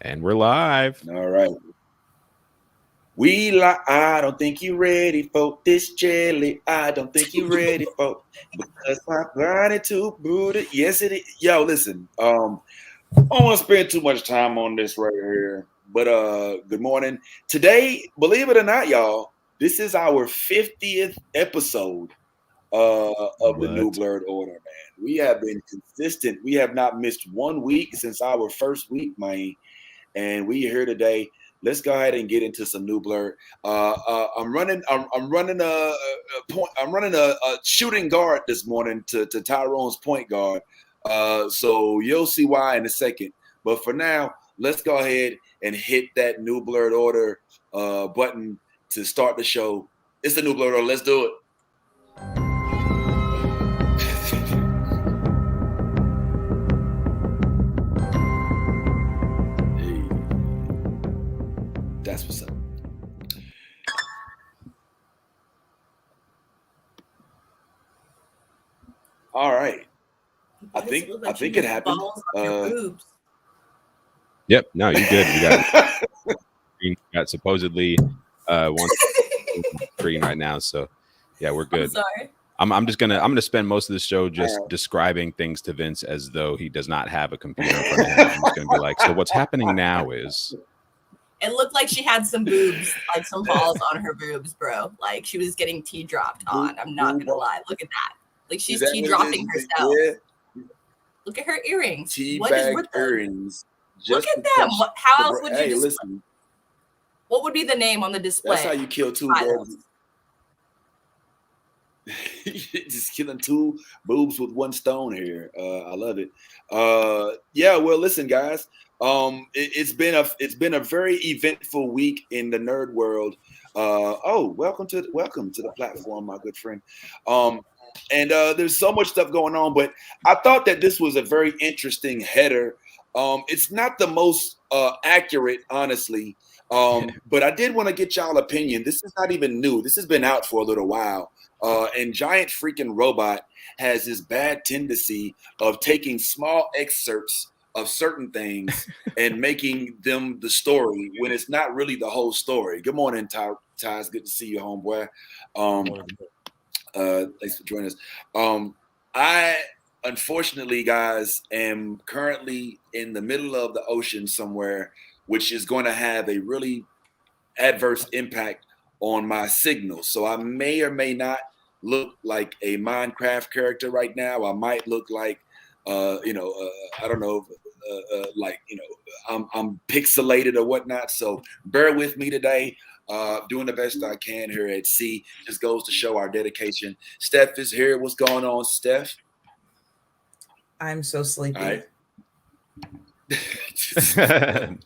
And we're live. All right. I don't think you ready for this jelly. I don't think you ready for because my grind too brutal. Yes, it is. Yo, listen. I don't want to spend too much time on this right here. But good morning. Today, believe it or not, y'all, this is our 50th episode of the New Blerd Order, man. We have been consistent. We have not missed 1 week since our first week, man. And we are here today. Let's go ahead and get into some New Blerd. I'm running a shooting guard this morning to Tyrone's point guard. So you'll see why in a second. But for now, let's go ahead and hit that New Blerd Order button to start the show. It's the New Blerd Order. Let's do it. That's what's up. All right. I think it happened. Yep. No, you're good. We got supposedly one screen right now, so yeah, we're good. I'm sorry. I'm gonna spend most of the show just describing things to Vince as though he does not have a computer in front of him. I'm just gonna be like, so what's happening now is. It looked like she had some boobs, like some balls on her boobs, bro. Like she was getting tea dropped on. I'm not gonna lie. Look at that. Like she's tea dropping herself. Yeah. Look at her earrings. What is with earrings? Look at them. How else would you listen? What would be the name on the display? That's how you kill two boobs. Just killing two boobs with one stone here. I love it. Yeah. Well, listen, guys. It's been a very eventful week in the nerd world. Welcome to the platform, my good friend. And there's so much stuff going on, but I thought that this was a very interesting header. It's not the most accurate, honestly, but I did want to get y'all opinion. This is not even new. This has been out for a little while. And Giant Freaking Robot has this bad tendency of taking small excerpts of certain things and making them the story when it's not really the whole story. Good morning, Ty. It's good to see you, homeboy. Thanks for joining us. I, unfortunately, guys, am currently in the middle of the ocean somewhere, which is going to have a really adverse impact on my signal. So I may or may not look like a Minecraft character right now. I might look like, I don't know, I'm pixelated or whatnot. So bear with me today. Doing the best I can here at sea. Just goes to show our dedication. Steph is here. What's going on, Steph? I'm so sleepy. All right.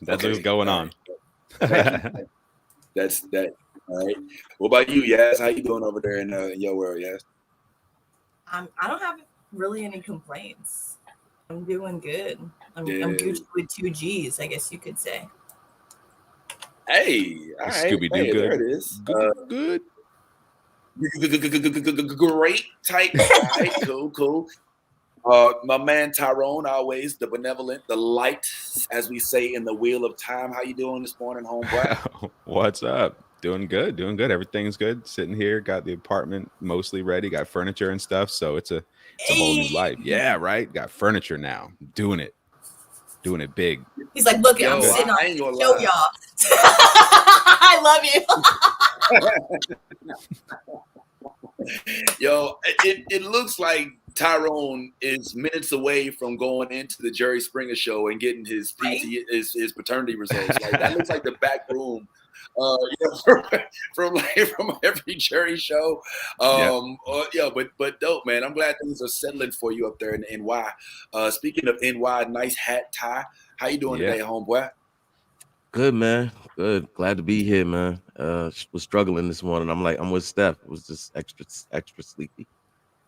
That's what's going on. That's that. All right. What about you, Yaz? How you doing over there in your world, Yaz? I don't have really any complaints. I'm doing good. I'm Gucci with 2 G's, I guess you could say. Hey, all right. Scooby-Doo, hey, good. There it is. Good. Great type. All right, cool. My man Tyrone, always the benevolent, the light, as we say in the wheel of time. How you doing this morning, homeboy? What's up? Doing good. Everything's good. Sitting here, got the apartment mostly ready, got furniture and stuff. So it's a whole new life. Yeah, right. Got furniture now. Doing it big. He's like, look, I'm sitting on show y'all. I love you. Yo, it looks like Tyrone is minutes away from going into the Jerry Springer show and getting his his paternity results. Like that looks like the back room. From every Jerry show. But dope, man. I'm glad things are settling for you up there in NY. Speaking of NY, nice hat, Ty. How you doing today, homeboy? Good, man. Good. Glad to be here, man. Was struggling this morning. I'm with Steph. It was just extra sleepy.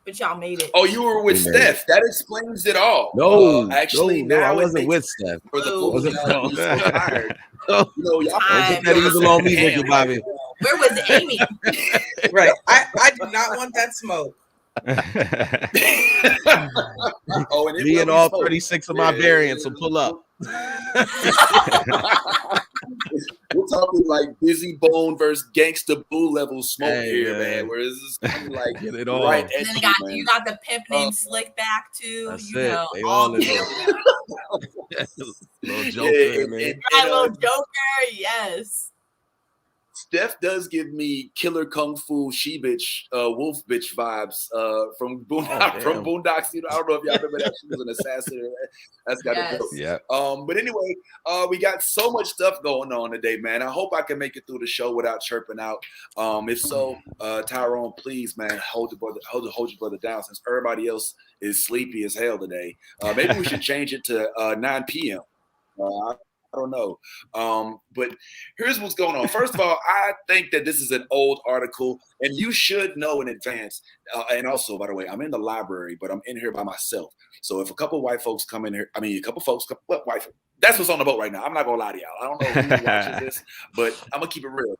But y'all made it. Oh, you were with Steph. That explains it all. No, actually, no, I wasn't with Steph. For the tired. Y'all put that easy on me, nigga, Bobby. Where was Amy? Right. I do not want that smoke. Me and all 36 of my variants will pull up. We're talking like Busy Bone versus Gangsta Boo level smoke here, man. Where it's just kind of like Get it all. right and then you got the pimp named Slickback too. That's you it. know, They all all in there. Little Joker, man. Little Joker, yes. Steph does give me killer kung fu she bitch, wolf bitch vibes from Boondocks. You know, I don't know if y'all remember that. She was an assassin. That's got to go. Yeah. But anyway, we got so much stuff going on today, man. I hope I can make it through the show without chirping out. If so, Tyrone, please, man, hold your brother down since everybody else is sleepy as hell today. Maybe we should change it to 9 p.m. I don't know. But here's what's going on. First of all, I think that this is an old article, and you should know in advance. And also, by the way, I'm in the library, but I'm in here by myself. So if a couple white folks come in here, that's what's on the boat right now. I'm not going to lie to y'all. I don't know who watches this, but I'm going to keep it real.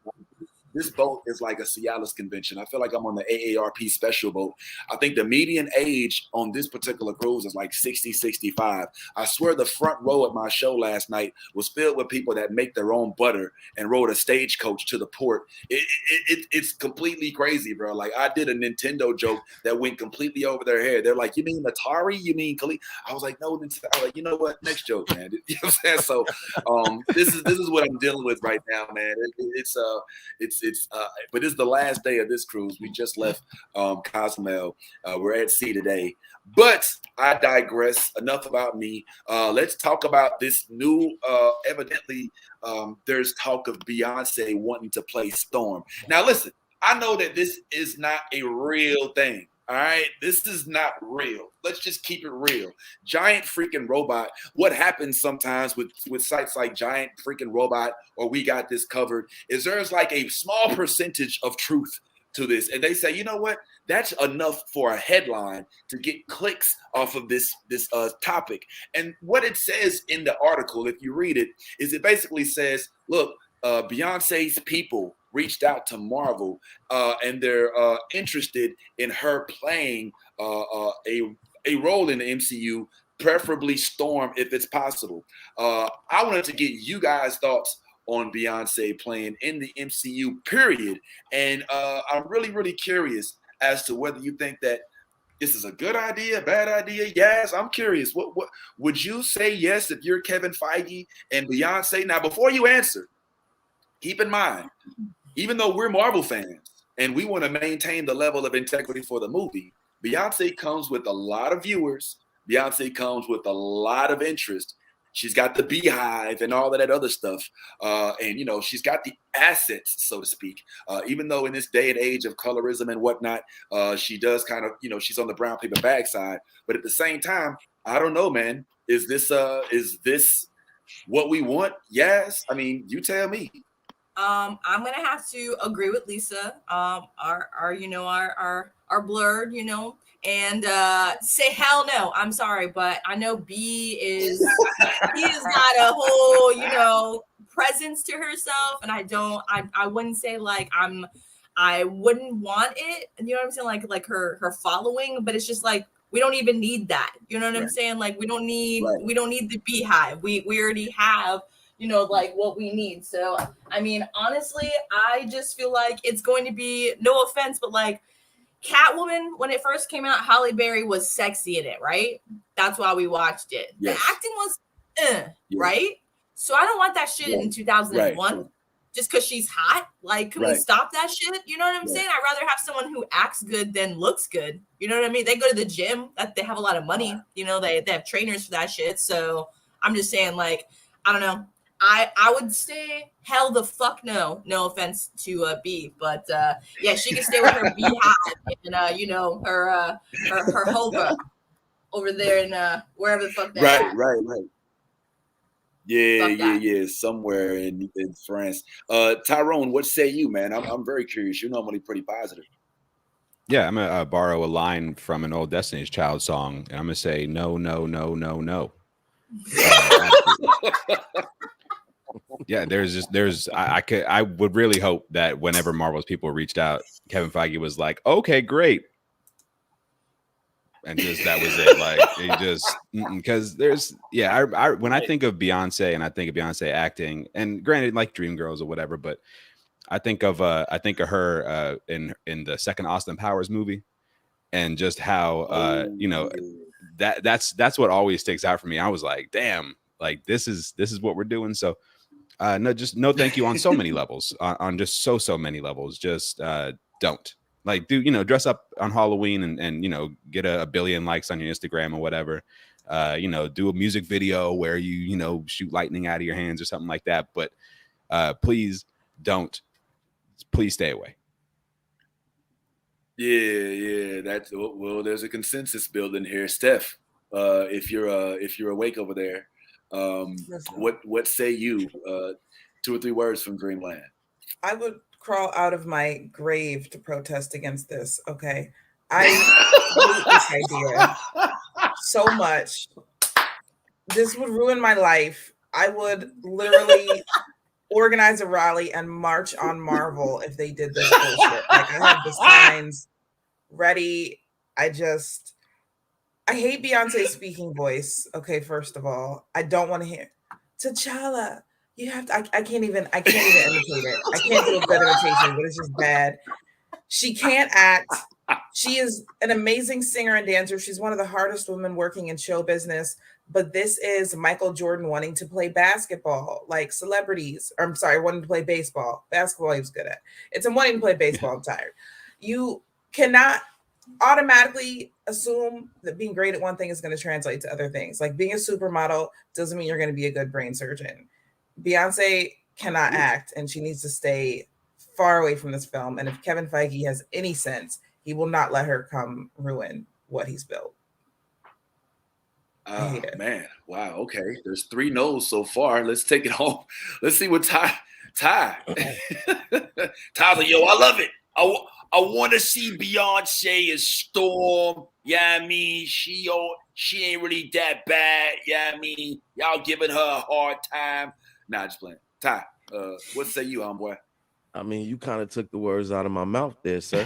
This boat is like a Cialis convention. I feel like I'm on the AARP special boat. I think the median age on this particular cruise is like 60, 65. I swear the front row at my show last night was filled with people that make their own butter and rode a stagecoach to the port. It's completely crazy, bro. Like I did a Nintendo joke that went completely over their head. They're like, you mean Atari? You mean Kali? I was like, no, Nintendo. I was like, you know what? Next joke, man. You know what I'm saying? So this is what I'm dealing with right now, man. But it's the last day of this cruise. We just left Cozumel. We're at sea today. But I digress. Enough about me. Let's talk about this new, evidently, there's talk of Beyonce wanting to play Storm. Now, listen, I know that this is not a real thing. All right, this is not real. Let's just keep it real. Giant freaking robot. What happens sometimes with sites like Giant freaking robot or We Got This Covered is there's like a small percentage of truth to this. And they say, you know what? That's enough for a headline to get clicks off of this topic. And what it says in the article, if you read it, is it basically says, look, Beyonce's people reached out to Marvel and they're interested in her playing a role in the MCU, preferably Storm if it's possible. I wanted to get you guys' thoughts on Beyonce playing in the MCU, period. And I'm really, really curious as to whether you think that this is a good idea, bad idea. Yes, I'm curious. What would you say yes if you're Kevin Feige and Beyonce? Now, before you answer, keep in mind, even though we're Marvel fans and we want to maintain the level of integrity for the movie, Beyonce comes with a lot of viewers. Beyonce comes with a lot of interest. She's got the beehive and all of that other stuff. And, you know, she's got the assets, so to speak. Even though in this day and age of colorism and whatnot, she does kind of, you know, she's on the brown paper bag side. But at the same time, I don't know, man. Is this what we want? Yes. I mean, you tell me. I'm gonna have to agree with Lisa. Our blurred, you know, and say hell no. I'm sorry, but I know he has got a whole, you know, presence to herself, and I wouldn't say like I wouldn't want it, you know what I'm saying, like her following, but it's just like we don't even need that, you know what I'm saying, like we don't need the beehive. We already have, you know, like what we need. So, I mean, honestly, I just feel like it's going to be, no offense, but like Catwoman, when it first came out, Halle Berry was sexy in it, right? That's why we watched it. Yes. The acting was, right? So I don't want that shit in 2001 just because she's hot. Like, can we stop that shit? You know what I'm saying? I'd rather have someone who acts good than looks good. You know what I mean? They go to the gym, that they have a lot of money. You know, they have trainers for that shit. So I'm just saying, like, I don't know. I would say hell the fuck no. No offense to B, but yeah, she can stay with her beehive and you know, her hova over there in wherever the fuck that. Right. Yeah, somewhere in France. Tyrone, what say you, man? I'm very curious. You're normally pretty positive. Yeah, I'm gonna borrow a line from an old Destiny's Child song, and I'm gonna say no. Yeah, I would really hope that whenever Marvel's people reached out, Kevin Feige was like, okay, great. and just that was it. Like it just because there's I when I think of Beyonce and I think of Beyonce acting, and granted, like Dreamgirls or whatever, but I think of her in the second Austin Powers movie, and just how that's what always sticks out for me. I was like, damn, like this is what we're doing. So no thank you on so many levels, on just so many levels. Just don't. Like, dress up on Halloween and get a billion likes on your Instagram or whatever. Do a music video where you shoot lightning out of your hands or something like that. But please don't. Please stay away. Yeah. That's well. There's a consensus building here, Steph. If you're awake over there, what say you? 2 or 3 words from Dreamland. I would crawl out of my grave to protest against this. Okay, I hate this idea so much. This would ruin my life. I would literally organize a rally and march on Marvel if they did this bullshit. Like, I have the signs ready. I hate Beyonce's speaking voice. Okay, first of all, I don't want to hear T'Challa. You have to. I can't even imitate it. I can't do a good imitation, but it's just bad. She can't act. She is an amazing singer and dancer. She's one of the hardest women working in show business. But this is Michael Jordan wanting to play basketball, like celebrities. Or, I'm sorry, wanting to play baseball. Basketball he was good at. It's him wanting to play baseball. I'm tired. You cannot automatically assume that being great at one thing is going to translate to other things. Like being a supermodel doesn't mean you're going to be a good brain surgeon. Beyonce cannot act, and she needs to stay far away from this film. And if Kevin Feige has any sense, he will not let her come ruin what he's built. I hate it. Man, wow. Okay, there's 3 no's so far. Let's take it home. Let's see what Ty. Ty's like, yo, I love it. I want to see Beyonce as Storm. Yeah, I mean, she ain't really that bad. Yeah, I mean, y'all giving her a hard time. Nah, just playing. Ty, what say you, homeboy? I mean, you kind of took the words out of my mouth there, sir.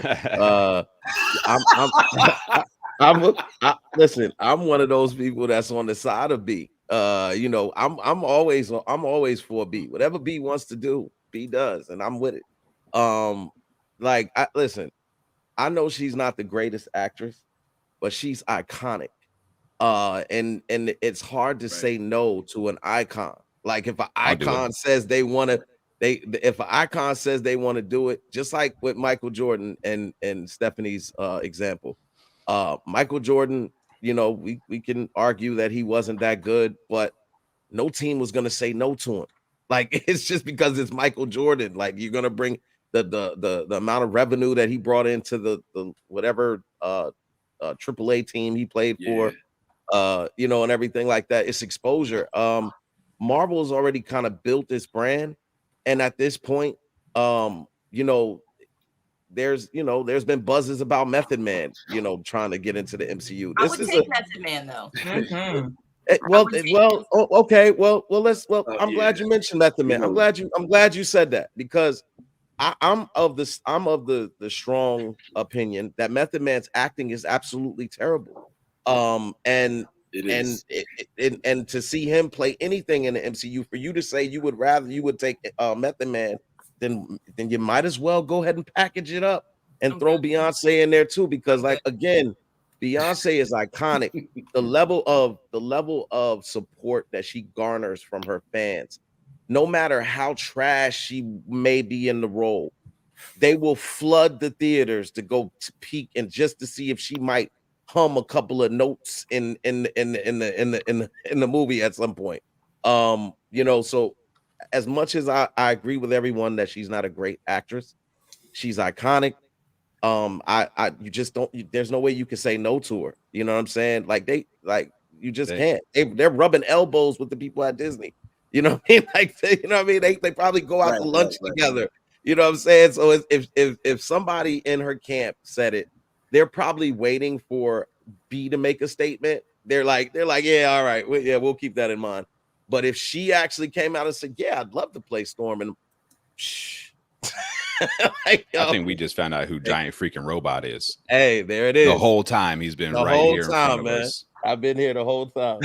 Listen, I'm one of those people that's on the side of B. I'm always for B. Whatever B wants to do, B does, and I'm with it. Listen, I know she's not the greatest actress, but she's iconic. And it's hard to say no to an icon. Like if an icon says they want to, if an icon says they want to do it, just like with Michael Jordan and Stephanie's example. Michael Jordan, we can argue that he wasn't that good, but no team was going to say no to him. Like it's just because it's Michael Jordan. Like you're going to bring the amount of revenue that he brought into the whatever AAA team he played for, and everything like that. It's exposure. Marvel's already kind of built this brand, and at this point, there's been buzzes about Method Man, trying to get into the MCU. I would take Method Man though. I'm glad you mentioned Method Man. I'm glad you said that, because I'm of the strong opinion that Method Man's acting is absolutely terrible. And to see him play anything in the MCU, for you to say you would take Method Man, then you might as well go ahead and package it up and throw Beyonce in there too, because again, Beyonce is iconic. The level of support that she garners from her fans, no matter how trash she may be in the role, they will flood the theaters to go to peek and just to see if she might hum a couple of notes in the movie at some point. So as much as I agree with everyone that she's not a great actress, she's iconic. You just don't. There's no way you can say no to her. You know what I'm saying? You just can't. They're rubbing elbows with the people at Disney. You know what I mean? They probably go out to lunch together. You know what I'm saying? So if somebody in her camp said it, they're probably waiting for B to make a statement. They're like, yeah, all right, we'll keep that in mind. But if she actually came out and said, yeah, I'd love to play Storm, and Like, I think we just found out who Giant Freaking Robot is. Hey, there it is. The whole time he's been right here in front of us. I've been here the whole time.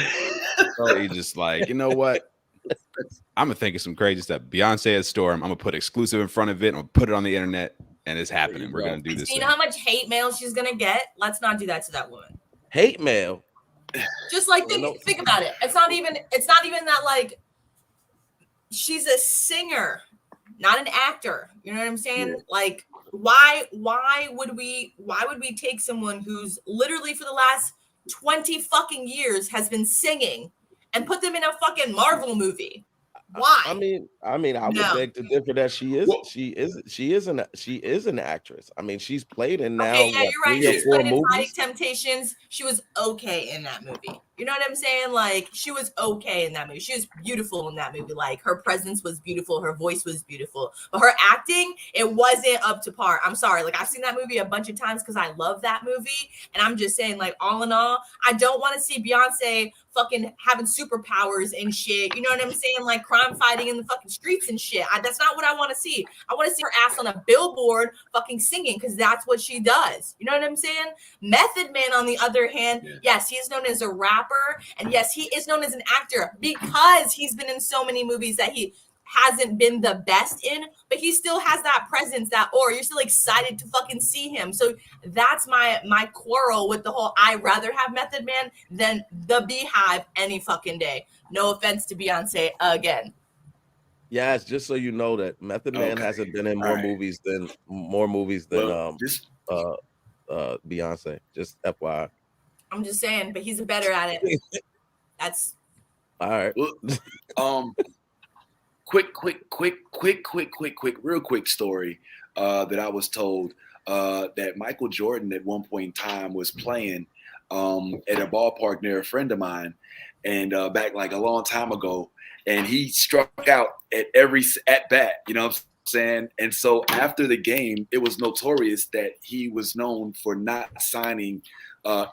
So he's just like, you know what? I'm gonna think of some crazy stuff. Beyonce at Storm. I'm gonna put exclusive in front of it. I'm gonna put it on the internet, and it's happening. We're gonna do this. You know how much hate mail she's gonna get? Let's not do that to that woman. Hate mail. Just like think about it. It's not even that like she's a singer, not an actor. You know what I'm saying? Yeah. Like why would we take someone who's literally for the last 20 fucking years has been singing and put them in a fucking Marvel movie? Why? I mean, I would beg to differ that she is an actress. I mean, she's played in now. Okay, yeah, you're right. She's played in Fighting Temptations. She was okay in that movie. You know what I'm saying? Like, she was okay in that movie. She was beautiful in that movie. Like, her presence was beautiful. Her voice was beautiful. But her acting, it wasn't up to par. I'm sorry. Like, I've seen that movie a bunch of times because I love that movie. And I'm just saying, like, all in all, I don't want to see Beyonce fucking having superpowers and shit. You know what I'm saying? Like, crime fighting in the fucking streets and shit. That's not what I want to see. I want to see her ass on a billboard fucking singing because that's what she does. You know what I'm saying? Method Man, on the other hand, yes, he is known as a rapper. And yes, he is known as an actor because he's been in so many movies that he hasn't been the best in, but he still has that presence, that aura. You're still excited to fucking see him. So that's my quarrel with the whole I'd rather have Method Man than the Beehive any fucking day. No offense to Beyonce again. Yes, just so you know that Method Man hasn't been in more movies than Beyonce. Just FYI. I'm just saying, but he's better at it. That's all right. Real quick story that I was told that Michael Jordan at one point in time was playing at a ballpark near a friend of mine, and back like a long time ago, and he struck out at every at bat. You know what I'm saying? And so after the game, it was notorious that he was known for not signing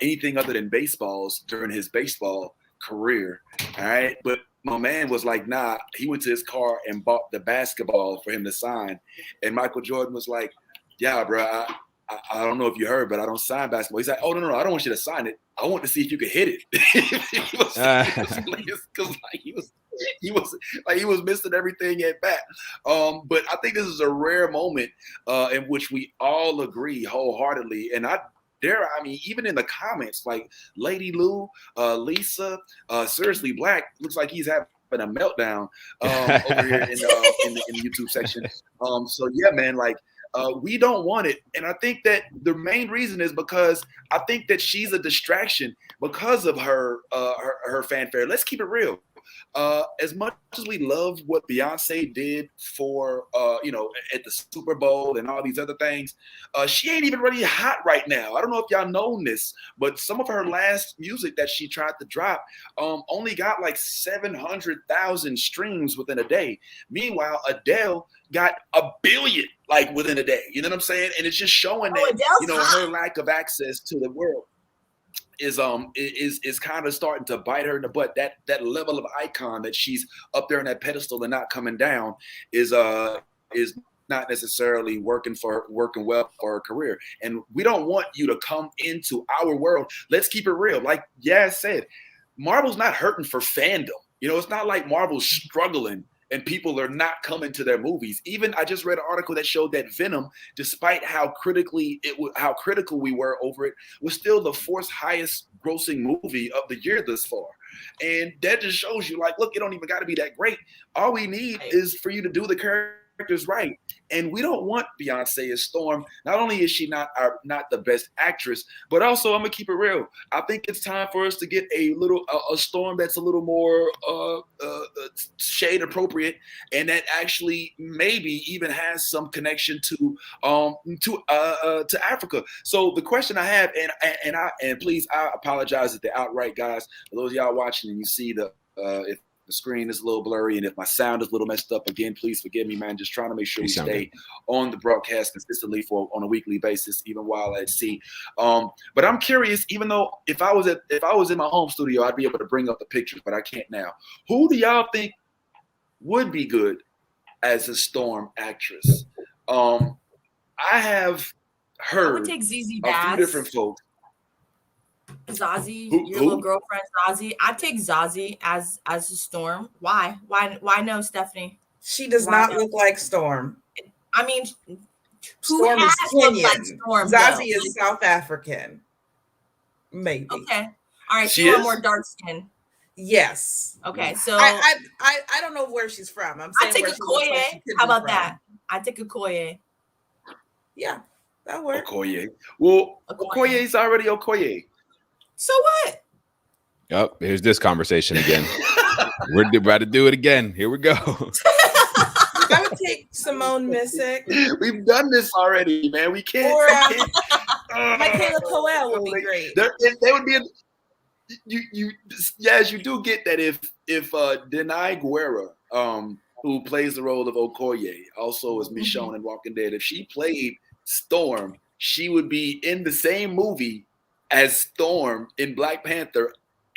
anything other than baseballs during his baseball career. All right. But my man was like, nah, he went to his car and bought the basketball for him to sign. And Michael Jordan was like, yeah, bro, I don't know if you heard, but I don't sign basketball. He's like, oh, no, I don't want you to sign it. I want to see if you could hit it. He was missing everything at bat. But I think this is a rare moment in which we all agree wholeheartly. And even in the comments, like Lady Lou, Lisa, Seriously Black looks like he's having a meltdown over here in the YouTube section. So yeah, man, like we don't want it. And I think that the main reason is because I think that she's a distraction because of her fanfare. Let's keep it real. As much as we love what Beyonce did for, at the Super Bowl and all these other things, she ain't even really hot right now. I don't know if y'all know this, but some of her last music that she tried to drop only got like 700,000 streams within a day. Meanwhile, Adele got 1 billion like within a day. You know what I'm saying? And it's just showing that, her lack of access to the world is kind of starting to bite her in the butt. That level of icon that she's up there on that pedestal and not coming down is not necessarily working well for her career. And we don't want you to come into our world. Let's keep it real. Like Yaz said, Marvel's not hurting for fandom. It's not like Marvel's struggling and people are not coming to their movies. Even I just read an article that showed that Venom, despite how critical we were over it, was still the 4th highest grossing movie of the year thus far. And that just shows you, like, look, it don't even got to be that great. All we need is for you to do the characters right. And we don't want Beyonce as Storm. Not only is she not the best actress, but also, I'm gonna keep it real, I think it's time for us to get a Storm that's a little more shade appropriate, and that actually maybe even has some connection to Africa. So the question I have, and please, I apologize at the outright, guys, for those of y'all watching and you see if the screen is a little blurry, and if my sound is a little messed up, again, please forgive me, man. Just trying to make sure we stay on the broadcast consistently on a weekly basis, even while at sea. But I'm curious, even though if I was in my home studio, I'd be able to bring up the pictures, but I can't now. Who do y'all think would be good as a Storm actress? I have I would heard take ZZ a few different Bass, folks. Zazie, Who- your who? little girlfriend Zazie. I'd take Zazie as a Storm. Why? Why no, Stephanie? She does Why not no? look like Storm. I mean, who Storm is has looked like Kenyan. Storm? Zazie though? is South African. Maybe. Okay. All right. She She want is? more dark skin. Yes. Okay. So I don't know where she's from. I'm I saying take where a she looks like she Koye. could How be about from. that? I take a Koye. Yeah, that works. Okoye. Well, Okoye. Okoye's already Okoye. So what? Oh, here's this conversation again. We're about to do it again. Here we go. I would take Simone Missick. We've done this already, man. We can't. Or, we can't Michaela Coel would be great. They would be. Yes, you do get that if Denai Guerra, who plays the role of Okoye, also is Michonne in Walking Dead. If she played Storm, she would be in the same movie as Storm in Black Panther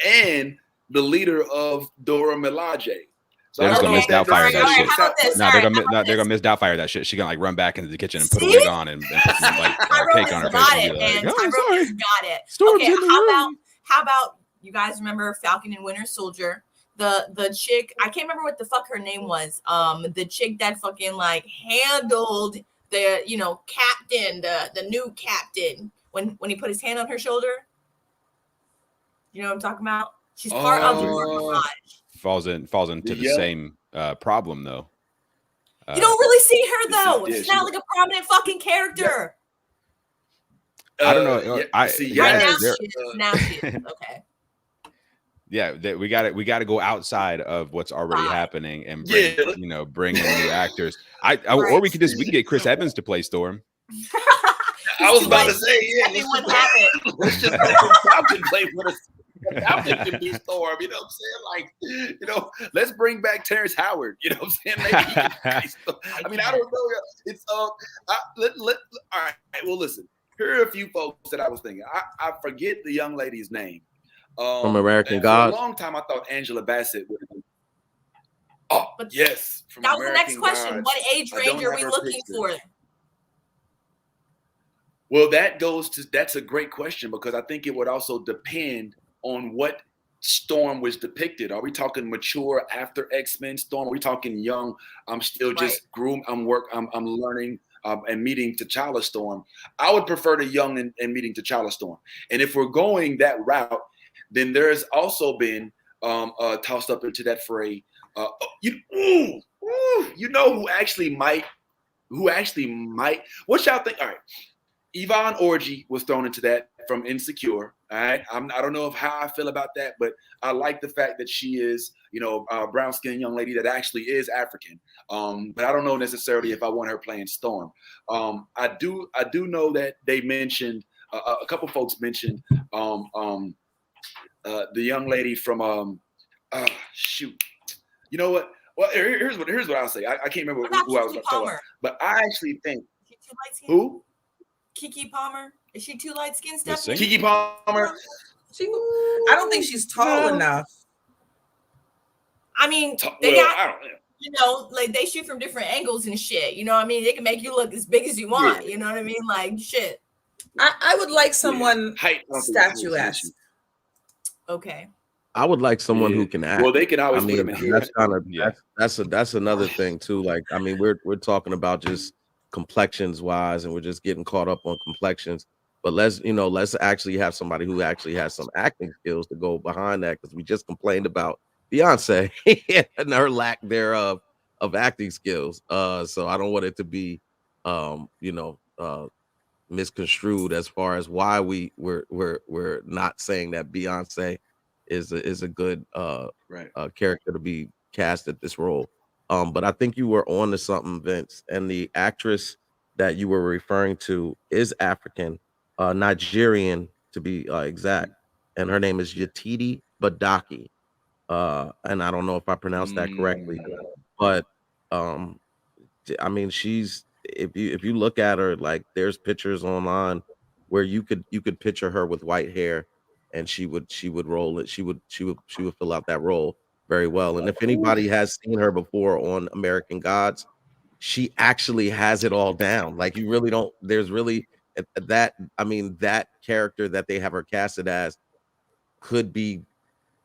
and the leader of Dora Milaje. So They're just gonna miss Doubtfire that shit. How about this? No, they're gonna miss Doubtfire that shit. She gonna like run back into the kitchen and put a wig on and put some like cake on her face. Got And it, be man. like, oh, sorry. Got it. Storm's Okay, in the room. how about you guys remember Falcon and Winter Soldier? The chick, I can't remember what the fuck her name was. The chick that fucking like handled the captain, the new captain when he put his hand on her shoulder. You know what I'm talking about? She's part of the Mirage. Falls into the same problem though. You don't really see her though. She's not like a prominent fucking character. I don't know. Now she is. Okay. Yeah, we got to go outside of what's already happening and bring in new actors. Or we can get Chris Evans to play Storm. I was about to say, let's just Falcon play with us. Falcon can be Storm, you know what I'm saying? Like, let's bring back Terrence Howard. You know what I'm saying? Maybe he can play Storm. I mean, I don't know. It's all right. Well, listen. Here are a few folks that I was thinking. I forget the young lady's name. From American Gods. For a long time, I thought Angela Bassett would have been. Oh, but yes. That was the next question. Gods. What age range are we looking for? Well, that's a great question because I think it would also depend on what Storm was depicted. Are we talking mature after X-Men Storm? Are we talking young? I'm still just groomed. I'm learning. And meeting T'Challa Storm. I would prefer the young and meeting T'Challa Storm. And if we're going that route, then there's also been tossed up into that fray. You know who actually might? What y'all think? All right, Yvonne Orji was thrown into that from Insecure. All right, I don't know how I feel about that, but I like the fact that she is, a brown-skinned young lady that actually is African. But I don't know necessarily if I want her playing Storm. I do know that they mentioned a couple folks mentioned the young lady from shoot. You know what? Well, here's what I'll say. I can't remember who I was talking about, but I actually think who. Keke Palmer. Is she too light skinned, Stephanie? Keke Palmer. I don't think she's tall enough. I mean, like they shoot from different angles and shit. You know what I mean? They can make you look as big as you want. Yeah. You know what I mean? Like shit. I would like someone statuesque. Okay. I would like someone who can act. Well, they can always put them in here. That's another thing too. Like, I mean, we're talking about just complexions wise, and we're just getting caught up on complexions. But let's actually have somebody who actually has some acting skills to go behind that, because we just complained about Beyonce and her lack thereof of acting skills. So I don't want it to be misconstrued as far as why we're not saying that Beyonce is a good character to be cast at this role. But I think you were on to something, Vince, and the actress that you were referring to is African, Nigerian to be exact, and her name is Yetide Badaki. And I don't know if I pronounced that correctly, but I mean, she's if you look at her, like there's pictures online where you could picture her with white hair, and she would roll it. She would fill out that role very well. And if anybody has seen her before on American Gods, she actually has it all down. Like you really don't. There's really that. I mean, that character that they have her casted as could be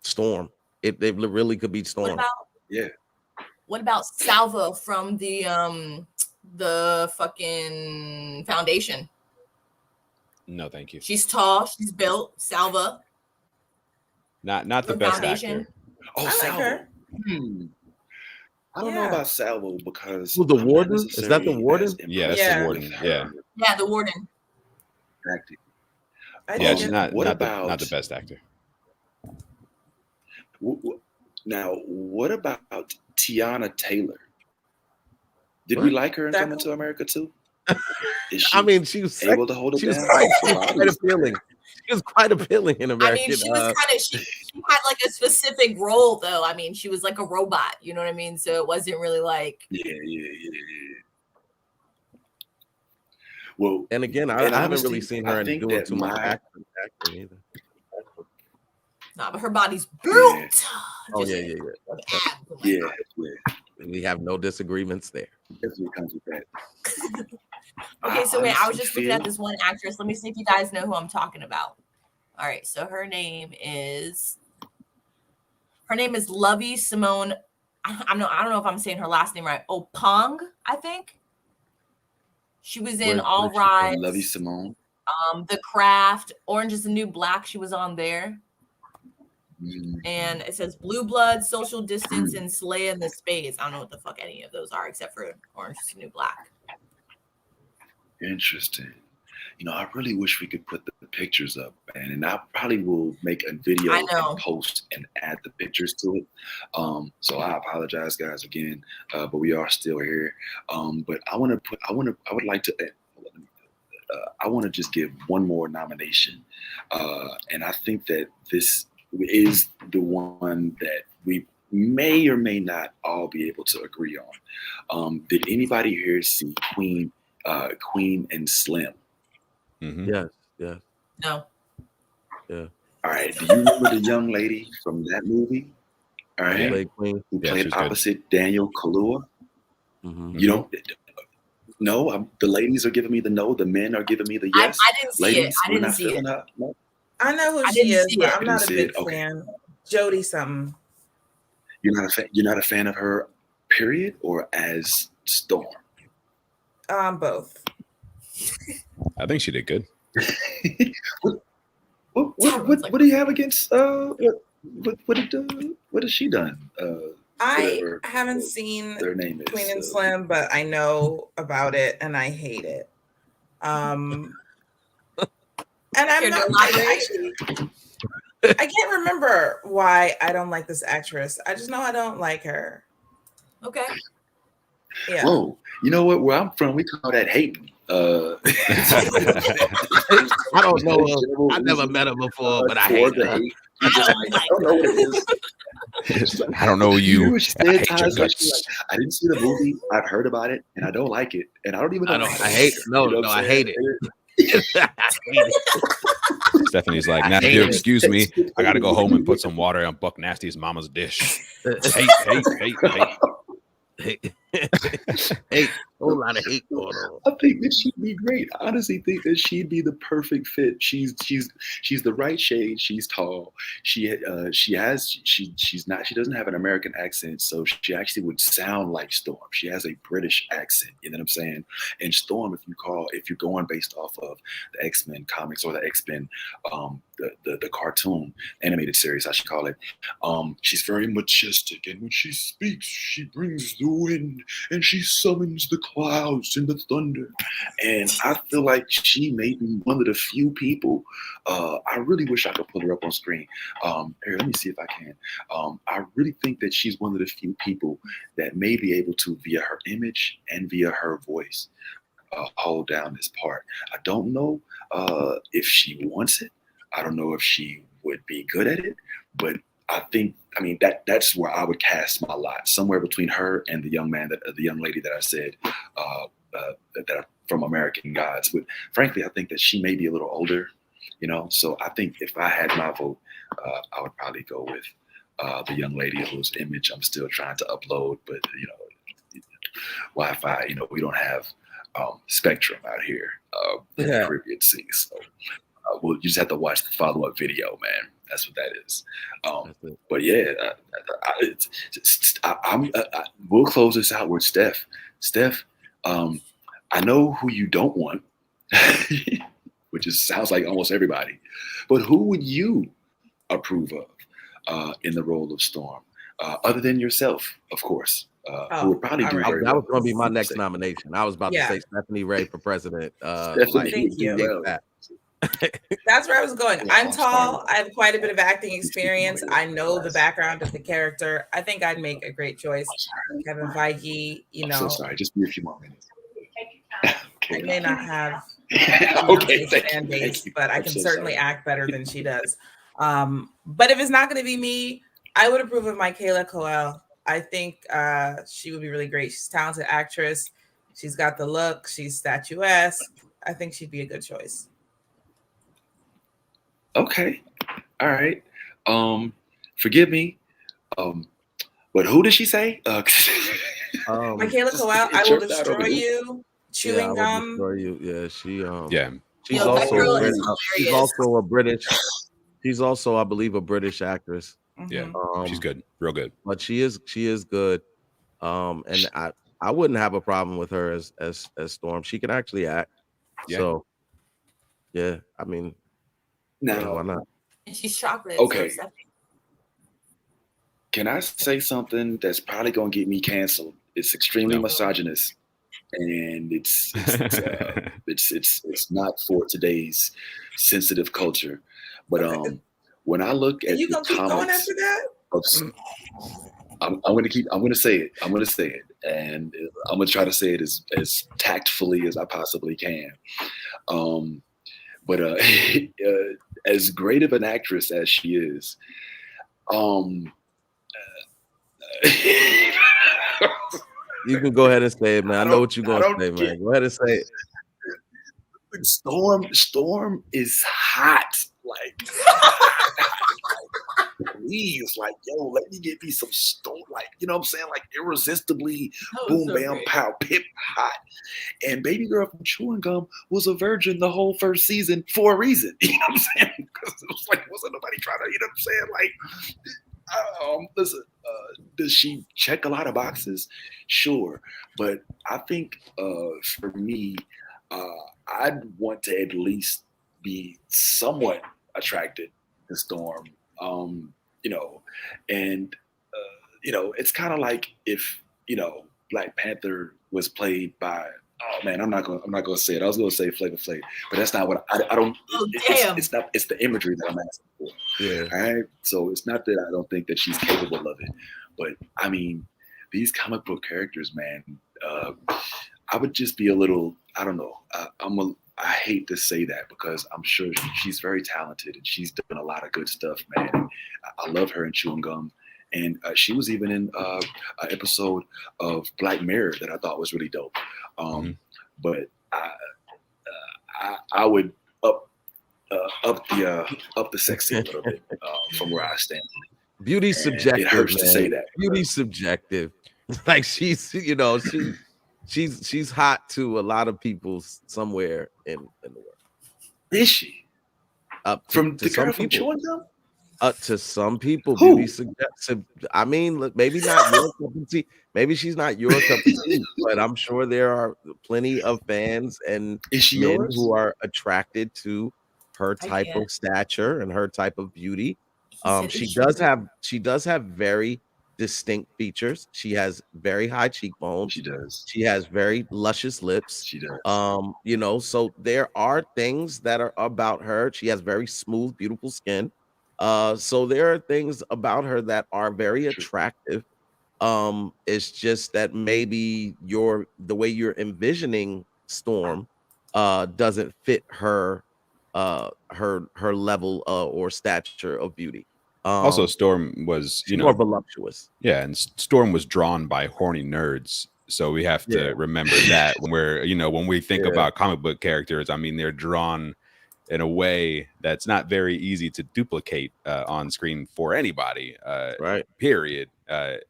Storm. It really could be Storm. What about Salva from the fucking Foundation? No, thank you. She's tall. She's built. Salva. Not the best Foundation. actor. Oh, I like Salvo. her. I don't know about Salvo because Who's the warden? Is that the warden? Yeah, that's the warden. Yeah. Yeah, the warden. Yeah, she's not What not about the best actor. Now, what about Tiana Taylor? Did we like her in Coming to America too? I mean, she was able to hold it down. She was quite appealing. She was quite appealing in American. I mean, she was kind of she had like a specific role though. I mean, she was like a robot. You know what I mean? So it wasn't really like yeah. Well, and again, I haven't really seen her in doing too much acting either. Nah, but her body's built. Yeah. Oh yeah. We have no disagreements there. Okay, so wait, I was just looking at this one actress. Let me see if you guys know who I'm talking about. All right, so her name is Lovey Simone. I don't know if I'm saying her last name right. Opong, I think. She was in All Rise. Lovey Simone. The Craft, Orange is the New Black. She was on there. And it says Blue Blood, Social Distance, and Slay in the Spades. I don't know what the fuck any of those are except for Orange is the New Black. Interesting. You know, I really wish we could put the pictures up, man. And I probably will make a video and post and add the pictures to it. So I apologize, guys, again, but we are still here. But I want to just give one more nomination. And I think that this is the one that we may or may not all be able to agree on. Did anybody here see Queen and Slim? Mm-hmm. Yes. No. Yeah. All right. Do you remember the young lady from that movie? All right. Who played opposite Daniel Kaluuya? Mm-hmm. You don't. No, the ladies are giving me the no. The men are giving me the yes. I didn't see it. I didn't see it. No? I know who she is, but I'm not a big fan. Jody something. You're not a fan of her, period, or as Storm? Both. I think she did good. What do you have against what has she done? I haven't seen their name is Queen and Slim, but I know about it and I hate it. And I'm not actually, I can't remember why I don't like this actress. I just know I don't like her. Okay. Yeah. Whoa, you know what? Where I'm from, we call that hating. I don't know. I never met her before, but I hate her. I don't know what it is. I don't know you. I hate your guts. I didn't see the movie. I've heard about it, and I don't like it, and I don't even know. I hate it. No, I hate it. Stephanie's like, now if you excuse me, I gotta go home and put some water on Buck Nasty's mama's dish. Hate. Hate, whole lot of hate going on. I think that she'd be great. I honestly think that she'd be the perfect fit. She's the right shade. She's tall. She doesn't have an American accent, so she actually would sound like Storm. She has a British accent. You know what I'm saying? And Storm, if you're going based off of the X-Men comics or the X-Men, the cartoon animated series, I should call it. She's very majestic, and when she speaks, she brings the wind and she summons the clouds and the thunder. And I feel like she may be one of the few people. I really wish I could pull her up on screen. Here, let me see if I can. I really think that she's one of the few people that may be able to, via her image and via her voice, hold down this part. I don't know if she wants it. I don't know if she would be good at it, but that's where I would cast my lot, somewhere between her and the young lady that I said that are from American Gods. But frankly, I think that she may be a little older, So I think if I had my vote, I would probably go with the young lady whose image I'm still trying to upload. But Wi-Fi. You know, we don't have Spectrum out here in the Caribbean Sea. So you just have to watch the follow-up video, man. That's what that is. But yeah, we'll close this out with Steph. Steph, I know who you don't want, which sounds like almost everybody. But who would you approve of in the role of Storm, other than yourself, of course? Who would probably do very well. That was going to be my next nomination. I was about to say Stephanie Ray for president. Thank you. That's where I was going. I'm tall. I have quite a bit of acting experience. I know the background of the character. I think I'd make a great choice. Kevin Feige, you know. I'm so sorry. Just be a few more minutes. I may not have fan base, but I can certainly act better than she does. But if it's not going to be me, I would approve of Michaela Coel. I think she would be really great. She's a talented actress. She's got the look. She's statuesque. I think she'd be a good choice. Okay. All right. Forgive me. But who did she say? Michaela Coel, I will destroy you. Chewing gum. Destroy you. Yeah, she's she's also a British. She's also, I believe, a British actress. Yeah, she's good, real good. But she is good. And I wouldn't have a problem with her as Storm. She can actually act. Yeah. So yeah, I mean, no, why not? And she's chocolate. Okay. So can I say something that's probably gonna get me canceled? It's extremely misogynist, and it's not for today's sensitive culture. But when I look at you the gonna keep going after that? I'm gonna say it. I'm gonna say it, and I'm gonna try to say it as tactfully as I possibly can. But as great of an actress as she is, you can go ahead and say it, man. I know what you're gonna say, man. Go ahead and say it. Storm is hot. Like, please, like, yo, let me get me some Storm. Like, you know what I'm saying? Like, irresistibly, boom, so bam, pow, pip, hot. And baby girl from Chewing Gum was a virgin the whole first season for a reason. You know what I'm saying? Because it was like, wasn't nobody trying to, you know what I'm saying? Like, listen, does she check a lot of boxes? Sure. But I think for me, I'd want to at least be somewhat attracted to Storm, you know, and you know, it's kind of like if, you know, Black Panther was played by, oh man, I'm not gonna say it. I was gonna say Flavor Flav, but that's not what I don't. It's the imagery that I'm asking for. Yeah. All right. So it's not that I don't think that she's capable of it, but I mean, these comic book characters, man. I would just be a little. I don't know. I hate to say that because I'm sure she's very talented and she's done a lot of good stuff, man. And I love her in Chewing Gum. And she was even in an episode of Black Mirror that I thought was really dope. But I would up the sexy a little bit from where I stand. Beauty's subjective. It hurts to say that. Beauty's subjective. Like she's, you know, she's hot to a lot of people somewhere in the world. Is she? From the girl from Chewing Gum? To some people, beauty suggestive. I mean, look, maybe not your cup of tea. Maybe she's not your cup of tea, but I'm sure there are plenty of fans and men who are attracted to her type of stature and her type of beauty. She does have very distinct features. She has very high cheekbones. She does. She has very luscious lips. She does. You know, so there are things that are about her. She has very smooth, beautiful skin. So there are things about her that are very attractive. It's just that maybe the way you're envisioning Storm doesn't fit her level or stature of beauty. Also, Storm was more voluptuous. Yeah, and Storm was drawn by horny nerds. So we have to remember that when we think about comic book characters, I mean, they're drawn in a way that's not very easy to duplicate on screen for anybody, right? Period.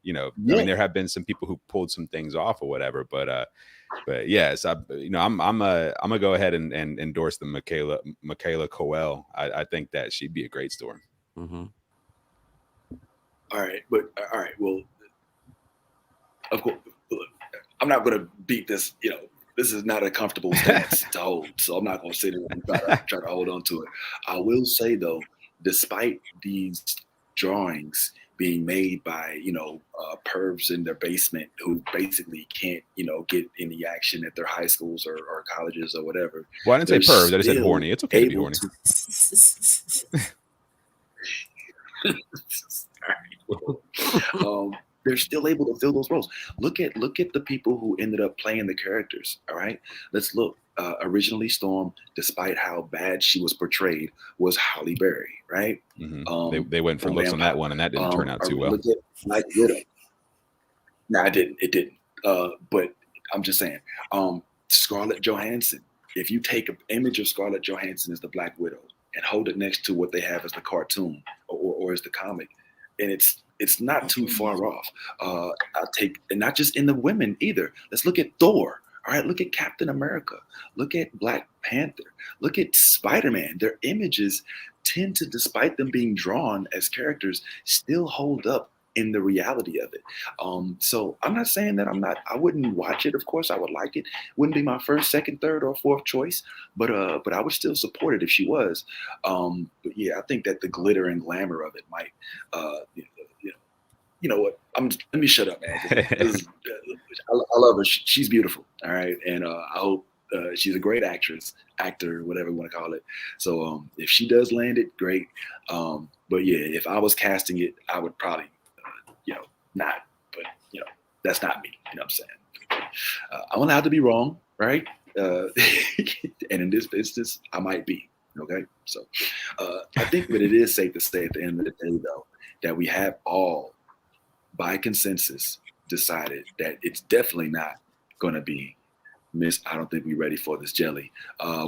You know, I mean, there have been some people who pulled some things off or whatever, but yes, I'm gonna go ahead and endorse the Michaela Coel. I think that she'd be a great Storm. Mm-hmm. All right, well, of course, I'm not gonna beat this. You know, this is not a comfortable stance to hold, so I'm not gonna sit there and try to hold on to it. I will say though, despite these drawings being made by pervs in their basement who basically can't get any action at their high schools or colleges or whatever. Well, I didn't say pervs. I just said horny. It's okay to be horny. They're still able to fill those roles. Look at the people who ended up playing the characters. All right, let's look. Originally, Storm, despite how bad she was portrayed, was Halle Berry, right? Mm-hmm. They went for looks on that one, and that didn't turn out too well. Look at Black Widow. No, it didn't. But I'm just saying, Scarlett Johansson. If you take an image of Scarlett Johansson as the Black Widow and hold it next to what they have as the cartoon or as the comic, and it's not too far off. I'll take, and not just in the women either. Let's look at Thor. All right, look at Captain America. Look at Black Panther. Look at Spider-Man. Their images tend to, despite them being drawn as characters, still hold up in the reality of it. So I'm not saying that I wouldn't watch it. Of course, I would like it. Wouldn't be my first, second, third, or fourth choice, but I would still support it if she was. But yeah, I think that the glitter and glamour of it might, you know what? Let me shut up, man. I love her. She's beautiful. All right, and I hope she's a great actor, whatever you want to call it. So if she does land it, great. But yeah, if I was casting it, I would probably, not. But that's not me. You know what I'm saying? I'm allowed to be wrong, right? And in this instance, I might be. Okay, so I think that it is safe to say at the end of the day, though, that we have all, by consensus, decided that it's definitely not going to be Miss, I don't think we're ready for this jelly.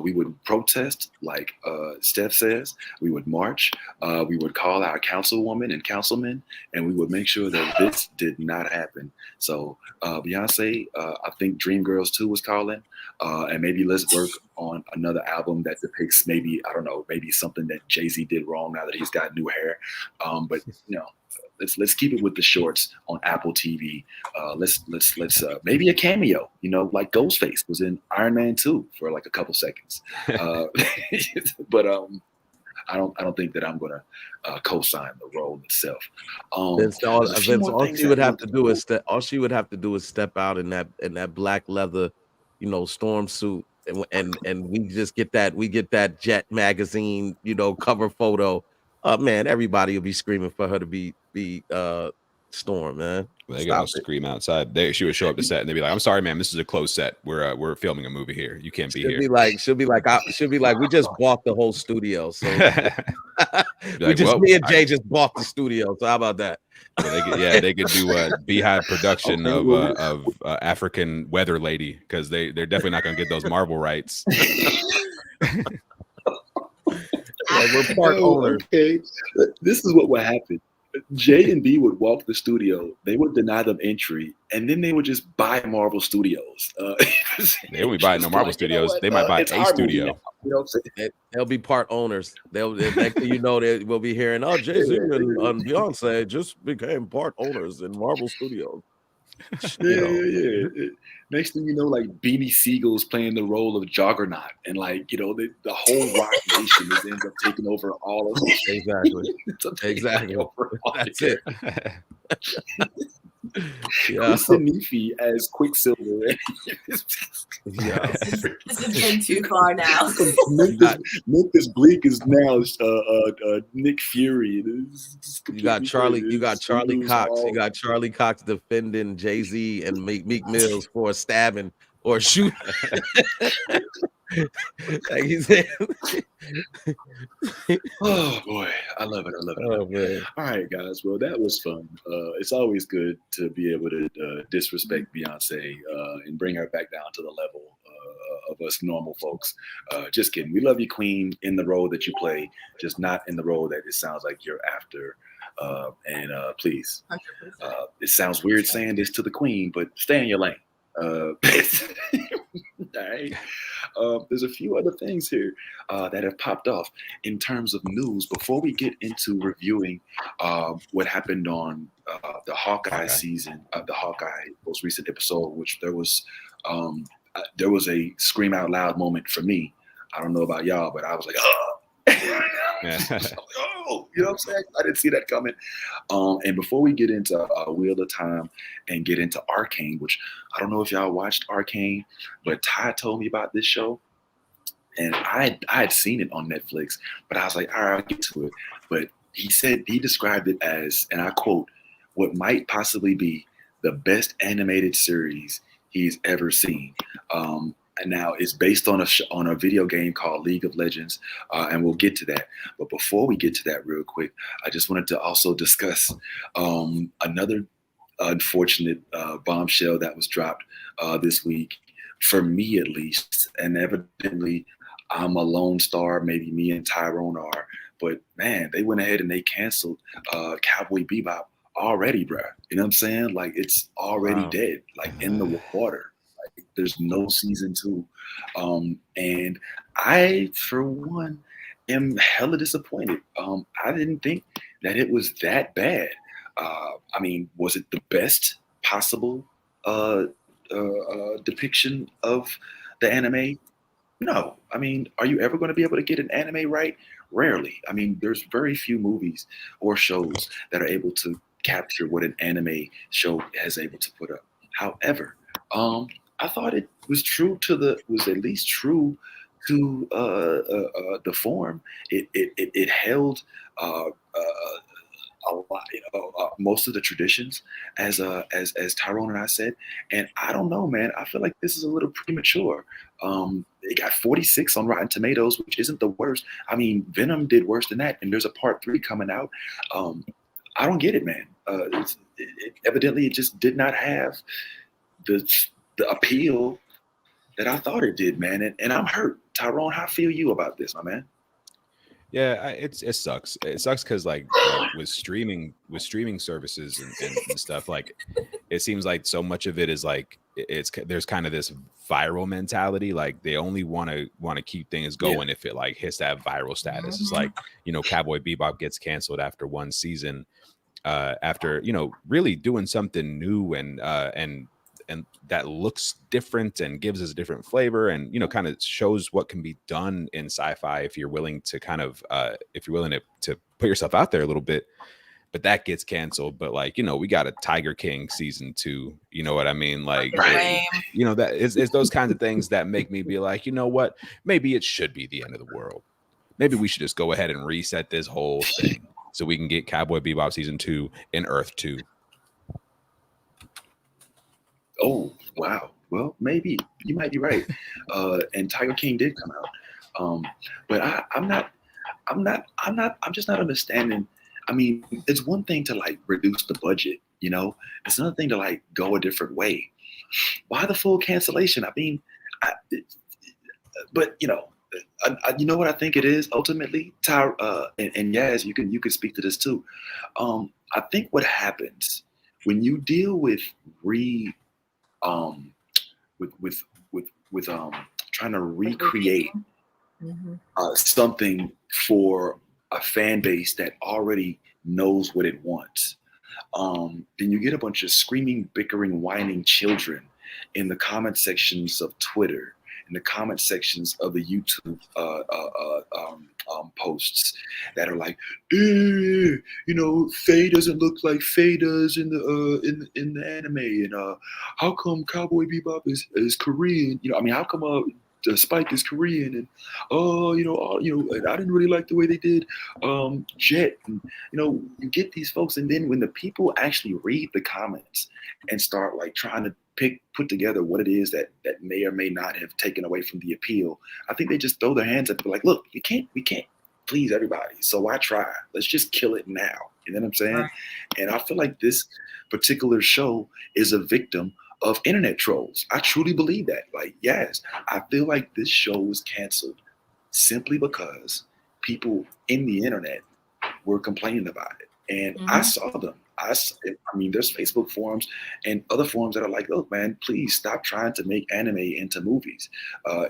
We would protest, like Steph says. We would march. We would call our councilwoman and councilmen, and we would make sure that this did not happen. So Beyonce, I think Dreamgirls 2 was calling, and maybe let's work on another album that depicts maybe something that Jay-Z did wrong now that he's got new hair. But let's keep it with the shorts on Apple TV. Let's maybe a cameo, like Ghostface was in Iron Man 2 for like a couple seconds. But I don't think that I'm gonna co-sign the role itself. Vince, all she would have to do is step out in that black leather, storm suit, and we just get that Jet magazine, cover photo. Man, everybody will be screaming for her to be Storm, man. They can all scream outside. She would show up to set and they'd be like, "I'm sorry, ma'am, this is a closed set. We're filming a movie here. You can't be here." She'll be like, we just bought the whole studio. So like, me and Jay just bought the studio. So how about that? Well, they could do a Beehive production of African Weather Lady, because they're definitely not going to get those Marvel rights. We're part owners. Okay, this is what would happen. J&B would walk the studio. They would deny them entry, and then they would just buy Marvel Studios. They won't be buying no Marvel Studios. They might buy a studio. They'll be part owners. They'll they will be hearing, oh, Jay-Z and Beyonce just became part owners in Marvel Studios. Yeah. Next thing you know, like Beanie Siegel's playing the role of Juggernaut, and the whole Rock Nation ends up taking over all of it. Exactly. That's it. Kristen Neefy as Quicksilver. This has been too far now. Memphis Bleak is now Nick Fury. You got Charlie Cox. You got Charlie Cox defending Jay-Z and Meek Mills for stabbing or shooting. Like he said. Oh boy, I love it. Oh man! All right, guys. Well, that was fun. It's always good to be able to disrespect Beyonce and bring her back down to the level of us normal folks. Just kidding. We love you, Queen, in the role that you play, just not in the role that it sounds like you're after And please, 100%. it sounds weird saying this to the queen, but stay in your lane. All right. There's a few other things here that have popped off in terms of news before we get into reviewing what happened on the Hawkeye season of the Hawkeye most recent episode, which there was a scream out loud moment for me. I don't know about y'all, but I was like, oh. Oh, you know what I'm saying? I didn't see that coming. And before we get into Wheel of Time and get into Arcane, which I don't know if y'all watched Arcane, but Ty told me about this show, and I had seen it on Netflix, but I was like, all right, I'll get to it. But he described it as, and I quote, what might possibly be the best animated series he's ever seen. And now it's based on a video game called League of Legends, and we'll get to that. But before we get to that real quick, I just wanted to also discuss another unfortunate bombshell that was dropped this week, for me at least. And evidently, I'm a lone star, maybe me and Tyrone are. But man, they went ahead and they canceled Cowboy Bebop already, bruh. You know what I'm saying? Like, it's already dead, like in the water. There's no season 2. And I, for one, am hella disappointed. I didn't think that it was that bad. I mean, was it the best possible depiction of the anime? No. I mean, are you ever going to be able to get an anime right? Rarely. I mean, there's very few movies or shows that are able to capture what an anime show has able to put up. However, I thought it was at least true to the form. It held a lot, most of the traditions, as Tyrone and I said. And I don't know, man. I feel like this is a little premature. It got 46 on Rotten Tomatoes, which isn't the worst. I mean, Venom did worse than that, and there's a part 3 coming out. I don't get it, man. Evidently, it just did not have the appeal that I thought it did, man. And I'm hurt. Tyrone, how feel you about this, my man? Yeah, it sucks. It sucks because like with streaming services and stuff, like it seems like so much of it is like there's kind of this viral mentality. Like they only want to keep things going if it like hits that viral status. It's like, Cowboy Bebop gets canceled after one season, after really doing something new and that looks different and gives us a different flavor and kind of shows what can be done in sci-fi if you're willing to to put yourself out there a little bit. But that gets canceled. But like, we got a Tiger King season 2. You know what I mean? Like, that it's those kinds of things that make me be like, you know what? Maybe it should be the end of the world. Maybe we should just go ahead and reset this whole thing so we can get Cowboy Bebop season 2 in Earth 2. Oh, wow. Well, maybe you might be right. And Tiger King did come out. But I'm just not understanding. I mean, it's one thing to like reduce the budget, it's another thing to like go a different way. Why the full cancellation? I mean, but you know what I think it is ultimately, Ty, and Yaz, you can speak to this too. I think what happens when you deal with trying to recreate something for a fan base that already knows what it wants, then you get a bunch of screaming, bickering, whining children in the comment sections of Twitter, in the comment sections of the YouTube posts that are like, Faye doesn't look like Faye does in the anime, and how come Cowboy Bebop is Korean? How come Spike is Korean, and and I didn't really like the way they did Jet. And, you get these folks, and then when the people actually read the comments and start like trying to put together what it is that may or may not have taken away from the appeal, I think they just throw their hands up and be like, look, we can't please everybody, so why try? Let's just kill it now. You know what I'm saying? Right. And I feel like this particular show is a victim of internet trolls. I truly believe that. Like, yes, I feel like this show was canceled simply because people in the internet were complaining about it. And I saw them. I mean, there's Facebook forums and other forums that are like, look, man, please stop trying to make anime into movies.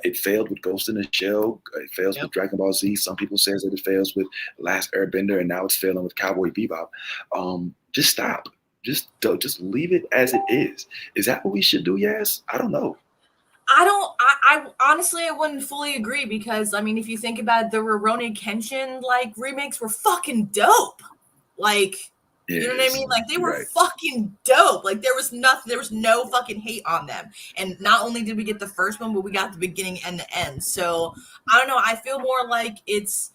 It failed with Ghost in the Shell. It fails with Dragon Ball Z. Some people say that it fails with Last Airbender, and now it's failing with Cowboy Bebop. Just stop. Just leave it as it is. Is that what we should do? Yes. I don't know. I honestly, I wouldn't fully agree because, I mean, if you think about it, the Rurouni Kenshin, like, remakes were fucking dope. Like, you know what I mean? Like, they were fucking dope. Like, there was no fucking hate on them. And not only did we get the first one, but we got the beginning and the end. So, I don't know. I feel more like it's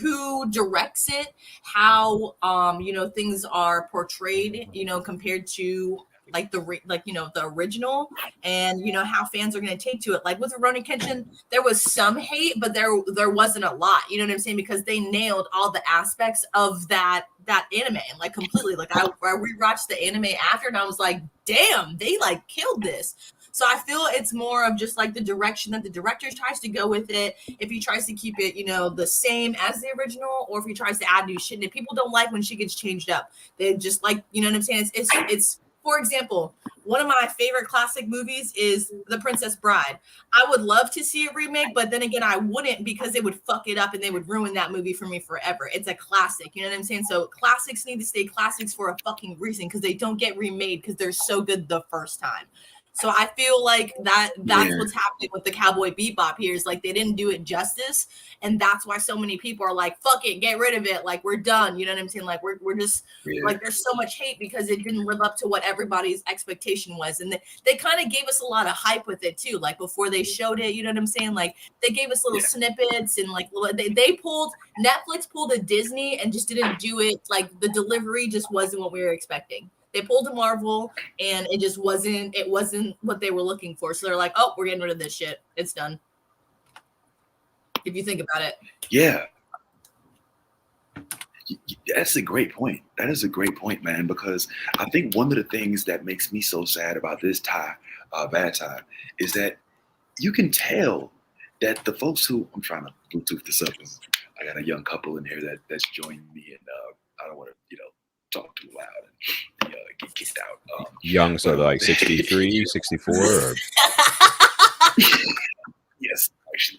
who directs it, how, you know, things are portrayed, you know, compared to like you know, the original, and you know how fans are going to take to it. Like with Rurouni Kenshin, there was some hate, but there wasn't a lot, you know what I'm saying, because they nailed all the aspects of that anime, and like completely, like I rewatched the anime after, and I was like, damn, they like killed this. So I feel it's more of just like the direction that the director tries to go with it. If he tries to keep it, you know, the same as the original, or if he tries to add new shit. And if people don't like when shit gets changed up, they just like, you know what I'm saying? It's for example, one of my favorite classic movies is The Princess Bride. I would love to see a remake, but then again, I wouldn't, because it would fuck it up and they would ruin that movie for me forever. It's a classic, you know what I'm saying? So classics need to stay classics for a fucking reason, because they don't get remade because they're so good the first time. So I feel like that's what's happening with the Cowboy Bebop here, is like they didn't do it justice, and that's why so many people are like, fuck it, get rid of it, like we're done, you know what I'm saying? Like we're just like, there's so much hate because it didn't live up to what everybody's expectation was. And they kind of gave us a lot of hype with it too, like before they showed it, you know what I'm saying? Like they gave us little snippets, and like Netflix pulled a Disney and just didn't do it. Like the delivery just wasn't what we were expecting. They pulled a Marvel, and it just wasn't what they were looking for. So they're like, oh, we're getting rid of this shit. It's done. If you think about it. Yeah. That's a great point. That is a great point, man, because I think one of the things that makes me so sad about this bad tie, is that you can tell that the folks who, I'm trying to Bluetooth this up, because I got a young couple in here that's joined me, and I don't want to, you know, talk too loud and get kicked out. Young, so they're like 63, 64? Or... Yes, actually.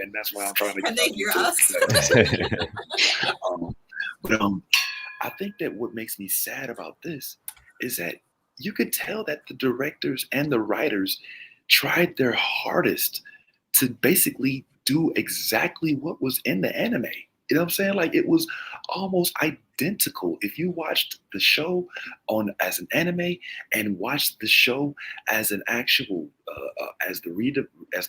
And that's why I'm trying to get they hear us? But I think that what makes me sad about this is that you could tell that the directors and the writers tried their hardest to basically do exactly what was in the anime. You know what I'm saying? Like, it was almost identical. If you watched the show as an anime and watched the show as an actual as the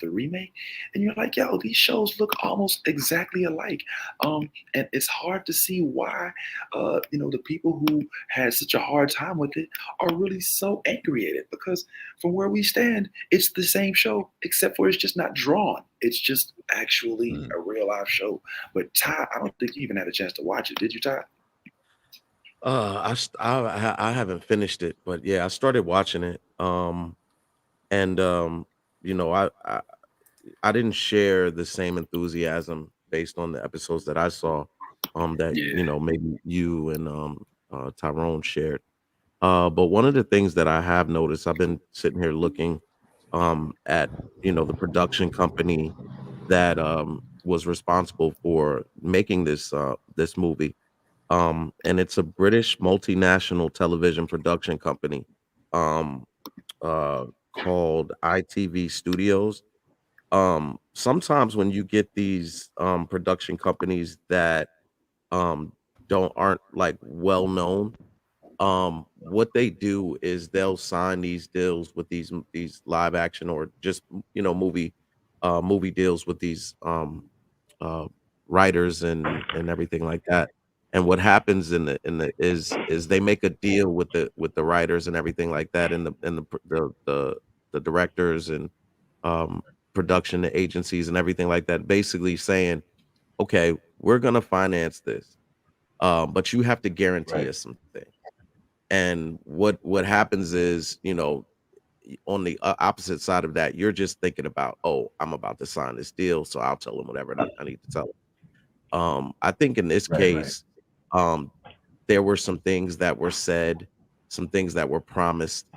remake, and you're like, yo, these shows look almost exactly alike. And it's hard to see why the people who had such a hard time with it are really so angry at it, because from where we stand, it's the same show, except for it's just not drawn. It's just actually a real live show. But Ty, I don't think you even had a chance to watch it. Did you, Ty? I haven't finished it, but yeah, I started watching it. I didn't share the same enthusiasm based on the episodes that I saw. Maybe you and Tyrone shared. But one of the things that I have noticed, I've been sitting here looking at the production company that was responsible for making this movie. And it's a British multinational television production company called ITV Studios. Sometimes when you get these production companies that aren't like well known, what they do is they'll sign these deals with these live action, or just movie deals with these writers and everything like that. And what happens is they make a deal with the writers and everything like that, and the directors and production agencies and everything like that, basically saying, okay, we're gonna finance this, but you have to guarantee us something. And what happens is, on the opposite side of that, you're just thinking about, oh, I'm about to sign this deal, so I'll tell them whatever I need to tell them. I think in this case, there were some things that were said, some things that were promised,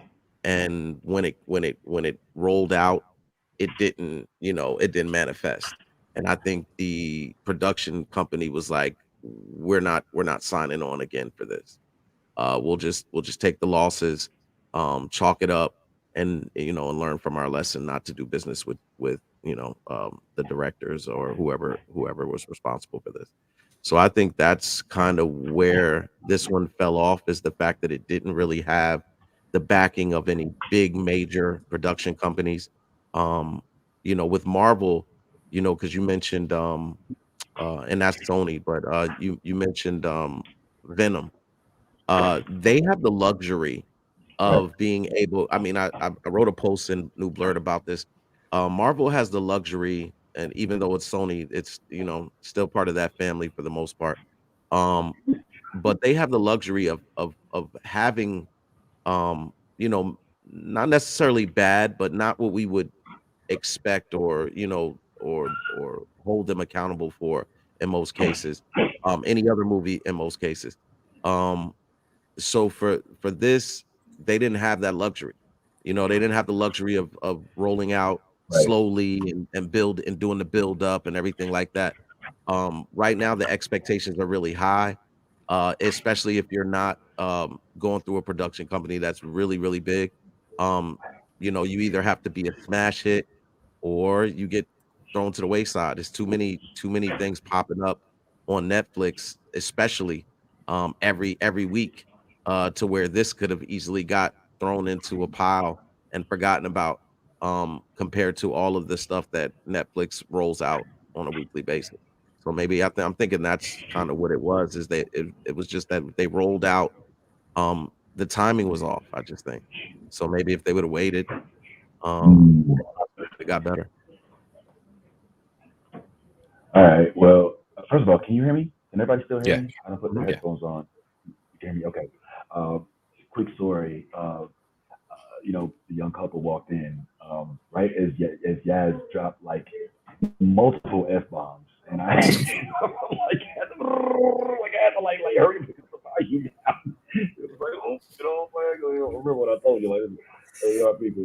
and when it rolled out, it didn't manifest. And I think the production company was like, we're not signing on again for this. We'll just take the losses, chalk it up, and and learn from our lesson not to do business with the directors or whoever was responsible for this. So I think that's kind of where this one fell off, is the fact that it didn't really have the backing of any big major production companies. With Marvel, because you mentioned and that's Sony, but you mentioned Venom. They have the luxury of being able. I mean, I wrote a post in New Blurred about this. Marvel has the luxury, and even though it's Sony, it's still part of that family for the most part. Um, but they have the luxury of having um, you know, not necessarily bad, but not what we would expect, or or hold them accountable for in most cases. Any other movie in most cases. Um, so for this, they didn't have that luxury. They didn't have the luxury of rolling out Right. slowly and build and doing the build up and everything like that. Right now the expectations are really high, especially if you're not going through a production company that's really, really big. You either have to be a smash hit or you get thrown to the wayside. There's too many things popping up on Netflix, especially every week, to where this could have easily got thrown into a pile and forgotten about, compared to all of the stuff that Netflix rolls out on a weekly basis. So maybe I'm thinking that's kind of what it was, is that it was just that they rolled out, the timing was off, I just think. So maybe if they would have waited, Mm. it got better. All right. Well, first of all, can you hear me? Can everybody still hear Yeah. me? I don't put the Yeah. headphones on. You can hear me? Okay. Quick story. The young couple walked in, right as Yaz dropped like multiple f bombs, and I had to like hurry because you down. It was like, oh, remember what I told you, like, hey, people,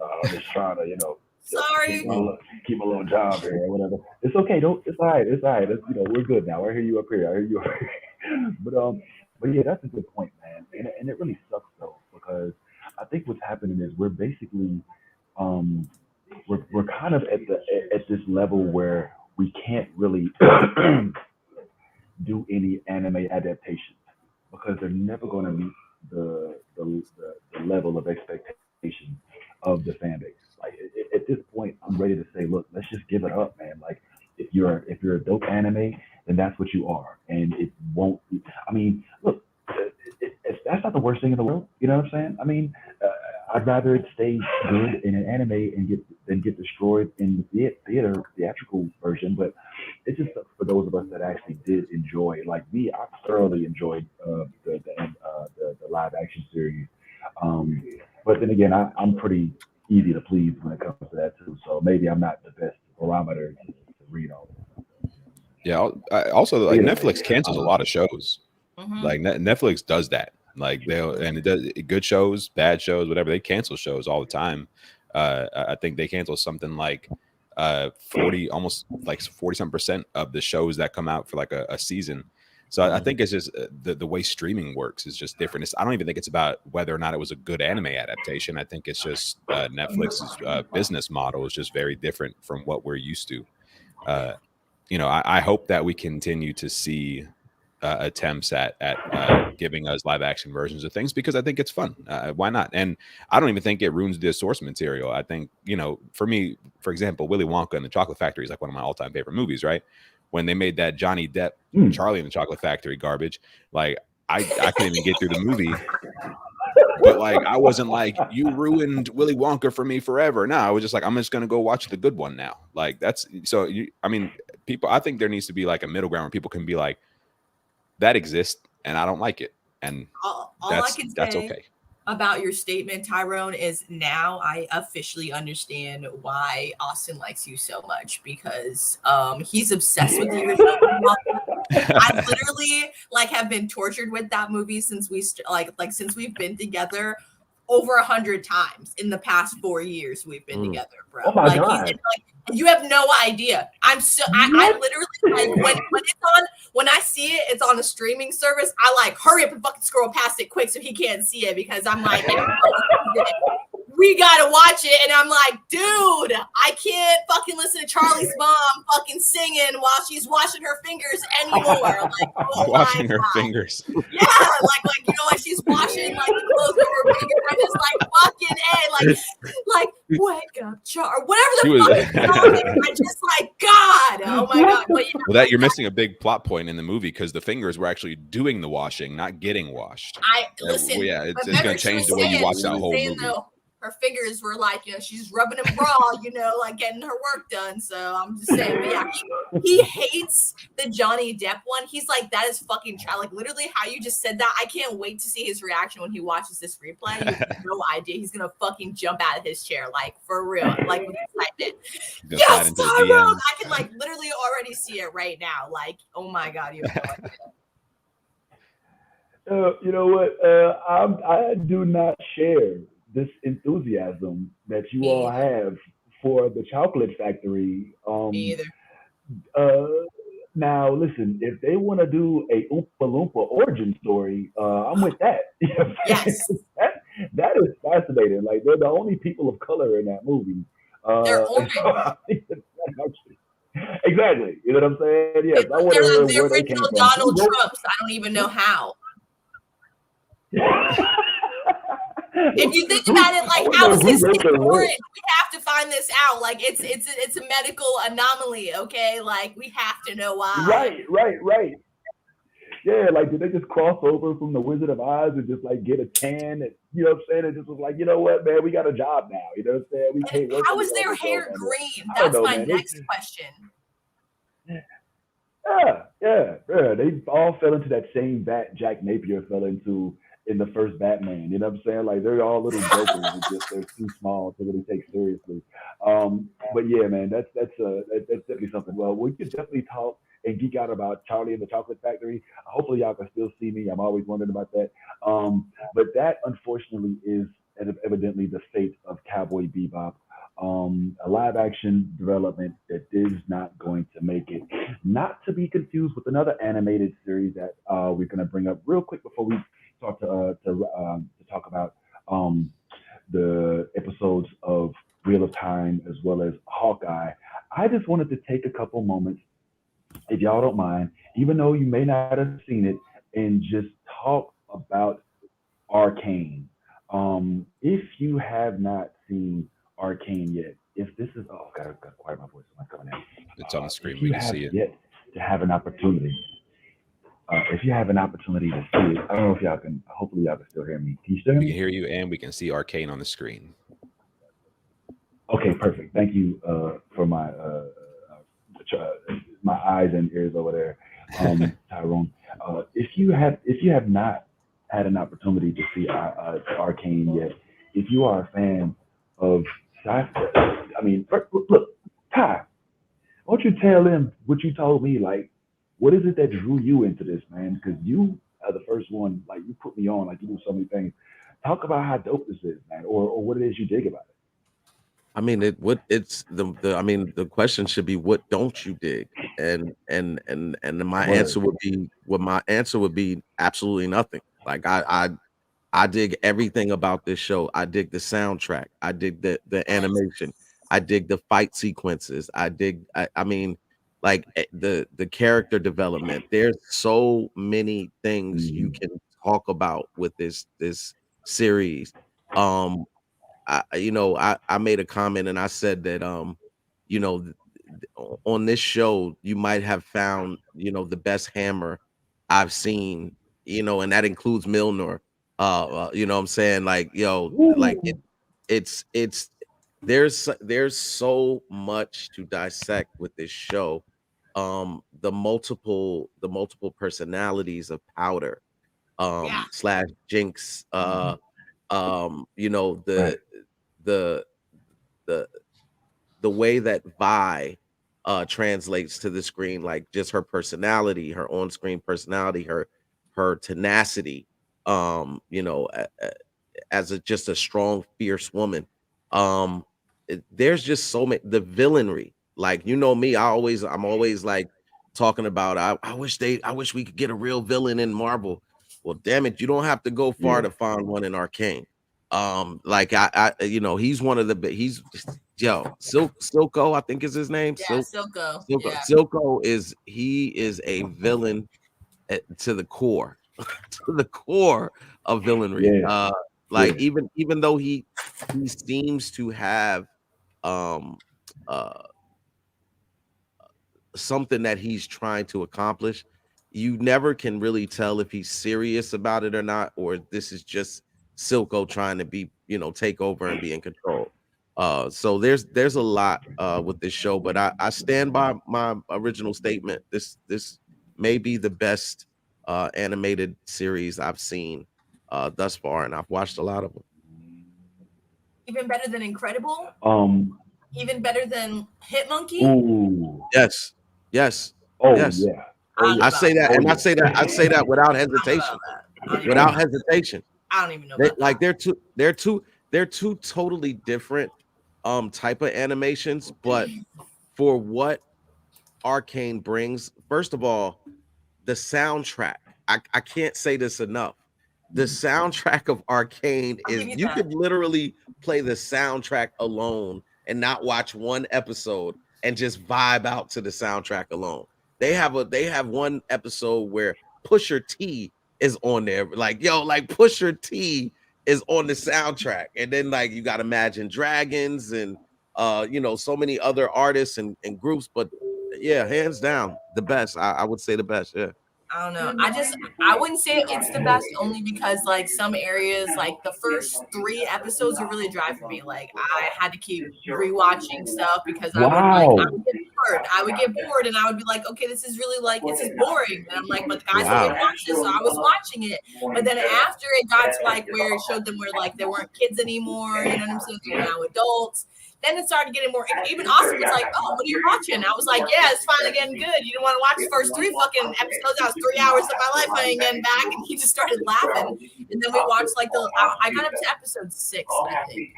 I'm just trying to, Sorry. keep my little job here or whatever. It's okay. Don't. It's all right. It's all right. We're good now. I hear you up here. I hear you up here. But yeah, that's a good point, man. And it really sucks though, because I think what's happening is we're basically um we're kind of at this level where we can't really do any anime adaptations because they're never going to meet the level of expectation of the fan base. Like at this point, I'm ready to say, look, let's just give it up, man. Like if you're a dope anime, then that's what you are, and it won't. I mean, look, that's not the worst thing in the world. You know what I'm saying? I mean, I'd rather it stay good in an anime than get destroyed in the theatrical version. But it's just for those of us that actually did enjoy, like me, I thoroughly enjoyed the live action series. Um, but then again, I'm pretty easy to please when it comes to that too. So maybe I'm not the best barometer to read all. Yeah. Also, like Yeah. Netflix cancels a lot of shows. Mhm. Like Netflix does that. Like it does good shows, bad shows, whatever. They cancel shows all the time. I think they cancel something like 40, almost like 40% of the shows that come out for like a season. So I think it's just the way streaming works is just different. I don't even think it's about whether or not it was a good anime adaptation. I think it's just Netflix's business model is just very different from what we're used to. I hope that we continue to see attempts at giving us live action versions of things, because I think it's fun. Why not? And I don't even think it ruins the source material. I think, for me, for example, Willy Wonka and the Chocolate Factory is like one of my all-time favorite movies, right? When they made that Johnny Depp Charlie and the Chocolate Factory garbage, like I couldn't even get through the movie. But like I wasn't like, you ruined Willy Wonka for me forever. No, I was just like, I'm just gonna go watch the good one now. Like that's so people, I think there needs to be like a middle ground where people can be like, that exists and I don't like it. And all I can that's say okay. about your statement, Tyrone, is now I officially understand why Austin likes you so much, because he's obsessed with the original. I literally like have been tortured with that movie since since we've been together over 100 times in the past 4 years we've been together, bro. Oh my God. You have no idea. I literally like when it's on, when I see it, it's on a streaming service. I like hurry up and fucking scroll past it quick so he can't see it because I'm like, we gotta watch it, and I'm like, dude, I can't fucking listen to Charlie's mom fucking singing while she's washing her fingers anymore. Like, oh washing my her God. fingers. Yeah, like you know, like she's washing like the clothes over her fingers. I'm just like fucking like wake up, Char, whatever the fuck song is. I'm just like, God, oh my God. But yeah, Well, you're missing a big plot point in the movie because the fingers were actually doing the washing, not getting washed. Listen. Well, yeah, it's going to change the way you watch that whole movie. Though, her fingers were like, you know, she's rubbing them raw, you know, like getting her work done. So I'm just saying, but yeah, he hates the Johnny Depp one. He's like, that is fucking child. Like literally how you just said that. I can't wait to see his reaction when he watches this replay. You have no idea. He's gonna fucking jump out of his chair, like for real, like with excitement. Yes, Tyrone! I can like literally already see it right now. Like, oh my God, you have no idea. You know what? I do not share this enthusiasm that you all have for the Chocolate Factory. Me either. Now, listen, if they want to do a Oompa Loompa origin story, I'm with that. You know yes. that is fascinating. Like, they're the only people of color in that movie. They're orange. So I think exactly. You know what I'm saying? Yes, I want to hear the where they came original from. Donald Trumps. I don't even know how. If you think about it, like how is his skin orange? We have to find this out. Like it's a medical anomaly, okay? Like we have to know why. Right. Yeah, like did they just cross over from the Wizard of Oz and just like get a tan? And, you know what I'm saying? It just was like, you know what, man, we got a job now. You know what I'm saying? We can't work. How is their hair green? That's my next question. Yeah. They all fell into that same vat Jack Napier fell into in the first Batman. You know what I'm saying? Like they're all little jokers. They're too small to really take seriously. But yeah, man, that's definitely something. Well, we could definitely talk and geek out about Charlie and the Chocolate Factory. Hopefully y'all can still see me. I'm always wondering about that. But that unfortunately is evidently the fate of Cowboy Bebop. A live action development that is not going to make it. Not to be confused with another animated series that we're going to bring up real quick before we start to talk about the episodes of Wheel of Time as well as Hawkeye. I just wanted to take a couple moments, if y'all don't mind, even though you may not have seen it, and just talk about Arcane. If you have not seen Arcane yet, if this is gotta quiet my voice, I'm coming in. It's on the screen. We can see it. Yet to have an opportunity. If you have an opportunity to see it, I don't know if y'all can. Hopefully, y'all can still hear me. Can you still hear me? We can hear you, and we can see Arcane on the screen. Okay, perfect. Thank you for my eyes and ears over there, Tyrone. If you have not had an opportunity to see Arcane yet, if you are a fan of sci-fi, I mean, look, Ty, why don't you tell them what you told me? Like, what is it that drew you into this, man? Because you are the first one. Like, you put me on. Like, you do so many things. Talk about how dope this is, man, or what it is you dig about it. I mean, the question should be, what don't you dig? And my answer would be absolutely nothing. Like I dig everything about this show. I dig the soundtrack. I dig the animation. I dig the fight sequences. I mean, like the character development. There's so many things you can talk about with this series. I made a comment and I said that on this show you might have found the best hammer I've seen, and that includes Milner. You know what I'm saying? Like, like it's there's so much to dissect with this show. The multiple personalities of Powder, slash Jinx, the way that Vi translates to the screen, like just her personality, her on-screen personality, her tenacity, you know, as just a strong, fierce woman. There's just so many, the villainry, like, you know me, I'm always like talking about, I wish we could get a real villain in Marvel. Well, damn it, you don't have to go far to find one in Arcane. Like I you know, he's one of the he's Silco, I think is his name. Silco. Yeah. Silco is a villain to the core, to the core of villainry. Like even though he seems to have something that he's trying to accomplish, you never can really tell if he's serious about it or not, or this is just Silco trying to be, you know, take over and be in control. So there's a lot with this show, but I stand by my original statement. This may be the best animated series I've seen thus far, and I've watched a lot of them. Even better than Incredible? Even better than Hitmonkey? Ooh. Yes. Oh yes. yeah. I say that, and I say that without hesitation. Without hesitation. I don't even know. Like they're two totally different type of animations, but for what Arcane brings, first of all, the soundtrack. I can't say this enough. The soundtrack of Arcane is, you could literally play the soundtrack alone and not watch one episode and just vibe out to the soundtrack alone. They have one episode where Pusha T is on there, like Pusha T is on the soundtrack, and then like you got Imagine Dragons and you know, so many other artists and groups, but yeah, hands down the best. I would say the best. Yeah. I don't know. I wouldn't say it's the best, only because like some areas, like the first 3 episodes are really dry for me. Like I had to keep rewatching stuff because I would get bored and I would be like, okay, this is boring. And I'm like, but the guys already watched this, so I was watching it. But then after it got to like where it showed them where like they weren't kids anymore, you know what I'm saying? They're now adults. Then it started getting more. Even Austin was like, "Oh, what are you watching?" I was like, "Yeah, it's finally getting good. You didn't want to watch the first 3 fucking episodes. That was 3 hours of my life. I ain't getting back." And he just started laughing. And then we watched like I got up to episode 6, I think.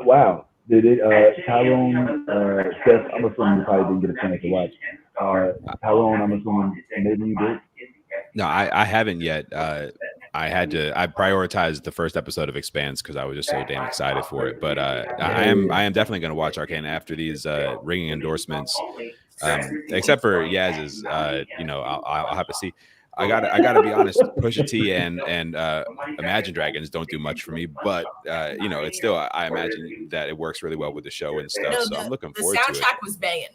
Wow. Did it? Tyrone, Steph, I'm assuming you probably didn't get a chance to watch. Tyrone, I'm assuming maybe you did. No, I haven't yet. I prioritized the first episode of Expanse because I was just so damn excited for it. But I am definitely going to watch Arcane after these ringing endorsements. Except for Yaz's, you know, I'll have to see. I gotta be honest. Pusha T and Imagine Dragons don't do much for me, but you know, it's still, I imagine that it works really well with the show and stuff. So I'm looking forward to it. The soundtrack was banging.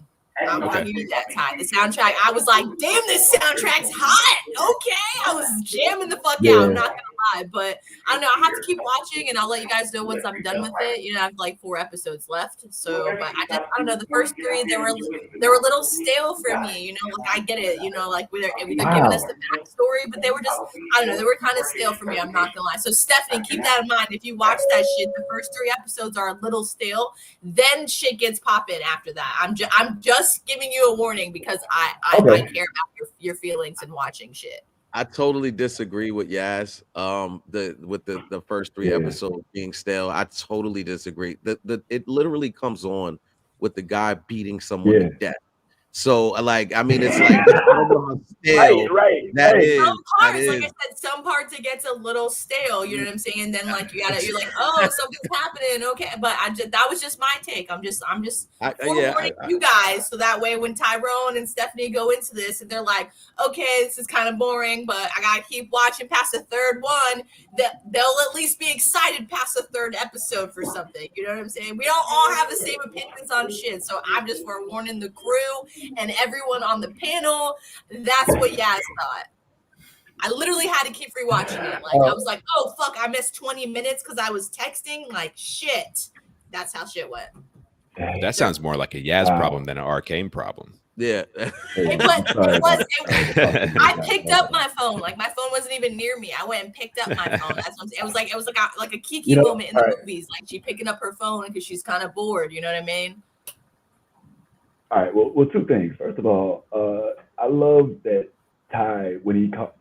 I'll give you that time. The soundtrack, I was like, damn, this soundtrack's hot. Okay. I was jamming the fuck out. I'm not gonna lie, but I don't know. I have to keep watching and I'll let you guys know once I'm done with it. You know, I have like 4 episodes left. So, but I don't know, the first 3, they were a little stale for me, you know, like I get it, you know, like they're giving us the backstory, but they were just, I don't know, they were kind of stale for me. I'm not gonna lie. So Stephanie, keep that in mind. If you watch that shit, the first 3 episodes are a little stale, then shit gets popping after that. I'm just giving you a warning because I care about your feelings and watching shit. I totally disagree with Yaz. The first 3 episodes being stale, I totally disagree. It literally comes on with the guy beating someone to death. So, like, I mean, it's like, I don't know how stale that is. Some parts, like I said, some parts it gets a little stale. You know what I'm saying? And then, like, you're like, oh, something's happening. Okay, but that was just my take. I'm just forewarning you guys, so that way when Tyrone and Stephanie go into this and they're like, okay, this is kind of boring, but I gotta keep watching past the 3rd one, that they'll at least be excited past the 3rd episode for something. You know what I'm saying? We don't all have the same opinions on shit, so I'm just forewarning the crew and everyone on the panel. That's what Yaz thought. I literally had to keep rewatching it. Like I was like, oh fuck, I missed 20 minutes because I was texting. Like shit. That's how shit went. That sounds more like a Yaz problem than an Arcane problem. Yeah. I picked up my phone. Like my phone wasn't even near me. I went and picked up my phone. That's what it was like a Kiki moment in the movies. Like she picking up her phone because she's kind of bored. You know what I mean? All right. Well, two things. First of all, I love that Ty when he talks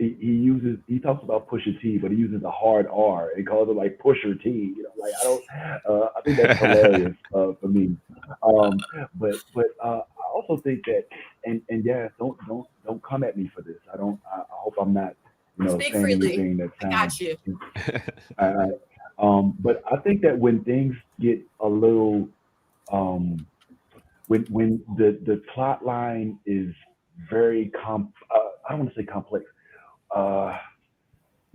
about Pusha T, but he uses a hard R and he calls it like Pusher T. You know, like I think that's hilarious for me. But I also think that and yeah, don't come at me for this. I hope I'm not Speak saying freely. anything that sounds. I got you. But I think that when things get a little when the plot line is very I don't want to say complex.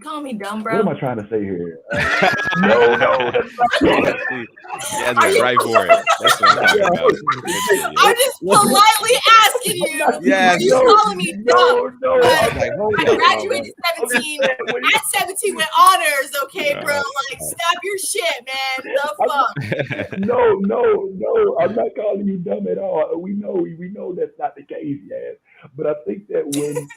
Call me dumb, bro. What am I trying to say here? No. Yeah, right for it. That's what I'm talking about. I'm just politely asking you. Yeah, are you calling me dumb? No. I graduated 17. At 17 with honors, okay, bro? Like, stop your shit, man. The fuck? No. I'm not calling you dumb at all. We know that's not the case, yeah. But I think that when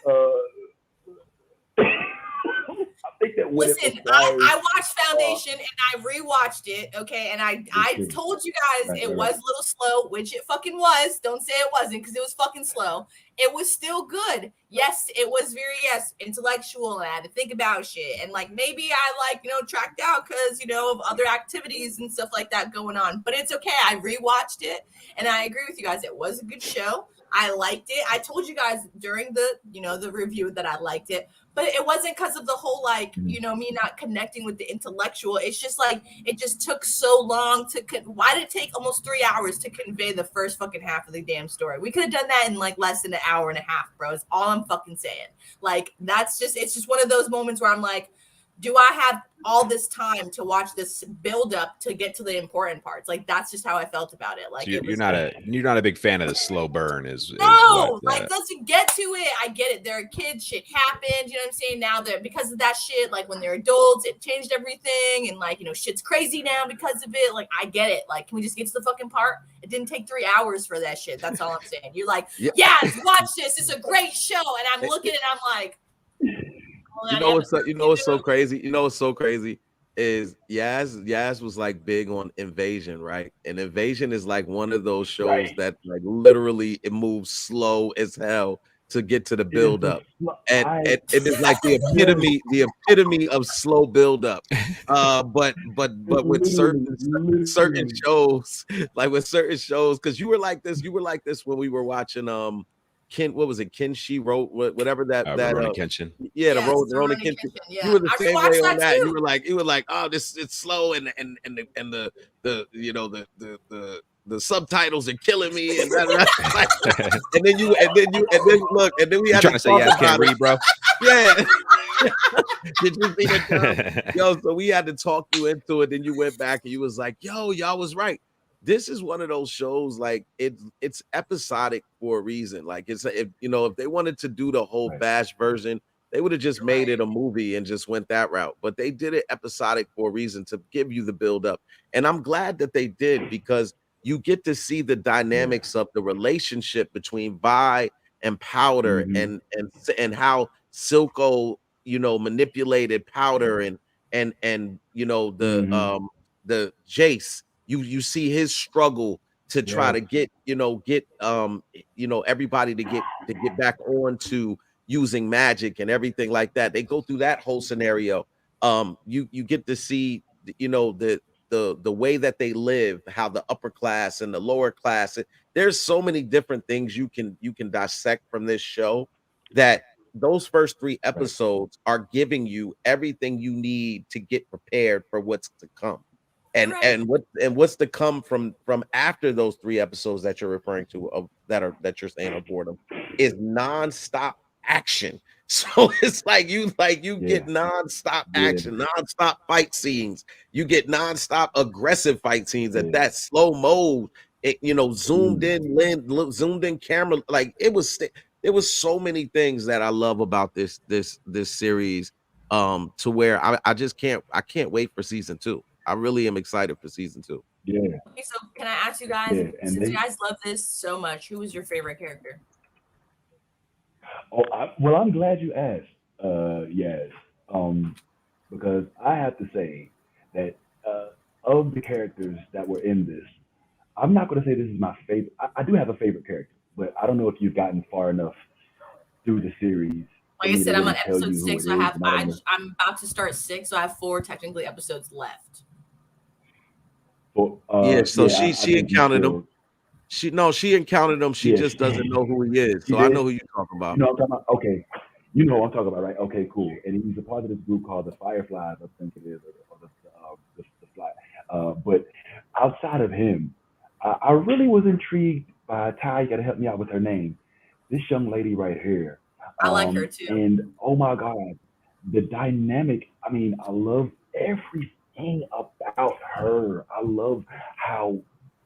Listen, I watched Foundation and I rewatched it, okay? And I told you guys it was a little slow, which it fucking was. Don't say it wasn't because it was fucking slow. It was still good. Yes, it was very intellectual and I had to think about shit. And like maybe I tracked out because of other activities and stuff like that going on. But it's okay. I rewatched it and I agree with you guys. It was a good show. I liked it. I told you guys during the the review that I liked it. But it wasn't because of the whole me not connecting with the intellectual. It's just it just took so long why did it take almost 3 hours to convey the first fucking half of the damn story? We could have done that in less than an hour and a half, bro. Is all I'm fucking saying. It's just one of those moments where I'm like, do I have all this time to watch this build up to get to the important parts? That's just how I felt about it. So you're not a big fan of the slow burn, let's get to it. I get it. They're kids, shit happened. You know what I'm saying? Now that because of that shit, when they're adults, it changed everything, and shit's crazy now because of it. I get it. Can we just get to the fucking part? It didn't take 3 hours for that shit. That's all I'm saying. You're yes, watch this. It's a great show, and I'm looking and I'm like. What's so crazy? What's so crazy is Yaz was big on Invasion, right? And Invasion is one of those shows that literally it moves slow as hell to get to the build up, and it is the epitome of slow build up. But with certain shows, because you were like this when we were watching what was it? Kenshi wrote whatever that Rurouni Kenshin. Yeah, the Rurouni Kenshin. Yeah. You were the same way on that. You were like, oh, it's slow and the subtitles are killing me and then we had trying to say I can't read, bro. Yeah. Did you see that? Yo, so we had to talk you into it. Then you went back and you was like, yo, y'all was right. This is one of those shows it's episodic for a reason. If they wanted to do the whole bash version, they would have just made it a movie and just went that route. But they did it episodic for a reason to give you the build up. And I'm glad that they did because you get to see the dynamics of the relationship between Vi and Powder and how Silco, manipulated Powder and the Jace. You see his struggle to try to get everybody to get back on to using magic and everything like that. They go through that whole scenario. You get to see the way that they live, how the upper class and the lower class. There's so many different things you can dissect from this show that those first 3 episodes are giving you everything you need to get prepared for what's to come. And what's to come from after those 3 episodes that you're referring to that you're saying are boredom is nonstop action. So it's you get nonstop action, nonstop fight scenes. You get nonstop aggressive fight scenes at that slow mode. Zoomed in camera. It was there was so many things that I love about this series. To where I can't wait for season 2. I really am excited for season 2. Yeah. Okay, so can I ask you guys, since you guys love this so much, who was your favorite character? Oh, well, I'm glad you asked. Yes. Because I have to say that of the characters that were in this, I'm not going to say this is my favorite. I do have a favorite character, but I don't know if you've gotten far enough through the series for Like I me to said, I'm on really tell episode you who 6, it so is. And I don't know. I'm about to start 6, so I have 4 technically episodes left. But, Yeah, so yeah, I she think you encountered him. still, She encountered him. She yeah, just doesn't know who he is. she So I know did. who you're talking You about. know what I'm talking about? Okay. You know what I'm talking about, right? Okay, cool. And he's a part of this group called the Fireflies, I think it is, or the Fly. But outside of him, I really was intrigued by Ty. You got to help me out with her name. This young lady right here. I like her too. And oh my God, the dynamic. I mean, I love everything about her. I love how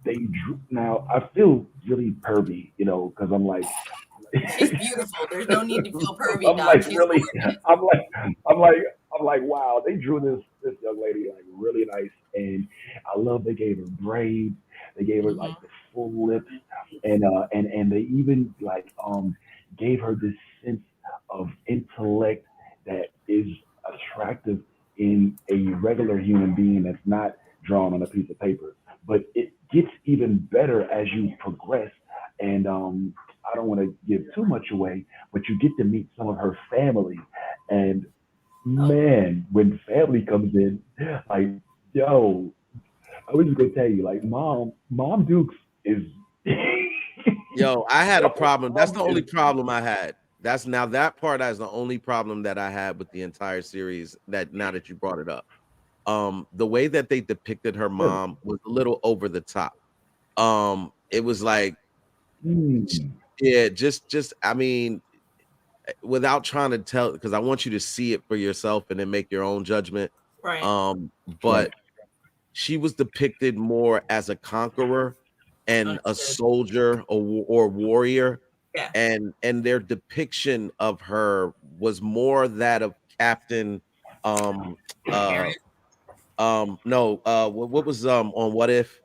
they drew. Now, I feel really pervy, because I'm like, She's beautiful. There's no need to feel pervy, I'm dog. like She's really, gorgeous. I'm like, I'm like, I'm like, wow, they drew this young lady like really nice, and I love they gave her braids, they gave her Mm-hmm. like the full lips, and they even like gave her this sense of intellect that is attractive in a regular human being that's not drawn on a piece of paper. But it gets even better as you progress, and I don't want to give too much away, but you get to meet some of her family. And Oh, man, when family comes in, like, yo, I was just gonna tell you, like, Mom Dukes is Yo, I had a yo, problem. That's Mom the only is problem I had. That part is the only problem that I had with the entire series. That now that you brought it up, the way that they depicted her sure. mom was a little over the top. It was like, Mm. yeah, just I mean, without trying to tell, because I want you to see it for yourself and then make your own judgment. right. Right. But she was depicted more as a conqueror and a Understood. soldier or warrior, Yeah. and their depiction of her was more that of Captain uh Harris. no what was on What If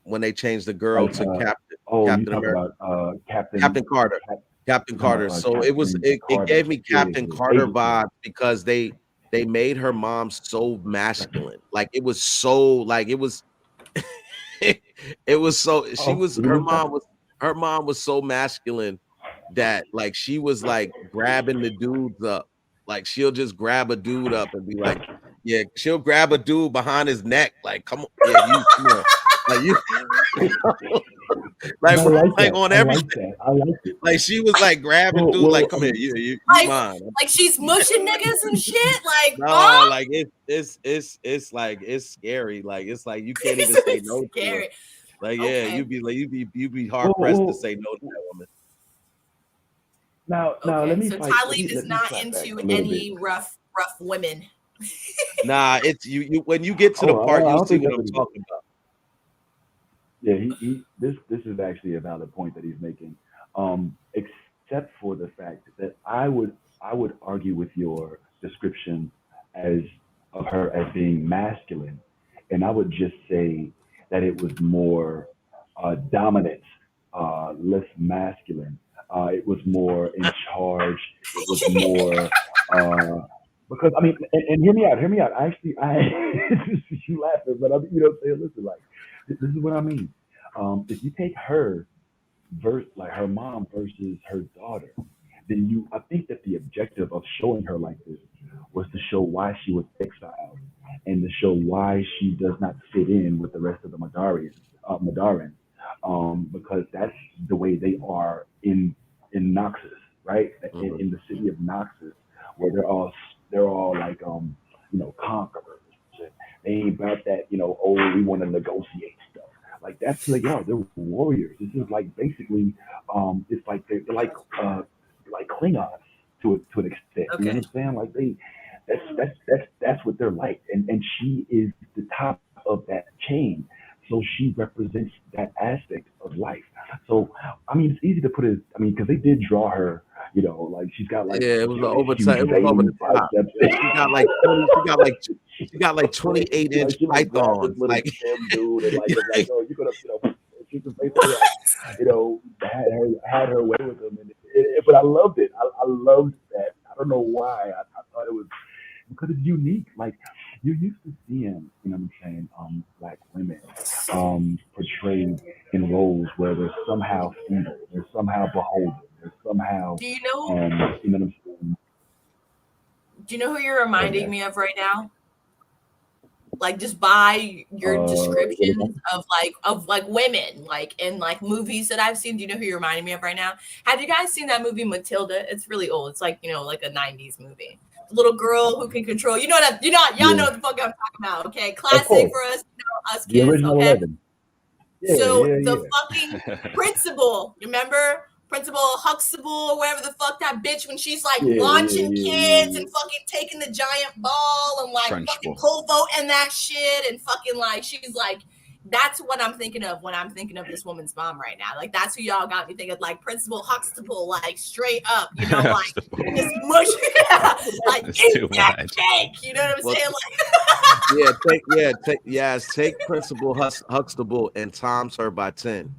when they changed the girl Like, to you Captain talk America, about Captain Carter. Cap, Captain you talking Carter. about So Captain it gave Carter. me Yeah, Captain yeah, Carter Agent Carter. vibes because they made her mom so masculine. Like it was so like it was it was so she Oh, was you missed that? her mom was so masculine that like she was like grabbing the dudes up. Like she'll just grab a dude up and be like, yeah, she'll grab a dude behind his neck, like, come on, yeah, you come here. Like you And like I bro, like like that. on I like everything. that. I like it. Like she was like grabbing dude, like, come here, you Like, mine. like she's mushing niggas and shit. Like, No, mom, like it's like it's scary. Like it's like you can't even this say is no to her. scary. Like, yeah, Okay. you'd be hard Well, pressed to well, say no to that woman. now let Okay. me So fight. Tylee is Let me not slap back into a little bit. any rough women. Nah, it's you when you get to the Oh, part, I you'll don't see think what that's I'm what he did. talking about. Yeah, this is actually a valid point that he's making. Except for the fact that I would argue with your description as of her as being masculine, and I would just say that it was more dominant, less masculine. It was more in charge. It was more because I mean, and hear me out. Actually, you laughing, but I'm saying, listen, like this is what I mean. If you take her like her mom versus her daughter, then I think that the objective of showing her like this was to show why she was exiled and to show why she does not fit in with the rest of the Madarans, because that's the way they are in Noxus, right? Mhm. In the city of Noxus, where they're all like conquerors. And they ain't about that, oh, we want to negotiate stuff. Like that's who they are. They're warriors. This is like basically, it's like they're like Klingons to an extent. You know Okay. what I'm saying? Like that's what they're like. And she is the top of that chain. So she represents that aspect of life. So I mean, it's easy to put it. I mean, because they did draw her. Like she's got like Yeah, it was huge it was over the veiny top. biceps. She got like 20, she got like Like 28-inch she like grabbed this pythons. little Like, Tim dude and like was like, oh, you're gonna, she was basically like, had her way with him, but I loved it. I loved that. I don't know why. I thought it was because it's unique. Like you're used to seeing, you know what I'm saying, black women portrayed in roles where they're somehow feeble, they're somehow beholden, they're somehow Do you know? you know what I'm saying? Do you know who you're reminding me of right now? Like just by your descriptions of women, like in like movies that I've seen. Do you know who you're reminding me of right now? Have you guys seen that movie Matilda? It's really old. It's like, you know, like a 90s movie. The little girl who can control. Y'all know what the fuck I'm talking about. Okay, classic for us, us The kids. original Okay. 11. Yeah, So yeah, the yeah. fucking principal, remember? Principal Huxtable or whatever the fuck that bitch when she's like Yeah, launching yeah, kids yeah. and fucking taking the giant ball and like Trench fucking ball. pole voting that shit and fucking like she's like that's what I'm thinking of when I'm thinking of this woman's mom right now. Like that's who y'all got me thinking of, like Principal Huxtable, like straight up, you know, like just mush, like eat that cake. You know what I'm saying? Like take Principal Huxtable and times her by 10.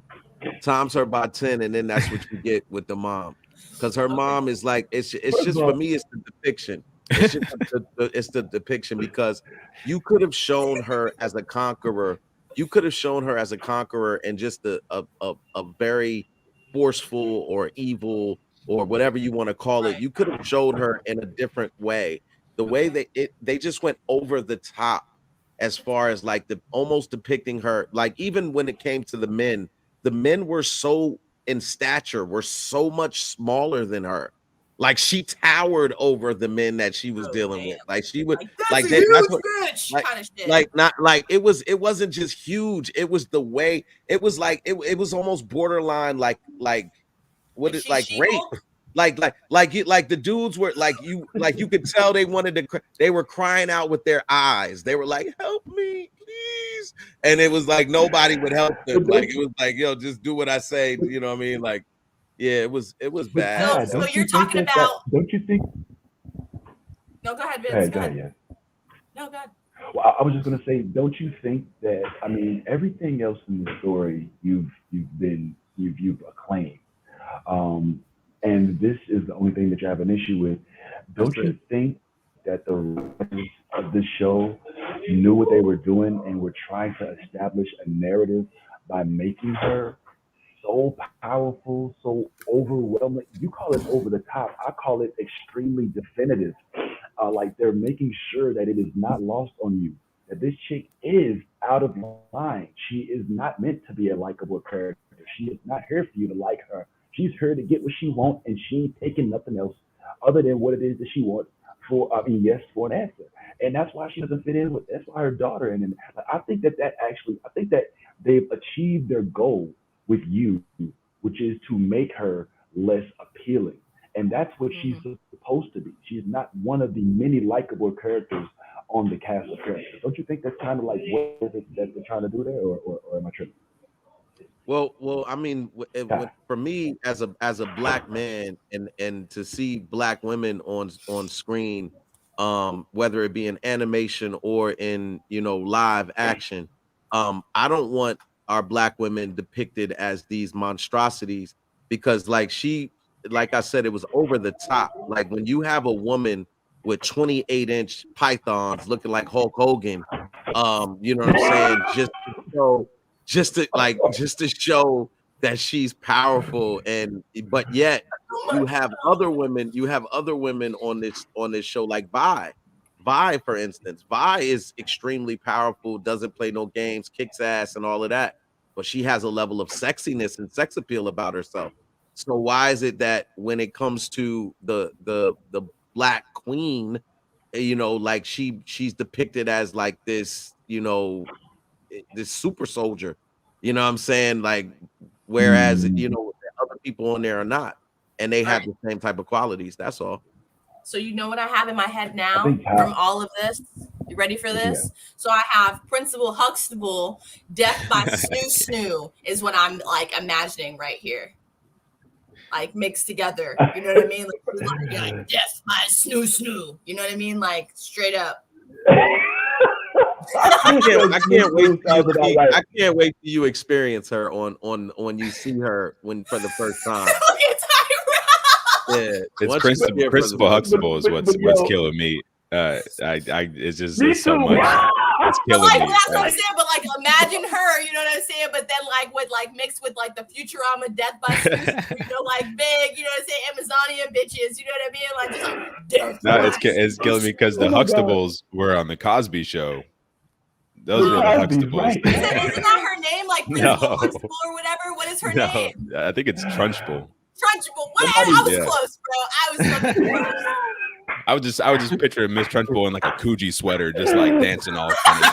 Times her by 10, and then that's what you get with the mom. Because her mom is like, it's just for me, it's the depiction. It's just it's the depiction because you could have shown her as a conqueror. You could have shown her as a conqueror and just a very forceful or evil or whatever you want to call it. You could have showed her in a different way. The way they just went over the top as far as like the almost depicting her, like even when it came to the men were so in stature, were so much smaller than her. Like she towered over the men that she was dealing with. Like she would like that's a huge bitch kind of shit. Like not like it wasn't just huge. It was the way it was like it was almost borderline like what is like rape. Like the dudes were like you could tell they wanted to they were crying out with their eyes. They were like, help me, please. And it was like nobody would help them. Like it was like, yo, just do what I say. You know what I mean? Like, yeah, it was bad. So you're talking about don't you think no, go ahead, Vince. Go ahead, yeah. No, go ahead. Well, I was just gonna say, don't you think that I mean everything else in the story you've acclaimed. And this is the only thing that you have an issue with. Don't you think that the writers of this show knew what they were doing and were trying to establish a narrative by making her so powerful, so overwhelming? You call it over the top. I call it extremely definitive. Like they're making sure that it is not lost on you that this chick is out of line. She is not meant to be a likable character. She is not here for you to like her. She's here to get what she wants, and she ain't taking nothing else other than what it is that she wants for an answer. And that's why she doesn't fit in with. That's why her daughter. And I think that they've achieved their goal with you, which is to make her less appealing. And that's what she's supposed to be. She's not one of the many likable characters on the cast of characters. Don't you think that's kind of like what is it that they're trying to do there, or am I tripping? Well, I mean, for me as a black man, and to see black women on screen, whether it be in animation or in live action, I don't want our black women depicted as these monstrosities because like I said, it was over the top. Like when you have a woman with 28-inch pythons looking like Hulk Hogan, you know what I'm saying? Just to show that she's powerful, but yet you have other women on this show like Vi, for instance. Vi is extremely powerful, doesn't play no games, kicks ass and all of that, but she has a level of sexiness and sex appeal about herself. So why is it that when it comes to the black queen, like she's depicted as like this, this super soldier, you know what I'm saying? Like, whereas, other people on there are not, and they have the same type of qualities. That's all. So you know what I have in my head now from all of this? You ready for this? Yeah. So I have Principal Huxtable, Death by Snoo Snoo is what I'm like imagining right here. Like mixed together. You know what I mean? Like Death by Snoo Snoo. You know what I mean? Like straight up. I can't wait. I can't wait till you experience her on when you see her for the first time. Yeah, it's Principal Huxtable is what's killing me. It's just it's so much. It's killing me. That's what I'm saying. But like, imagine her. You know what I'm saying? But then mixed with like the Futurama Death Busters. Like big. You know what I'm saying? Amazonian bitches. You know what I mean? Like just Death. No, it's killing me because the Huxtables were on the Cosby Show. Those were the Huxtables. Right. Isn't that her name? Like Principal Huxtable or whatever? What is her name? I think it's Trunchbull. Trunchbull. Whatever. I was close, bro. I was fucking close. I would just picture Miss Trunchbull in like a Coogee sweater, just like dancing all funny.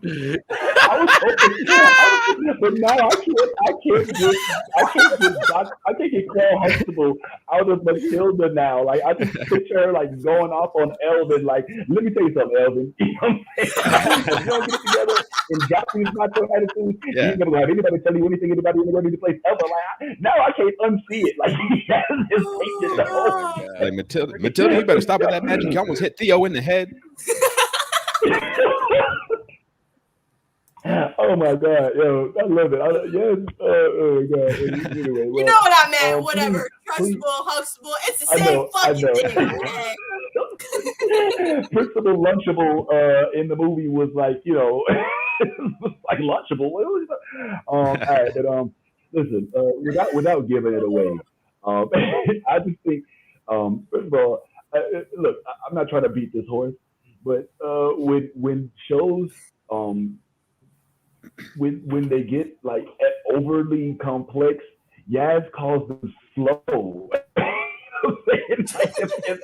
I was hoping, but now I can't get Claire Huxtable out of Matilda now. Like I just picture her like going off on Elvin. Like, let me tell you something, Elvin. You know what I'm saying? If you don't get together and drop these macho attitudes, you ain't gonna have anybody tell you anything anybody in the world need to play ever. Like now I can't unsee it. Like like Matilda, you better stop with that magic. You almost hit Theo in the head. Oh my God, yo, I love it. Yes, oh God. Anyway, you know what I meant? Whatever, Trunchbull, Huxtable, it's the same fucking thing. Principal Lunchable in the movie was like, like Lunchable. All right, but listen, without giving it away, I just think, first of all, look, I'm not trying to beat this horse, but when shows when they get like overly complex, Yaz calls them slow.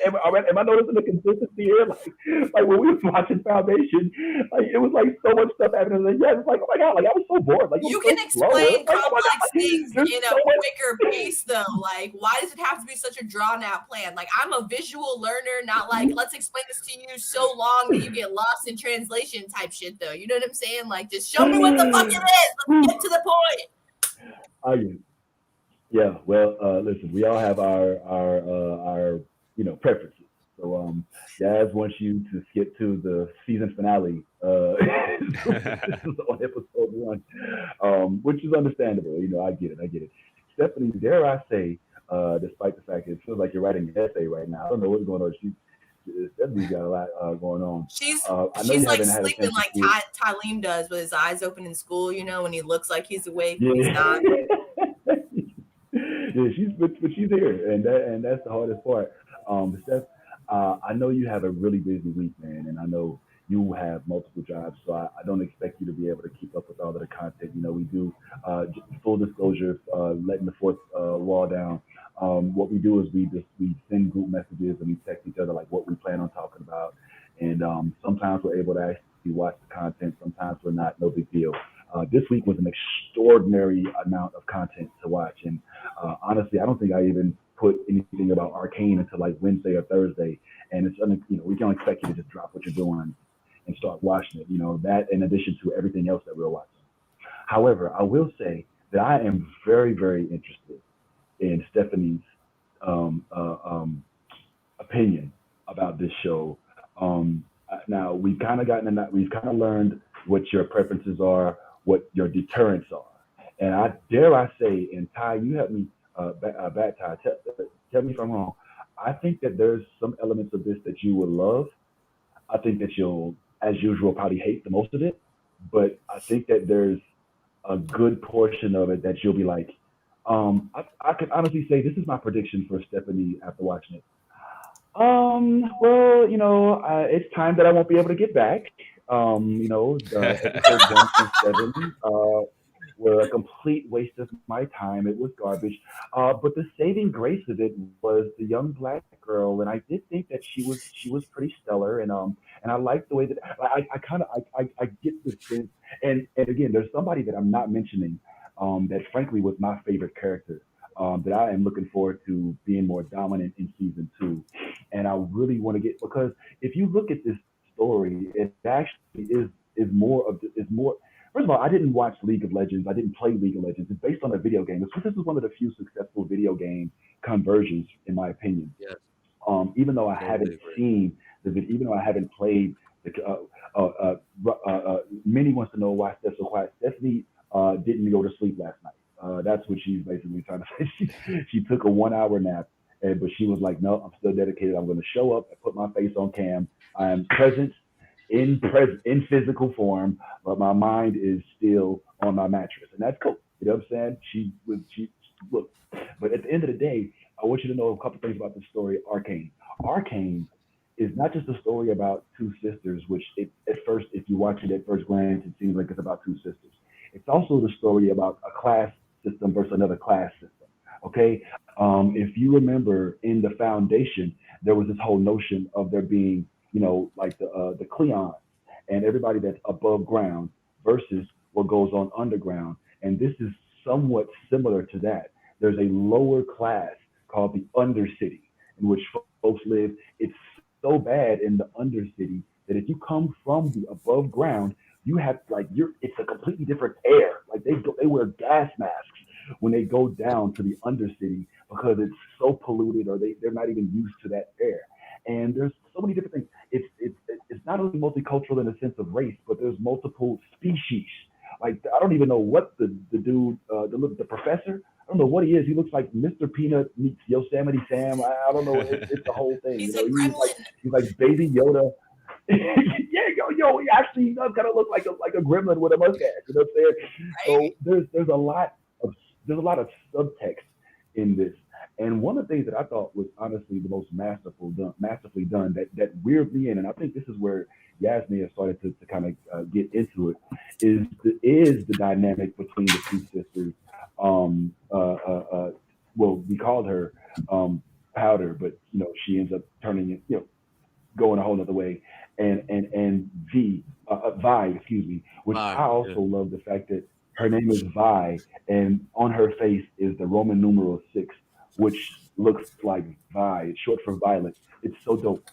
Am I noticing the consistency here? Like when we were watching Foundation, like it was like so much stuff happening. Like, yeah, it's like, oh my God, like I was so bored. Like you can explain complex things in a quicker pace, though. Like, why does it have to be such a drawn out plan? Like, I'm a visual learner, not like let's explain this to you so long that you get lost in translation type shit, though. You know what I'm saying? Like, just show me what the fuck it is. Let's get to the point. Yeah, well, listen, we all have our preferences. So, Jazz wants you to skip to the season finale on episode 1, which is understandable. I get it. Stephanie, dare I say, despite the fact that it feels like you're writing an essay right now, I don't know what's going on. Stephanie's got a lot going on. She's like sleeping like Talim does with his eyes open in school, when he looks like he's awake, but he's not. Yeah, she's here, and that's the hardest part. Steph, I know you have a really busy week, man, and I know you have multiple jobs, so I don't expect you to be able to keep up with all of the content. We do just full disclosure, letting the fourth wall down. What we do is we send group messages and we text each other like what we plan on talking about, and sometimes we're able to actually watch the content, sometimes we're not. No big deal. This week was an extraordinary amount of content to watch, and honestly, I don't think I even put anything about Arcane until like Wednesday or Thursday, and it's we can't expect you to just drop what you're doing and start watching it. That in addition to everything else that we're watching. However, I will say that I am very, very interested in Stephanie's opinion about this show. Now we've kind of learned what your preferences are, what your deterrents are, and I say, and Ty, you help me back, Ty, tell me if I'm wrong. I think that there's some elements of this that you will love. I think that you'll, as usual, probably hate the most of it, but I think that there's a good portion of it that you'll be like, I could honestly say this is my prediction for Stephanie after watching it. Well, it's time that I won't be able to get back. Episode 1 through 7 were a complete waste of my time. It was garbage. But the saving grace of it was the young black girl, and I did think that she was pretty stellar, and I liked the way that I get this sense. And again, there's somebody that I'm not mentioning that frankly was my favorite character. That I am looking forward to being more dominant in season 2. And I really want to get, because if you look at this story, it actually is more. First of all, I didn't watch League of Legends. I didn't play League of Legends. It's based on a video game. This is one of the few successful video game conversions, in my opinion. Yes. Even though I haven't seen the video, even though I haven't played the, Minnie wants to know why Steph's so quiet. Stephanie didn't go to sleep last night. That's what she's basically trying to say. She took a 1 hour nap, but she was like, no, I'm still dedicated. I'm going to show up and put my face on cam. I am present in physical form, but my mind is still on my mattress, and that's cool. You know what I'm saying? She look. But at the end of the day, I want you to know a couple things about the story Arcane. Arcane is not just a story about two sisters, which at first, if you watch it at first glance, it seems like it's about two sisters. It's also the story about a class system versus another class system. Okay, if you remember in the Foundation, there was this whole notion of there being, like the Cleons and everybody that's above ground versus what goes on underground, and this is somewhat similar to that. There's a lower class called the Undercity, in which folks live. It's so bad in the Undercity that if you come from the above ground, you have it's a completely different air. Like they wear gas masks when they go down to the Undercity because it's so polluted, or they're not even used to that air. And there's so many different things. It's not only multicultural in the sense of race, but there's multiple species. Like I don't even know what the dude, the professor. I don't know what he is. He looks like Mr. Peanut meets Yosemite Sam. I don't know. It's the whole thing. He's he's like Baby Yoda. Yeah, he actually does kind of look like a gremlin with a mustache. You know what I'm saying? So there's a lot of subtext in this. And one of the things that I thought was honestly the most masterfully done that weirded me in, and I think this is where Yasmin has started to kind of get into it, is the dynamic between the two sisters. Well, we called her Powder, but she ends up turning it, going a whole other way. And Vi, excuse me, which I also love the fact that her name is Vi, and on her face is the Roman numeral 6, which looks like Vi. It's short for Violet. It's so dope.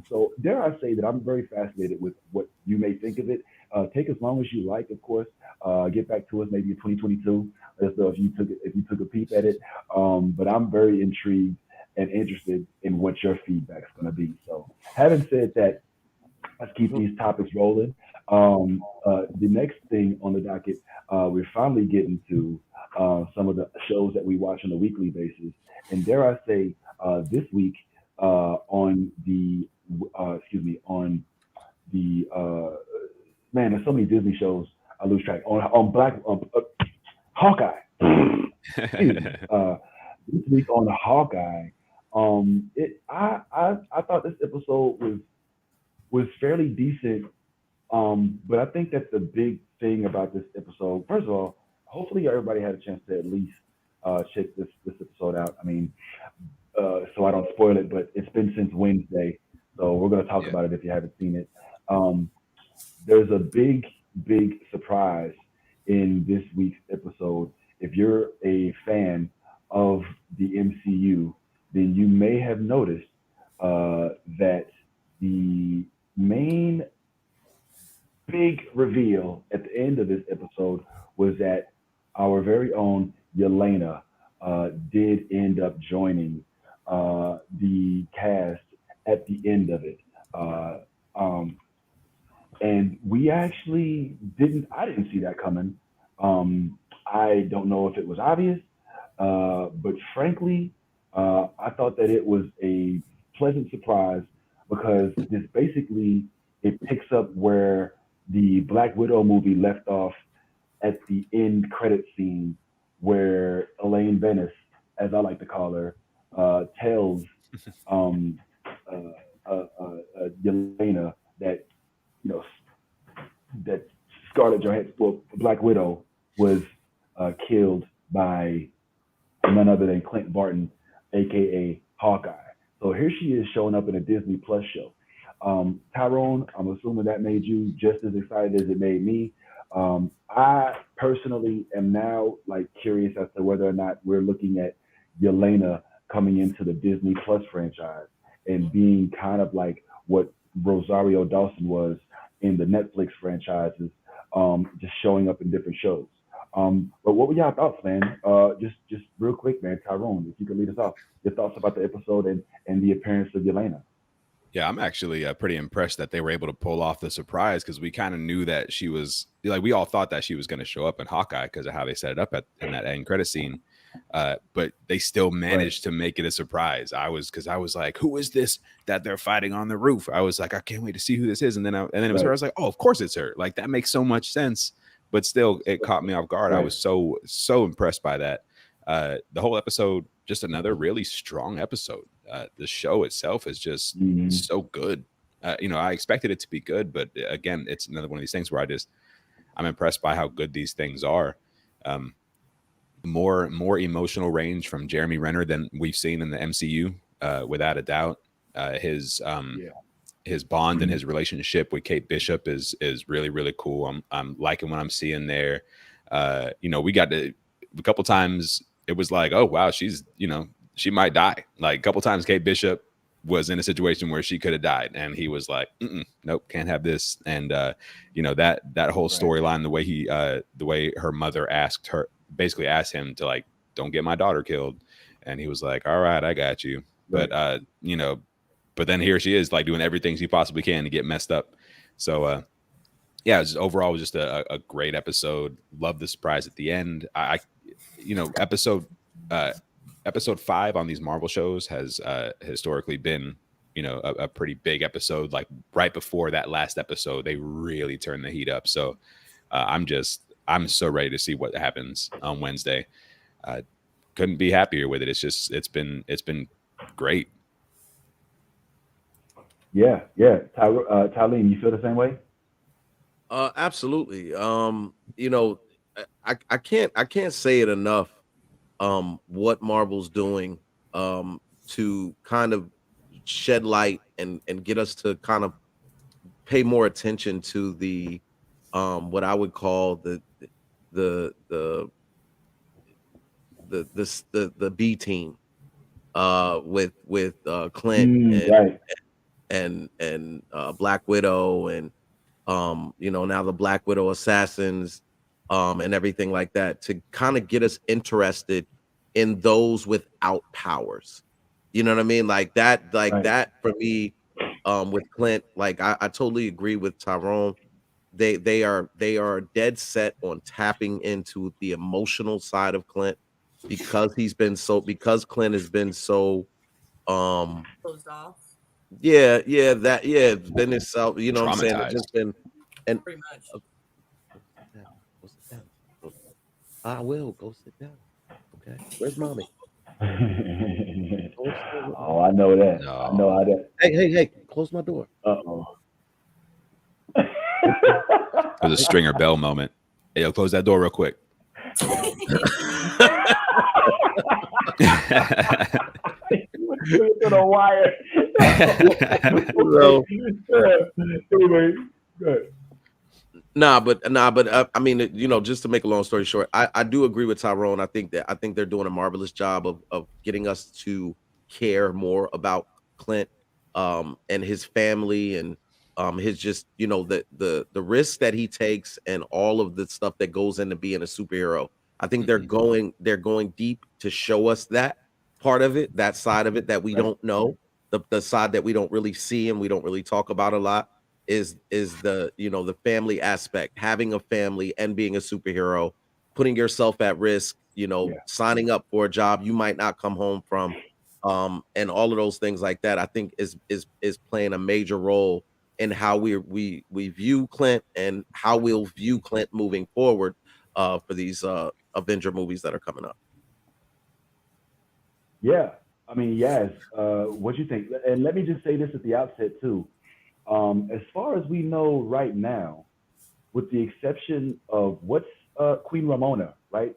So dare I say that I'm very fascinated with what you may think of it. Take as long as you like, of course. Get back to us maybe in 2022. Let us know if you took a peep at it. But I'm very intrigued and interested in what your feedback is going to be. So having said that, let's keep these topics rolling. The next thing on the docket, we're finally getting to some of the shows that we watch on a weekly basis. And dare I say, this week on the man, there's so many Disney shows I lose track on Hawkeye. This week on Hawkeye, I thought this episode was fairly decent. But I think that the big thing about this episode, first of all, hopefully everybody had a chance to at least check this episode out. I mean, so I don't spoil it, but it's been since Wednesday, so we're going to talk about it if you haven't seen it. There's a big surprise in this week's episode. If you're a fan of the MCU, then you may have noticed that the main big reveal at the end of this episode was that our very own Yelena did end up joining the cast at the end of it. And we actually I didn't see that coming. I don't know if it was obvious, but frankly, I thought that it was a pleasant surprise because this basically, it picks up where the Black Widow movie left off at the end credit scene, where Elaine Venice, as I like to call her, tells Yelena that that Scarlett Johansson, well, Black Widow, was killed by none other than Clint Barton, aka Hawkeye. So here she is showing up in a Disney Plus show. Tyrone, I'm assuming that made you just as excited as it made me. I personally am now curious as to whether or not we're looking at Yelena coming into the Disney Plus franchise and being kind of like what Rosario Dawson was in the Netflix franchises, just showing up in different shows. But what were y'all thoughts, man? Just real quick, man. Tyrone, if you could lead us off, your thoughts about the episode and the appearance of Yelena. Yeah, I'm actually pretty impressed that they were able to pull off the surprise, because we kind of knew that she was, like, we all thought that she was going to show up in Hawkeye because of how they set it up in that end credit scene. But they still managed to make it a surprise. I was like, who is this that they're fighting on the roof? I was like, I can't wait to see who this is. And then it was her. I was like, oh, of course it's her. Like, that makes so much sense. But still, it caught me off guard. I was so impressed by that. The whole episode, just another really strong episode. The show itself is just so good. I expected it to be good, but again, it's another one of these things where I'm impressed by how good these things are. More emotional range from Jeremy Renner than we've seen in the MCU, without a doubt. His bond and his relationship with Kate Bishop is really, really cool. I'm liking what I'm seeing there. We got a couple times. It was like, oh wow, she's she might die. Like, a couple times Kate Bishop was in a situation where she could have died, and he was like, nope, can't have this. And that whole storyline, the way her mother basically asked him to, like, don't get my daughter killed, and he was like, all right, I got you. But but then here she is, like, doing everything she possibly can to get messed up. So overall, it was just a great episode. Love the surprise at the end. Episode 5 on these Marvel shows has historically been, a pretty big episode. Like, right before that last episode, they really turned the heat up. So I'm so ready to see what happens on Wednesday. Couldn't be happier with it. It's been great. Yeah. Tylene, you feel the same way? Absolutely. I can't say it enough. What Marvel's doing to kind of shed light and get us to kind of pay more attention to the what I would call the B team with Clint and Black Widow and now the Black Widow assassins and everything like that, to kind of get us interested in those without powers. You know what I mean? Like that for me, with Clint, like I totally agree with Tyrone. They are dead set on tapping into the emotional side of Clint, because Clint has been so closed off. It's been itself, what I'm saying? It's just been, and pretty much. Go sit down. I will go sit down. Okay, where's mommy? Oh, I know that. No. I know how that. Hey! Close my door. Uh-oh. It was a Stringer Bell moment. Hey, yo, close that door real quick. To the wire. Anyway, good. Nah, but I mean, just to make a long story short, I do agree with Tyrone. I think they're doing a marvelous job of getting us to care more about Clint and his family, and his just the risks that he takes and all of the stuff that goes into being a superhero. I think they're going deep to show us that part of it, that side of it that we don't know, the side that we don't really see and we don't really talk about a lot. Is the the family aspect, having a family and being a superhero, putting yourself at risk, signing up for a job you might not come home from, and all of those things like that, I think is playing a major role in how we view Clint and how we'll view Clint moving forward for these Avenger movies that are coming up. Yeah, I mean, yes. What you think? And let me just say this at the outset too. As far as we know right now, with the exception of what's Queen Ramona, right?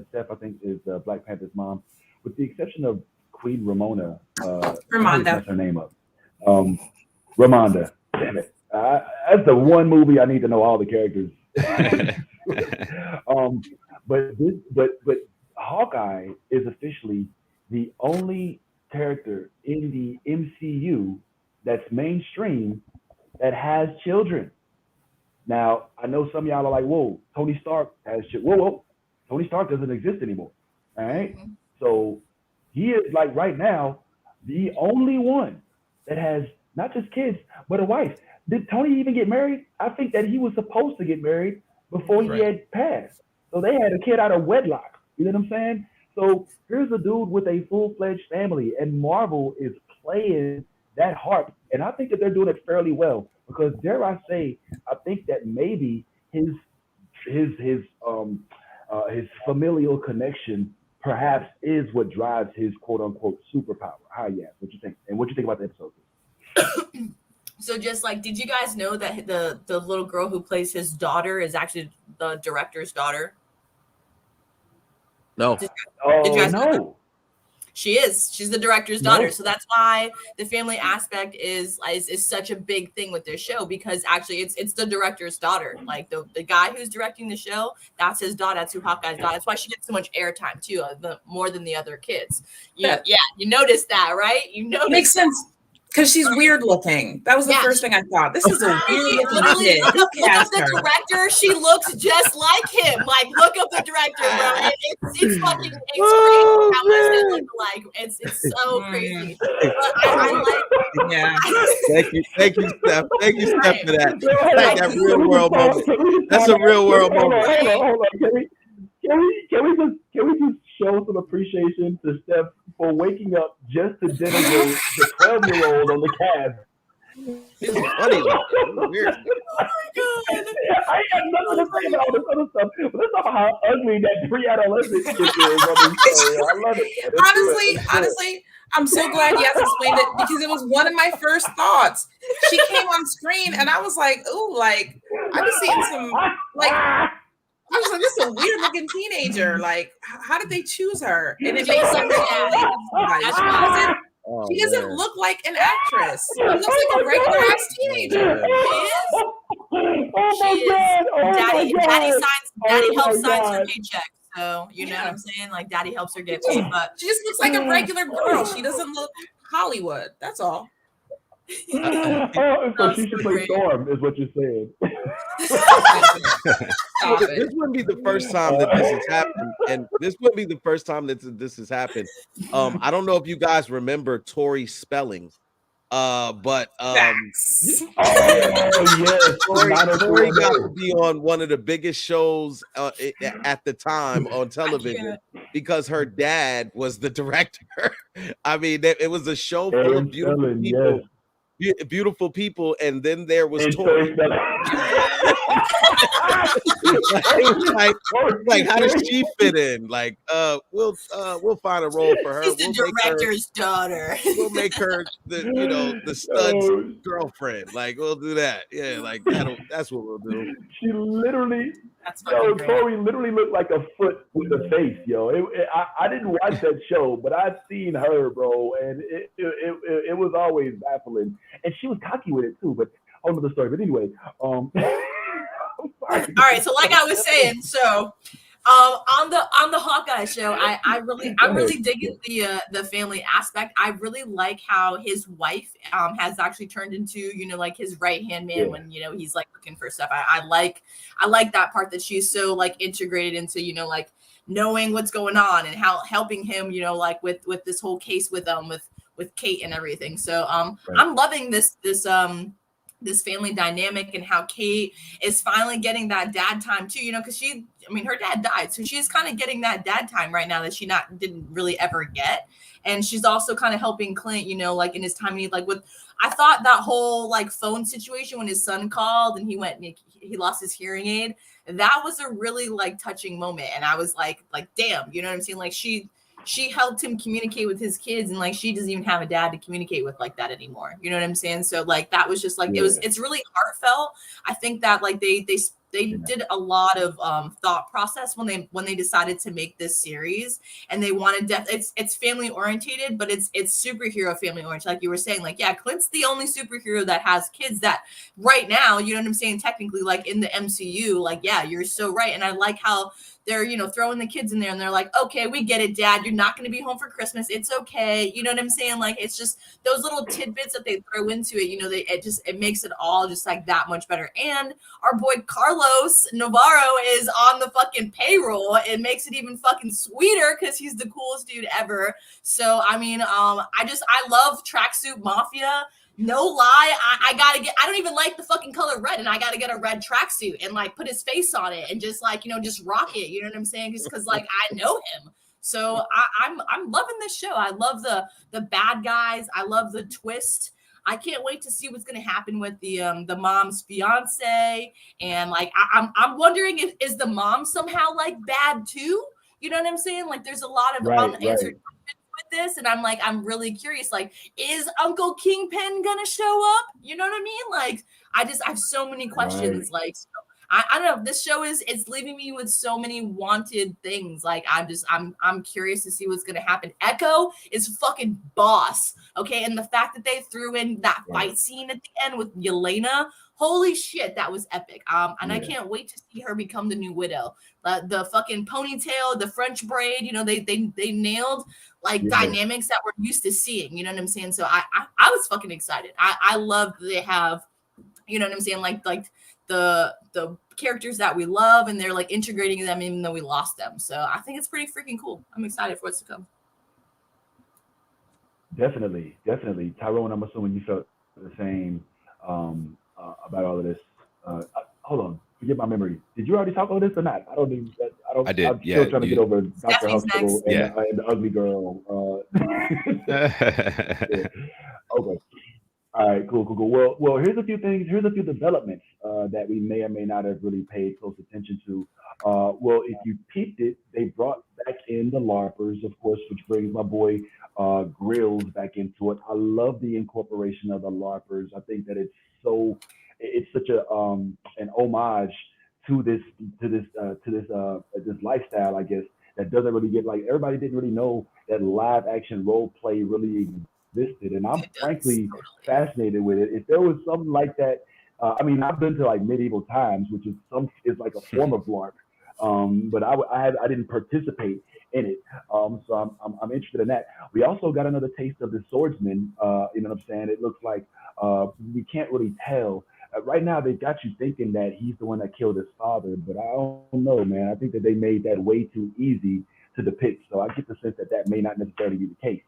Steph, I think, is Black Panther's mom. With the exception of Queen Ramona, Ramonda. That's her name up. Ramonda. Damn it. That's the one movie I need to know all the characters. But Hawkeye is officially the only character in the MCU that's mainstream that has children. Now, I know some of y'all are like, whoa, Tony Stark has shit. Whoa. Tony Stark doesn't exist anymore. All right. Mhm. So he is like right now the only one that has not just kids, but a wife. Did Tony even get married? I think that he was supposed to get married before he had passed. So they had a kid out of wedlock. You know what I'm saying? So here's a dude with a full-fledged family, and Marvel is playing that harp. And I think that they're doing it fairly well because, dare I say, I think that maybe his familial connection perhaps is what drives his quote unquote superpower. Hi, yeah. What you think? And what you think about the episode? So just like, did you guys know that the little girl who plays his daughter is actually the director's daughter? No. Did you guys know that? No. She is. She's the director's daughter. So that's why the family aspect is such a big thing with this show, because actually it's the director's daughter. Like the guy who's directing the show, that's his daughter. That's who Hawkeye's daughter. That's why she gets so much airtime too, more than the other kids. Yeah, you noticed that, right? You noticed. Makes sense. Because she's weird looking. That was the first thing I thought. This is a weird looking kid. Look up the director. She looks just like him. Like, look up the director, bro. It's fucking crazy how much they look alike. It's so crazy. But I like. Yeah. Thank you, Steph. Thank you, Steph, for that. Like that real world moment. That's a real world moment. Hold on. Can we just show some appreciation to Steph for waking up just to denigrate the 12-year-old on the cast? It's funny. It's weird. Oh my god! I ain't got nothing to say about all this other stuff, but let's talk about how ugly that pre-adolescent shit is on this show. I love it. Honestly, I'm so glad Yas explained it, because it was one of my first thoughts. She came on screen and I was like, ooh, like I've been seeing some like. I was like, this is a weird looking teenager. Like, how did they choose her? And it makes sense. She doesn't look like an actress. She looks like a regular ass teenager. Daddy helps sign her paycheck. So you know what I'm saying? Like, daddy helps her get paid, but she just looks like a regular girl. She doesn't look Hollywood. That's all. So she should play Storm, is what you're saying. This wouldn't be the first time that this has happened, and this wouldn't be the first time that this has happened. I don't know if you guys remember Tori Spelling, but yes. Tori got to be on one of the biggest shows at the time on television because her dad was the director. I mean, it was a show full of beautiful people. Yes. Beautiful people, and then there was Tori. like how does she fit in? Like, we'll find a role for her. She's the director's daughter. We'll make her the stud's girlfriend. Like, we'll do that. Yeah, like that's what we'll do. She literally. Tori literally looked like a foot with a face, yo. I didn't watch that show, but I've seen her, bro, and it was always baffling. And she was cocky with it too, but on to the story. But anyway, all right. So like I was saying, so on the Hawkeye show, I really dig the family aspect. I really like how his wife has actually turned into like his right hand man when he's like looking for stuff. I like that part that she's so like integrated into like knowing what's going on and how helping him like with this whole case with Kate and everything. So I'm loving this family dynamic and how Kate is finally getting that dad time too, because her dad died. So she's kind of getting that dad time right now that she didn't really ever get. And she's also kind of helping Clint, like in his time, I thought that whole like phone situation when his son called and he lost his hearing aid, that was a really like touching moment. And I was like, damn, you know what I'm saying? Like she helped him communicate with his kids, and like she doesn't even have a dad to communicate with like that anymore. You know what I'm saying? So like that was just like it's really heartfelt. I think that like they did a lot of thought process when they decided to make this series, and they wanted it's family orientated, but it's superhero family oriented. Like you were saying, like Clint's the only superhero that has kids that right now, you know what I'm saying, technically like in the MCU, like you're so right. And I like how they're, you know, throwing the kids in there and they're like, okay, we get it, Dad. You're not going to be home for Christmas. It's okay. You know what I'm saying? Like, it's just those little tidbits that they throw into it, you know, it makes it all just like that much better. And our boy Carlos Navarro is on the fucking payroll. It makes it even fucking sweeter because he's the coolest dude ever. So, I mean, I love Tracksuit Mafia. No lie, I don't even like the fucking color red, and I gotta get a red tracksuit and like put his face on it and just like, you know, just rock it. You know what I'm saying? Just because like I know him. So I'm loving this show. I love the bad guys. I love the twist. I can't wait to see what's gonna happen with the mom's fiance. And like I'm wondering if is the mom somehow like bad too? You know what I'm saying? Like there's a lot of unanswered with this, and I'm really curious, like, is Uncle Kingpin gonna show up? You know what I mean? Like I have so many questions. Like so I don't know, this show it's leaving me with so many wanted things. Like I'm curious to see what's gonna happen. Echo is fucking boss, okay? And the fact that they threw in that fight scene at the end with Yelena, holy shit, that was epic. And I can't wait to see her become the new Widow. The fucking ponytail, the French braid, you know, they nailed like dynamics that we're used to seeing. You know what I'm saying? So I was fucking excited. I love that they have, you know what I'm saying, like the characters that we love, and they're like integrating them even though we lost them. So I think it's pretty freaking cool. I'm excited for what's to come. Definitely. Tyrone, I'm assuming you felt the same about all of this. Hold on, forget my memory. Did you already talk about this or not? I did. I'm still trying to get over Dr. Hospital and the ugly girl. Okay. All right, cool. Well, here's a few things. Here's a few developments that we may or may not have really paid close attention to. Well, if you peeped it, they brought back in the LARPers, of course, which brings my boy Grills back into it. I love the incorporation of the LARPers. I think that it's such a an homage to this lifestyle, I guess, that doesn't really get, like, everybody didn't really know that live action role play really existed, and I'm frankly fascinated with it. If there was something like that, I mean, I've been to like medieval times, which is like a form of LARP, but I didn't participate in it, so I'm interested in that. We also got another taste of the swordsman. You know what I'm saying? It looks like we can't really tell. Right now, they got you thinking that he's the one that killed his father, but I don't know, man. I think that they made that way too easy to depict, so I get the sense that may not necessarily be the case.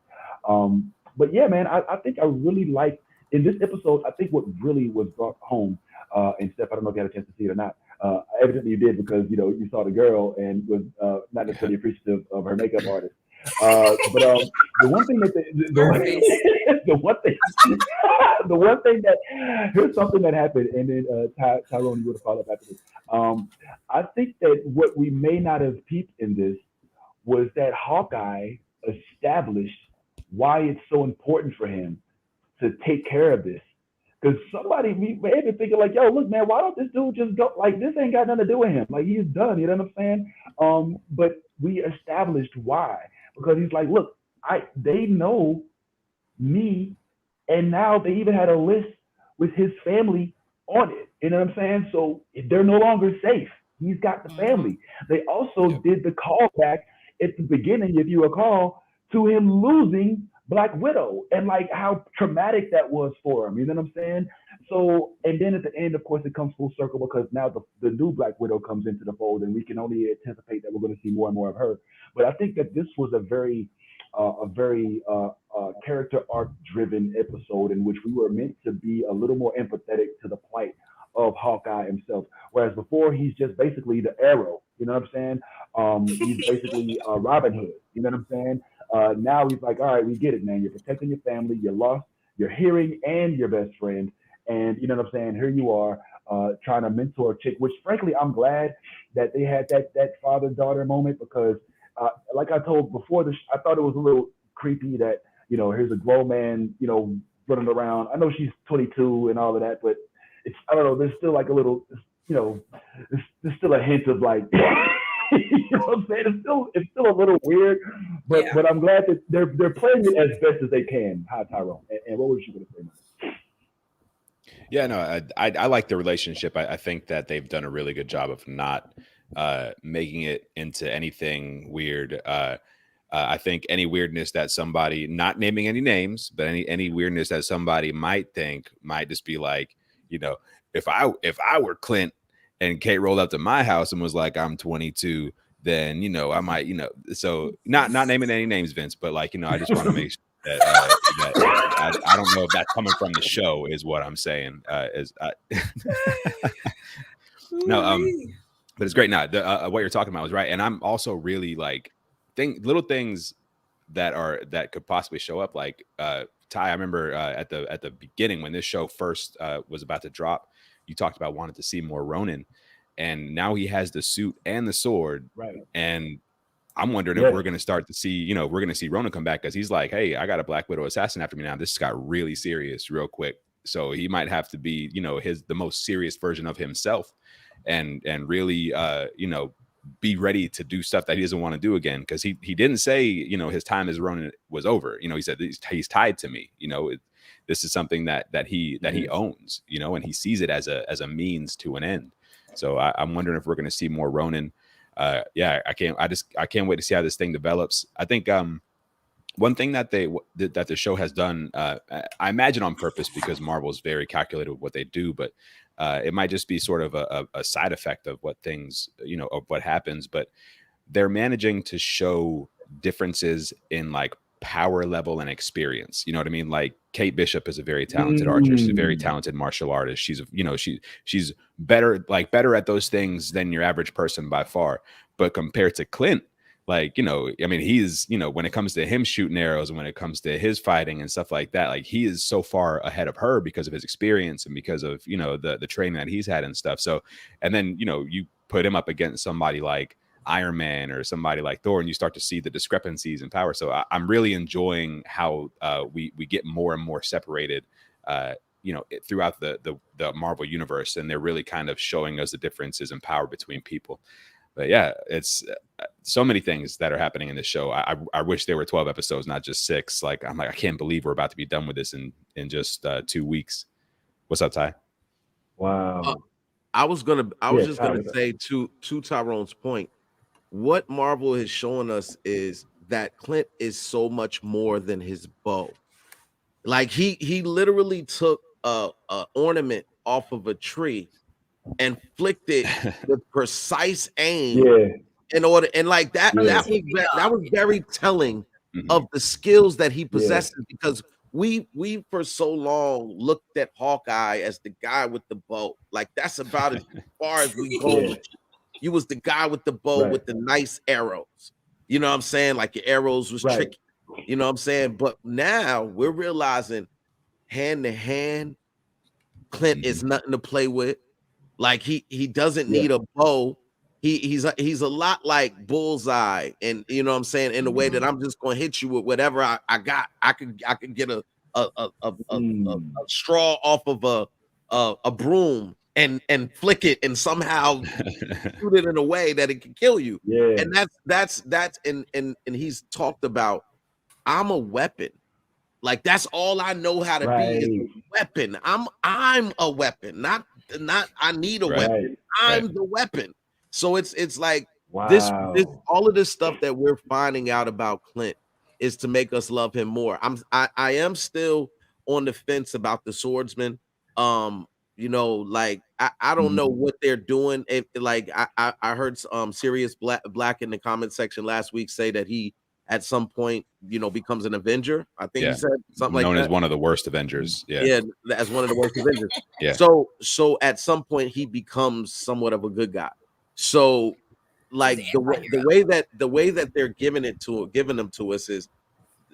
But yeah, man, I think I really like in this episode. I think what really was brought home, and Steph, I don't know if you had a chance to see it or not. Evidently you did, because you know you saw the girl and was not necessarily appreciative of her makeup artist. But the one thing that the one thing that here's something that happened, and then Tyrone, you would have followed up after this. I think that what we may not have peeped in this was that Hawkeye established why it's so important for him to take care of this. Because somebody may have been thinking like, yo, look, man, why don't this dude just go? Like, this ain't got nothing to do with him. Like, he's done. You know what I'm saying? But we established why. Because he's like, look, they know me, and now they even had a list with his family on it. You know what I'm saying? So they're no longer safe. He's got the family. They also did the callback at the beginning, if you recall, to him losing Black Widow, and like how traumatic that was for him. You know what I'm saying? So, and then at the end, of course, it comes full circle, because now the new Black Widow comes into the fold, and we can only anticipate that we're going to see more and more of her. But I think that this was a very character arc driven episode in which we were meant to be a little more empathetic to the plight of Hawkeye himself. Whereas before, he's just basically the Arrow. You know what I'm saying? He's basically Robin Hood. You know what I'm saying? Now he's like, all right, we get it, man. You're protecting your family. You lost your hearing and your best friend. And you know what I'm saying? Here you are trying to mentor a chick, which frankly, I'm glad that they had that father-daughter moment, because like I told before, I thought it was a little creepy that, you know, here's a grown man, you know, running around. I know she's 22 and all of that, but it's, I don't know, there's still like a little, you know, there's still a hint of like, you know what I'm saying? It's still a little weird, but I'm glad that they're playing it as best as they can. Hi, Tyrone. And what was you going to say? Yeah, no, I like the relationship. I think that they've done a really good job of not making it into anything weird. I think any weirdness that somebody, not naming any names, but any weirdness that somebody might think might just be like, you know, if I were Clint and Kate rolled up to my house and was like, I'm 22, then, you know, I might, you know, so not naming any names, Vince, but like, you know, I just want to make sure that, that I don't know if that's coming from the show is what I'm saying. No, but it's great. Now, what you're talking about was right. And I'm also really like little things that could possibly show up. Like Ty, I remember at the beginning when this show first was about to drop, you talked about wanting to see more Ronin, and now he has the suit and the sword. Right. And I'm wondering if we're going to start to see, you know, we're going to see Ronin come back, because he's like, hey, I got a Black Widow assassin after me now. This got really serious real quick. So he might have to be, you know, the most serious version of himself, and really, you know, be ready to do stuff that he doesn't want to do again. Because he didn't say, you know, his time as Ronin was over. You know, he said he's tied to me. You know, this is something that he owns. You know, and he sees it as a means to an end. So I'm wondering if we're going to see more Ronin. Yeah, I can't wait to see how this thing develops. I think one thing that the show has done, I imagine on purpose, because Marvel's very calculated with what they do, but it might just be sort of a side effect of what things, you know, of what happens. But they're managing to show differences in like power level and experience. You know what I mean? Like Kate Bishop is a very talented archer. She's a very talented martial artist. She's, you know, she's better at those things than your average person by far. But compared to Clint, like, you know, I mean, he's, you know, when it comes to him shooting arrows and when it comes to his fighting and stuff like that, like he is so far ahead of her because of his experience and because of, you know, the training that he's had and stuff. So, and then, you know, you put him up against somebody like Iron Man or somebody like Thor, and you start to see the discrepancies in power. So I'm really enjoying how we get more and more separated, you know, throughout the Marvel universe, and they're really kind of showing us the differences in power between people. But yeah, it's so many things that are happening in this show. I wish there were 12 episodes, not just 6. Like, I'm like, I can't believe we're about to be done with this in just 2 weeks. What's up, Ty? Wow. I was just gonna say to Tyrone's point, what Marvel is showing us is that Clint is so much more than his bow. Like he literally took a ornament off of a tree and flicked it with precise aim in order, and like that was very telling of the skills that he possesses, because we for so long looked at Hawkeye as the guy with the bow. Like that's about as far as we go. You was the guy with the bow with the nice arrows. You know what I'm saying? Like your arrows was tricky. You know what I'm saying? But now we're realizing hand to hand, Clint is nothing to play with. Like he doesn't need a bow. He's a lot like Bullseye, and you know what I'm saying, in the way that I'm just gonna hit you with whatever I got. I could get a straw off of a broom and flick it and somehow shoot it in a way that it can kill you. And that's and he's talked about, I'm a weapon. Like that's all I know how to be is a weapon. I'm a weapon, not I need a weapon. I'm the weapon. So it's like this all of this stuff that we're finding out about Clint is to make us love him more. I am still on the fence about the swordsman. You know, like I don't know what they're doing. Like I heard Sirius Black in the comment section last week say that he at some point, you know, becomes an Avenger. I think he said something like that. Known as one of the worst Avengers. Yeah, as one of the worst Avengers. So at some point he becomes somewhat of a good guy. So like the way that they're giving him to us is,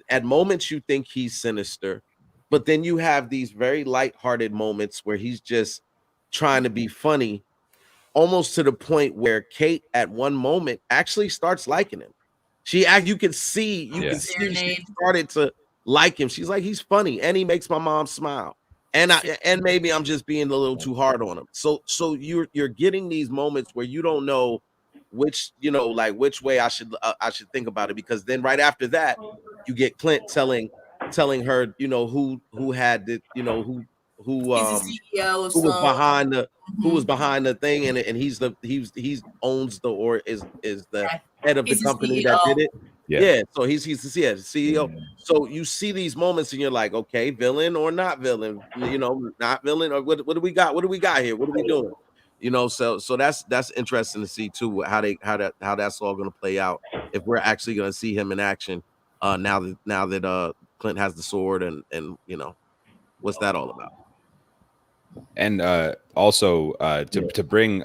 at moments you think he's sinister, but then you have these very lighthearted moments where he's just trying to be funny, almost to the point where Kate at one moment actually starts liking him. You can see she started to like him. She's like, he's funny and he makes my mom smile. And maybe I'm just being a little too hard on him. So you're getting these moments where you don't know which way I should think about it, because then right after that you get Clint telling her, you know, who had the, you know, He's the CEO of who was some. behind the who was behind the thing, and he's owns the or is the head of the company that did it. Yeah, so he's the CEO. Yeah. So you see these moments and you're like, okay, villain or not villain, not villain, or what do we got? What do we got here? What are we doing? So that's interesting to see too, how that's all gonna play out, if we're actually gonna see him in action now that Clint has the sword, and what's that all about? And also to bring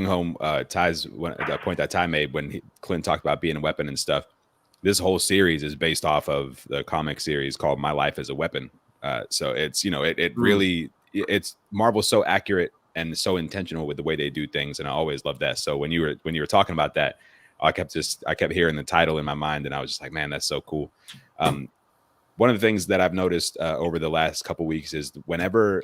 home Ty's the point that Ty made when Clint talked about being a weapon and stuff. This whole series is based off of the comic series called My Life as a Weapon. So it's it really, it's Marvel's so accurate and so intentional with the way they do things, and I always love that. So when you were talking about that, I kept hearing the title in my mind, and I was just like, man, that's so cool. One of the things that I've noticed over the last couple weeks is whenever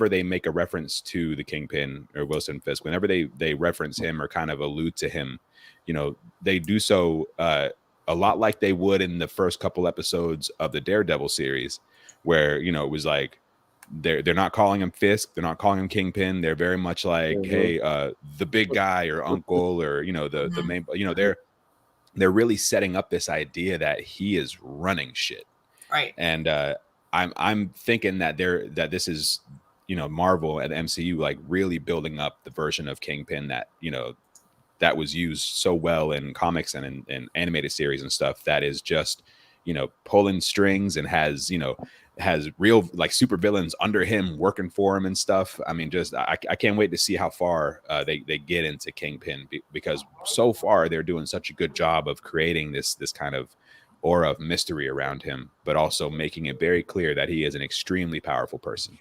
they make a reference to the Kingpin or Wilson Fisk, whenever they reference him or kind of allude to him, they do so a lot like they would in the first couple episodes of the Daredevil series, where it was like they're not calling him Fisk, they're not calling him Kingpin, they're very much like, hey, the big guy or uncle, or the main, they're really setting up this idea that he is running shit. Right. And I'm thinking that this is Marvel and MCU like really building up the version of Kingpin that that was used so well in comics and in animated series and stuff, that is just pulling strings and has real like super villains under him working for him and stuff. I mean, just I can't wait to see how far they get into Kingpin, because so far they're doing such a good job of creating this kind of aura of mystery around him, but also making it very clear that he is an extremely powerful person.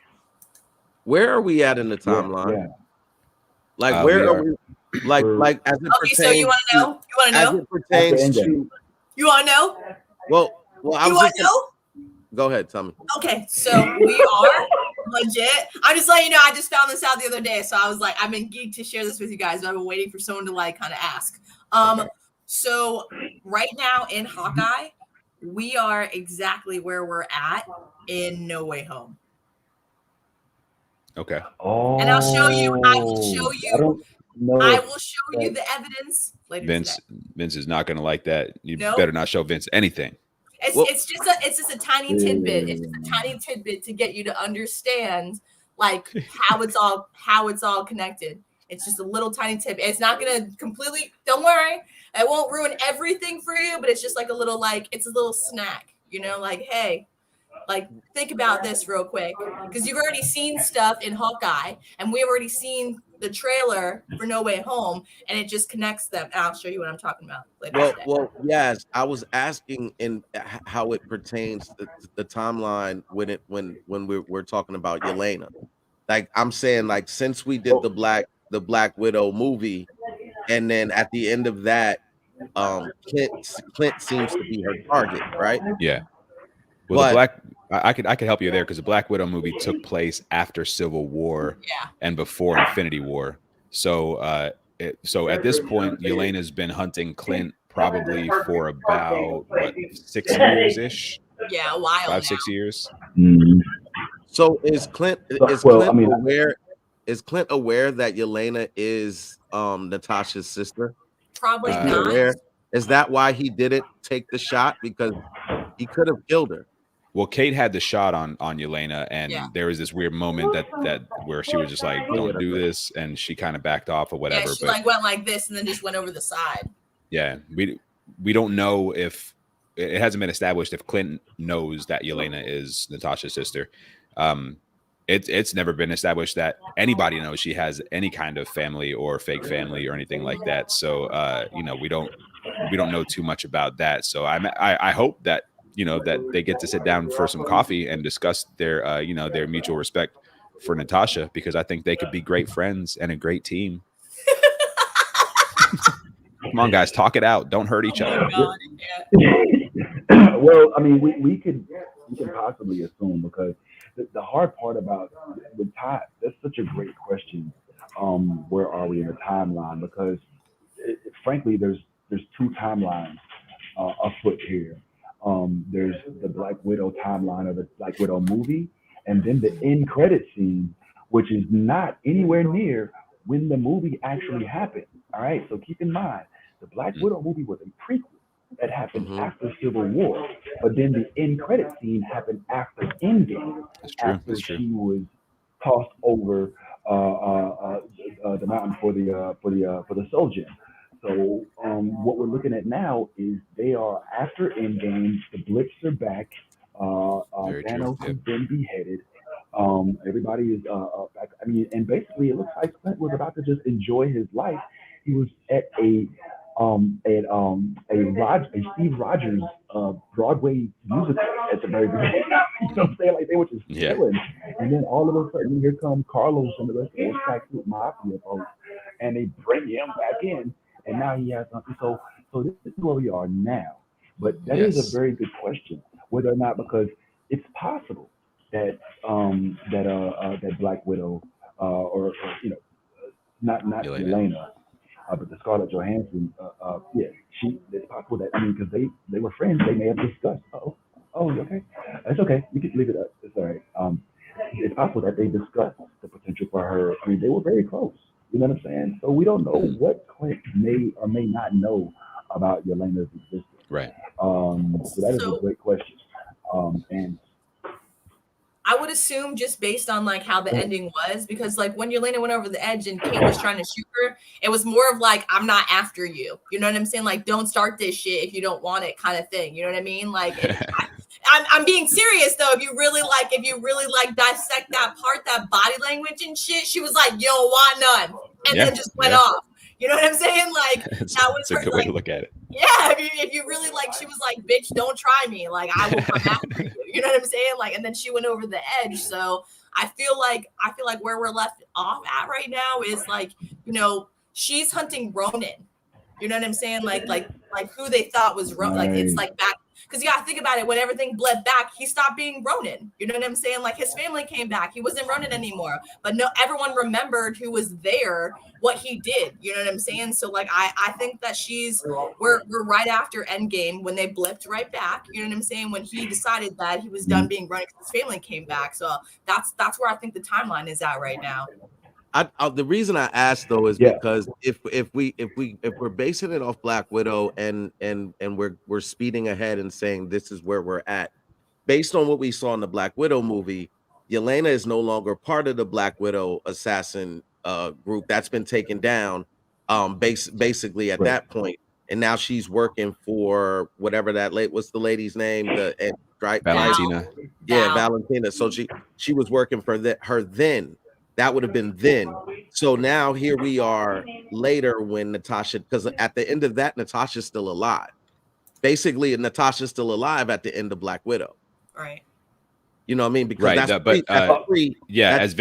Where are we at in the timeline? Yeah. Like where are we? Like as it pertains. So you want to know? You want to know? As it pertains to. You want to know? Well, I was. You want to know? Go ahead, tell me. Okay, so we are legit. I'm just letting you know. I just found this out the other day, so I was like, I've been geeked to share this with you guys. But I've been waiting for someone to like kind of ask. So right now in Hawkeye, we are exactly where we're at in No Way Home. Okay. Oh. And I'll show you. I will show you. I will show you the evidence later. Vince is not going to like that. You better not show Vince anything. It's just a tiny tidbit. It's just a tiny tidbit to get you to understand like how it's all connected. It's just a little tiny tip. It's not gonna completely. Don't worry, it won't ruin everything for you. But it's just like a little it's a little snack. Like hey, like think about this real quick, because you've already seen stuff in Hawkeye, and we've already seen the trailer for No Way Home, and it just connects them. And I'll show you what I'm talking about later. Well, yes, I was asking in how it pertains to the timeline when we're talking about Yelena. Like I'm saying, like since we did the Black Widow movie, and then at the end of that, Clint seems to be her target, right? Yeah. Well, I could help you there, because the Black Widow movie took place after Civil War and before Infinity War. So at this point, Yelena's been hunting Clint probably for about 6 years ish. Yeah, a while. 5-6 years. Mm-hmm. So is Clint aware? Is Clint aware that Yelena is Natasha's sister? Probably not. Is that why he didn't take the shot? Because he could have killed her. Well, Kate had the shot on Yelena, and there was this weird moment that where she was just like, "Don't do this," and she kind of backed off or whatever. Yeah, she went like this and then just went over the side. Yeah, we don't know if it hasn't been established if Clint knows that Yelena is Natasha's sister. It's never been established that anybody knows she has any kind of family or fake family or anything like that. So we don't know too much about that. So I hope that that they get to sit down for some coffee and discuss their their mutual respect for Natasha, because I think they could be great friends and a great team. Come on, guys, talk it out. Don't hurt each other. Well, I mean, we can possibly assume, because the hard part about the time, that's such a great question. Where are we in the timeline? Because frankly, there's two timelines afoot here. There's the Black Widow timeline of the Black Widow movie, and then the end credit scene, which is not anywhere near when the movie actually happened. All right, so keep in mind, the Black Widow movie was a prequel that happened after Civil War, but then the end credit scene happened after Endgame, after she was tossed over the mountain for the Soul Gem. So what we're looking at now is they are after Endgame. The Blips are back. Thanos has been beheaded. Everybody is back. I mean, and basically, it looks like Clint was about to just enjoy his life. He was at a Steve Rogers Broadway musical at the very beginning. You know what I'm saying? Like they were just chilling, and then all of a sudden, here come Carlos and the rest of those tracksuit mafia folks, and they bring him back in, and now he has something. So this is where we are now. But that is a very good question, whether or not, because it's possible that that Black Widow or you know, not Yelena. But the Scarlett Johansson, it's possible that, I mean, because they were friends, they may have discussed. Oh, okay, it's okay. You can leave it up. It's all right. It's possible that they discussed the potential for her. I mean, they were very close. You know what I'm saying? So we don't know what Clint may or may not know about Yelena's existence. Right. So that is a great question. And I would assume just based on like how the ending was, because like when Yelena went over the edge and Kate was trying to shoot her, it was more of like, I'm not after you. You know what I'm saying? Like, don't start this shit if you don't want it, kind of thing. You know what I mean? Like, I'm being serious though. If you really like dissect that part, that body language and shit, she was like, you don't want none, and then just went off. You know what I'm saying? Like that was a good way to look at it. Yeah, if you really like, she was like, bitch, don't try me. Like I will come after you. You know what I'm saying? Like, and then she went over the edge. So I feel like where we're left off at right now is like, you know, she's hunting Ronin. You know what I'm saying? Like who they thought was Ronin. Like it's like back. Because you got to think about it, when everything bled back, he stopped being Ronin. You know what I'm saying? Like his family came back. He wasn't Ronin anymore. But no, everyone remembered who was there, what he did. You know what I'm saying? So like I think that we're right after Endgame when they blipped right back. You know what I'm saying? When he decided that he was done being Ronin because his family came back. So that's where I think the timeline is at right now. The reason I asked though is because if we're basing it off Black Widow and we're speeding ahead and saying this is where we're at, based on what we saw in the Black Widow movie, Yelena is no longer part of the Black Widow assassin group that's been taken down, basically at that point, and now she's working for whatever what's the lady's name? Valentina. Yeah, Valentina. So she was working for her then. That would have been then. So now here we are later when Natasha, because at the end of that, Natasha's still alive. Basically, Natasha's still alive at the end of Black Widow. Right. You know what I mean? Because as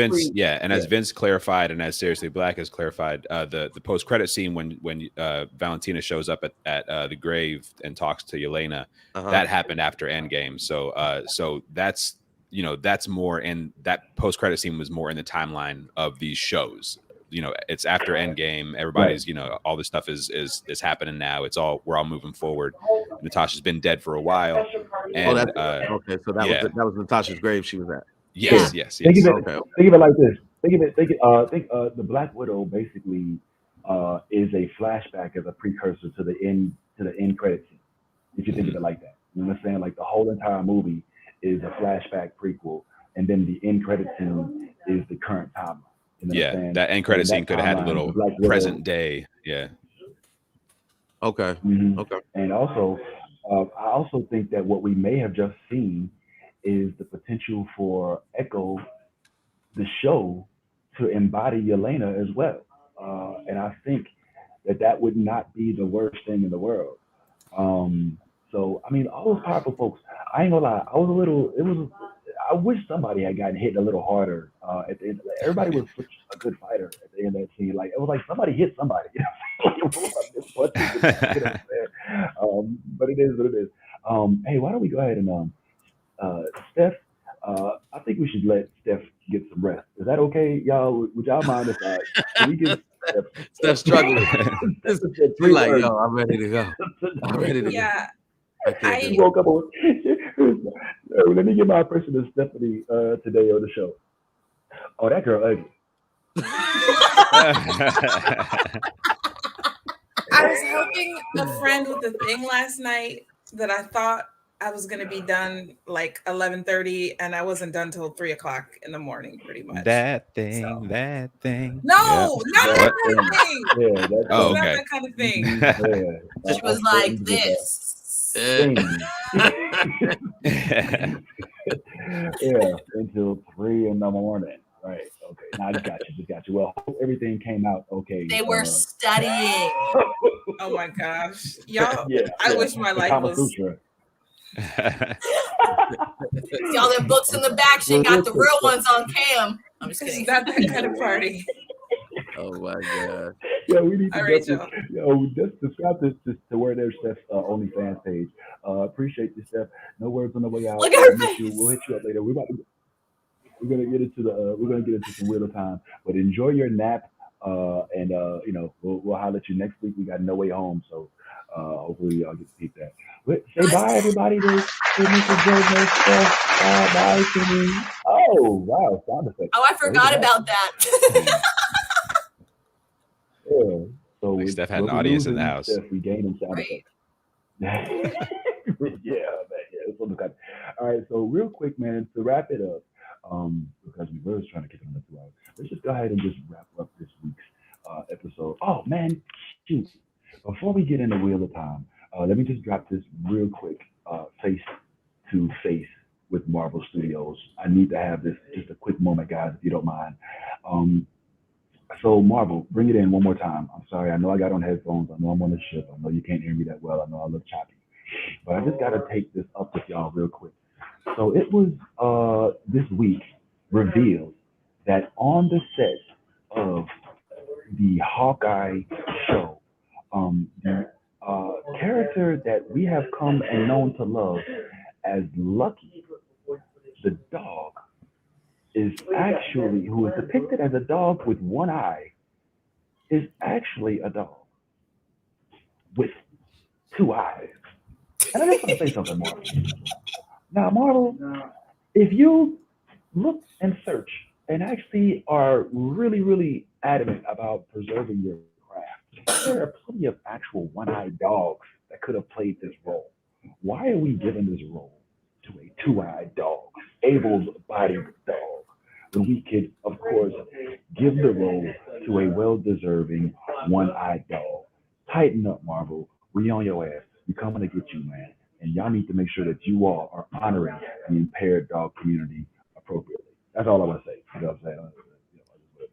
Vince clarified, and as Seriously Black has clarified, the post-credit scene when Valentina shows up at the grave and talks to Yelena, that happened after Endgame. So that's, you know, that's more in that post-credit scene was more in the timeline of these shows. You know, it's after Endgame. Everybody's, you know, all this stuff is happening now. We're all moving forward. Natasha's been dead for a while. And, okay, so that was Natasha's grave she was at. Yes. Think of it like this. Think the Black Widow basically is a flashback as a precursor to the end credit scene. If you think of it like that, you know what I'm saying? Like the whole entire movie is a flashback prequel, and then the end credit scene is the current timeline. You know that end credit scene could have had a little present day. Yeah. Okay. Mm-hmm. Okay. And also, I also think that what we may have just seen is the potential for Echo, the show, to embody Yelena as well. And I think that would not be the worst thing in the world. So, I mean, all those powerful folks, I ain't gonna lie, I wish somebody had gotten hit a little harder at the end. Like, everybody was such a good fighter at the end of that scene. Like, it was like somebody hit somebody. But it is what it is. Hey, why don't we go ahead and Steph? I think we should let Steph get some rest. Is that okay, y'all? Would y'all mind if we give Steph struggling? Like, yo, I'm ready to go. I'm ready to go. She woke up on. Let me give my impression of Stephanie today on the show. Oh, that girl ugly. I was helping a friend with a thing last night that I thought I was going to be done like 11:30, and I wasn't done till 3:00 in the morning, pretty much. That thing. No, Yeah. not that kind of thing. Yeah, that's Oh, Not okay. that kind of thing. Yeah. She was like this. Yeah, until 3 in the morning. Right. Okay. Now I just got you. Well, hope everything came out okay. They were studying. Oh my gosh, y'all! Yeah, I wish my life Kama was. Sutra. See all them books in the back. She got the real ones on cam. I'm just kidding. It's not that kind of party. Oh my god. Yeah, we need to All right, definitely, yo, just describe this to where there's Steph's OnlyFans page. Appreciate you, Steph. No words on the way out. Look at her We'll face. we'll hit you up later. We're gonna get into some Wheel of Time, but enjoy your nap. And you know, we'll holler at you next week. We got No Way Home, so hopefully y'all get to keep that. But say bye, everybody. To Mr. Joe, Steph. Bye to me. Oh wow, sound effects. Oh, I forgot about that. Yeah. So Like Steph had an audience in the house. Steph, we gained in sound Right. effects. Yeah, it's on the cut. All right, so real quick, man, to wrap it up, because we were trying to keep it under 2 hours. Let's just go ahead and just wrap up this week's episode. Oh man, shoot! Before we get into Wheel of Time, let me just drop this real quick, face to face with Marvel Studios. I need to have this just a quick moment, guys, if you don't mind. So Marvel, bring it in one more time. I'm sorry, I know I got on headphones. I know I'm on the ship. I know you can't hear me that well. I know I look choppy, but I just got to take this up with y'all real quick. So it was this week revealed that on the set of the Hawkeye show, the character that we have come and known to love as Lucky, the dog, is actually, who is depicted as a dog with one eye, is actually a dog with 2 eyes. And I just want to say something, Marvel. Now, Marvel, if you look and search and actually are really, really adamant about preserving your craft, there are plenty of actual one-eyed dogs that could have played this role. Why are we giving this role to a 2-eyed dog, able-bodied dog, when we could, of course, give the role to a well-deserving one-eyed dog? Tighten up, Marvel. We on your ass. We coming to get you, man. And y'all need to make sure that you all are honoring the impaired dog community appropriately. That's all I want to say. You know what I'm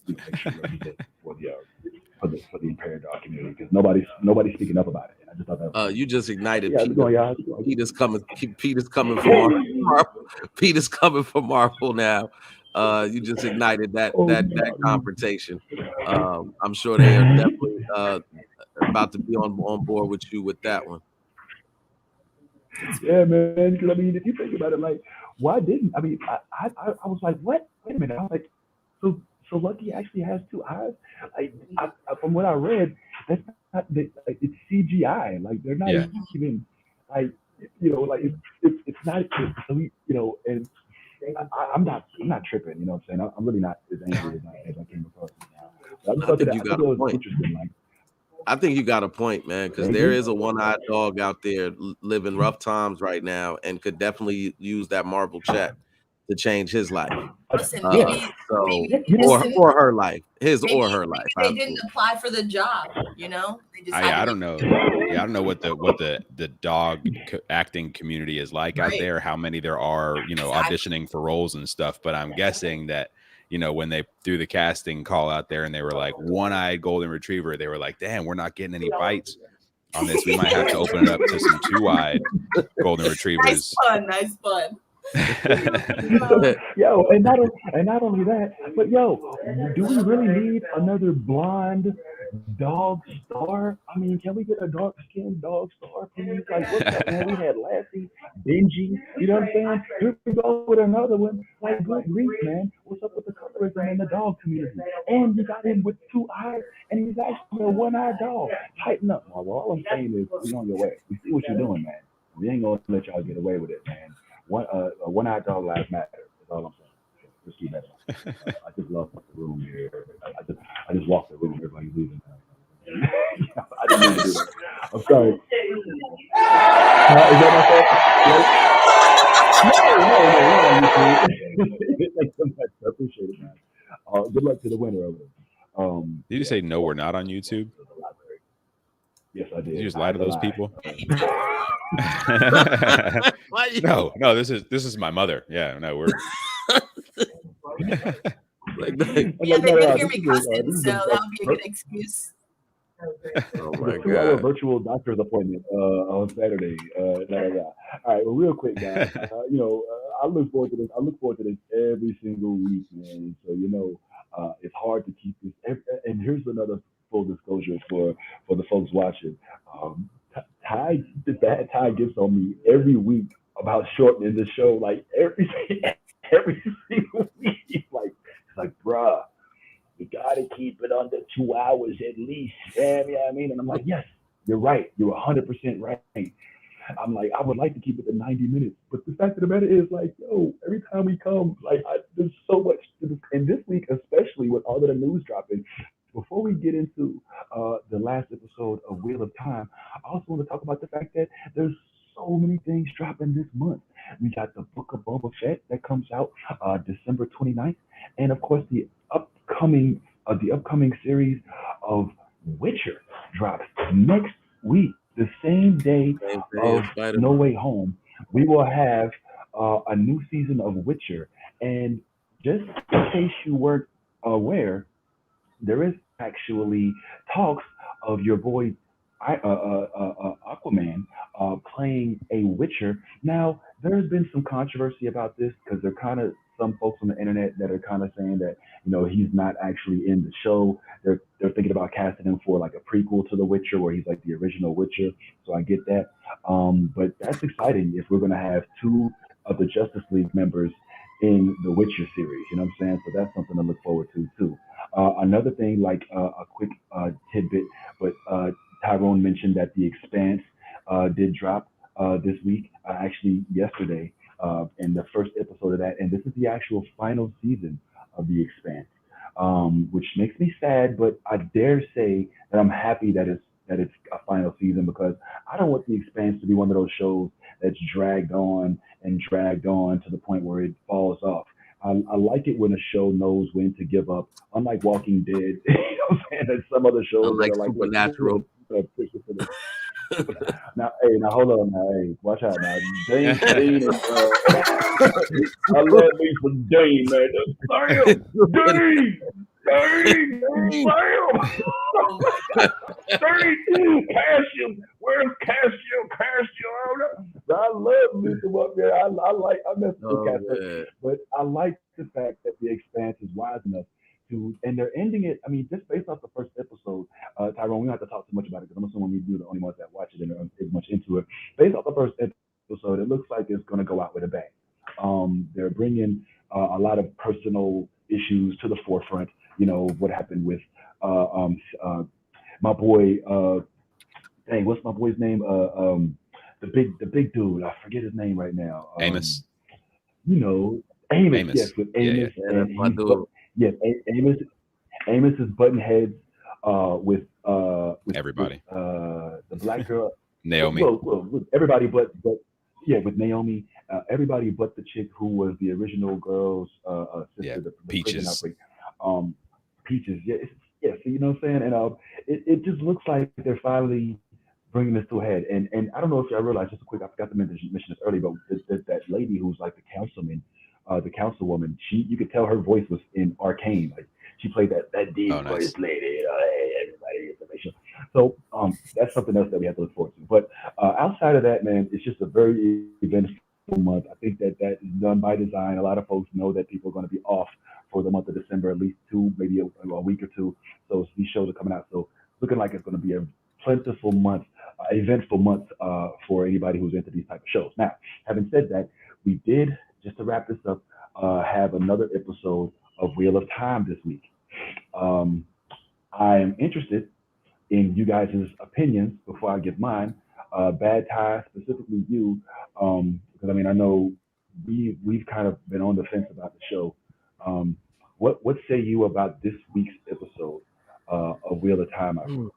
saying? Make sure you represent for the impaired dog community, because nobody's speaking up about it. And I just thought that was You just ignited yeah, Peter's coming for Marvel. Peter's coming for Marvel now. You just ignited that confrontation. I'm sure they are definitely about to be on board with you with that one. Yeah, man. Because I mean, if you think about it, like, why didn't I mean? I was like, what? Wait a minute. I was like, so Lucky actually has 2 eyes. Like, from what I read, that's not like, it's CGI. Like, they're not even like, you know, like it's not. So we, you know, and I'm not tripping. You know what I'm saying? I'm really not as angry as I came across now. I think you got a point. Like, I think you got a point, man, because there is a one-eyed dog out there living rough times right now and could definitely use that Marvel check to change his life. Listen, maybe or her life, or her life. They didn't apply for the job, you know. They just I don't know. Yeah, I don't know what the dog acting community is like out there. How many there are, you know, auditioning for roles and stuff. But I'm guessing that, you know, when they threw the casting call out there and they were like one-eyed golden retriever, they were like, damn, we're not getting any bites on this. We might have to open it up to some 2-eyed golden retrievers. Nice fun. Yo, and not only that, but yo, do we really need another blonde dog star? I mean, can we get a dark-skinned dog star, please? Like, what's up, man? We had Lassie, Benji, you know what I'm saying? Here we go with another one. Like, good grief, man. What's up with the colorism in the dog community? And you got him with 2 eyes, and he's actually a one-eyed dog. Tighten up, Marvel. All I'm saying is, we on your way. We see what you're doing, man. We ain't gonna let y'all get away with it, man. One-eyed dog lives matter. That's all I'm saying. So just keep that in mind. I just love the room here. I just walked the room. Everybody's leaving now. I didn't mean to do that. I'm sorry. Is that my fault? No. Thanks so much. I appreciate it, man. Good luck to the winner of it. Did you say no? We're not on YouTube. Yes, I did. Did you just lie to those people? No. This is my mother. Yeah, no, we're. They can hear me cussing, so that would be a good excuse. Oh my God! 2-hour God! virtual doctor's appointment on Saturday. All right, well, real quick, guys. I look forward to this. I look forward to this every single week, man. So it's hard to keep this. And here's another full disclosure for the folks watching. Ty gets on me every week about shortening the show, like every single week. He's like, bruh, you gotta keep it under 2 hours at least. Yeah, you know what I mean? And I'm like, yes, you're right. You're 100% right. I'm like, I would like to keep it to 90 minutes. But the fact of the matter is, like, every time we come, there's so much to this. And this week, especially with all of the news dropping, before we get into the last episode of Wheel of Time, I also want to talk about the fact that there's so many things dropping this month. We got the Book of Boba Fett that comes out December 29th. And, of course, the upcoming series of Witcher drops next week. The same day of No Way Home, we will have a new season of Witcher. And just in case you weren't aware, there is actually talks of your boy Aquaman playing a Witcher. Now, there's been some controversy about this because there are kind of some folks on the internet that are kind of saying that he's not actually in the show. They're thinking about casting him for like a prequel to The Witcher where he's like the original Witcher. So I get that. But that's exciting if we're gonna have two of the Justice League members in the Witcher series. You know what I'm saying? So that's something to look forward to too. Another thing, like a quick tidbit, but Tyrone mentioned that The Expanse did drop this week, actually yesterday, in the first episode of that, and this is the actual final season of The Expanse, which makes me sad, but I dare say that I'm happy that it's a final season because I don't want The Expanse to be one of those shows that's dragged on to the point where it falls off. I like it when a show knows when to give up, unlike Walking Dead. You know what I'm saying? That some other shows like are like Supernatural. Now hold on, hey, watch out now. Dane is, I love me some Dane, man. Dane, Cassius, where's Cassius? I love me some up there. I mess with Cassius, but I like the fact that The Expanse is wise enough to, and they're ending it. I mean, just based off the first episode, Tyrone, we don't have to talk too much about it because I'm assuming you're the only ones that watch it and are as much into it. Based off the first episode, it looks like it's going to go out with a bang. They're bringing a lot of personal issues to the forefront. What happened with my boy. What's my boy's name? The big dude. I forget his name right now. Amos. Amos. Yes, with Amos. Yeah, that's my dude. Yes, Amos is butting heads with everybody. With, the black girl Naomi. Well, everybody but with Naomi. Everybody but the chick who was the original girl's sister. The Peaches. Peaches. Yes. You know what I'm saying? And it just looks like they're finally bringing this to a head. And I don't know if y'all realize, just a quick, I forgot to mention this earlier, but that lady who's like the councilman. The councilwoman, you could tell her voice was in Arcane. Like she played that deep voice lady. Everybody information. So that's something else that we have to look forward to. But outside of that, man, it's just a very eventful month. I think that is done by design. A lot of folks know that people are going to be off for the month of December, at least maybe a week or two. So these shows are coming out. So it's looking like it's going to be a plentiful month, eventful month for anybody who's into these type of shows. Now, having said that, we did, just to wrap this up, have another episode of Wheel of Time this week. I am interested in you guys' opinions before I give mine Bad Tie, specifically you, because I mean I know we've kind of been on the fence about the show. What say you about this week's episode of Wheel of Time?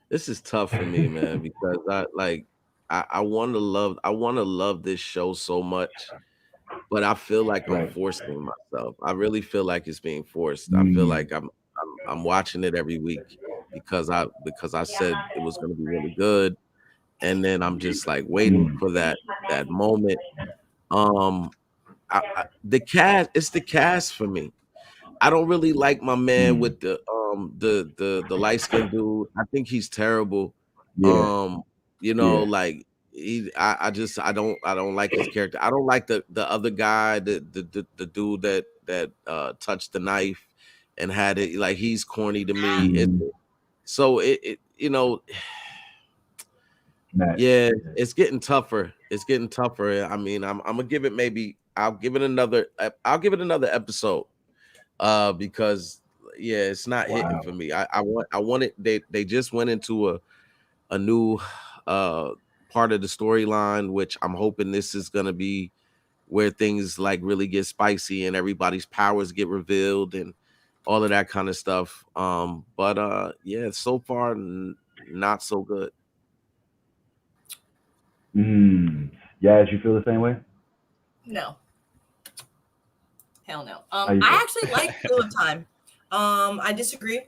This is tough for me, man, because I want to love this show so much, but I feel like I'm forcing myself. I really feel like it's being forced. I feel like I'm watching it every week because I said it was going to be really good, and then I'm just like waiting for that moment. The cast, it's the cast for me. I don't really like my man with the light skinned dude. I think he's terrible. You know, like I don't like his character. I don't like the other guy, the dude that touched the knife and had it. Like, he's corny to me. So it you know, yeah, it's getting tougher. It's getting tougher. I mean, I'm gonna give it I'll give it another episode. Because it's not hitting for me. I want it. They just went into a new part of the storyline, which I'm hoping this is gonna be where things like really get spicy and everybody's powers get revealed and all of that kind of stuff. But so far not so good. Yeah, you feel the same way? No. Hell no. I actually like Wheel of Time. I disagree.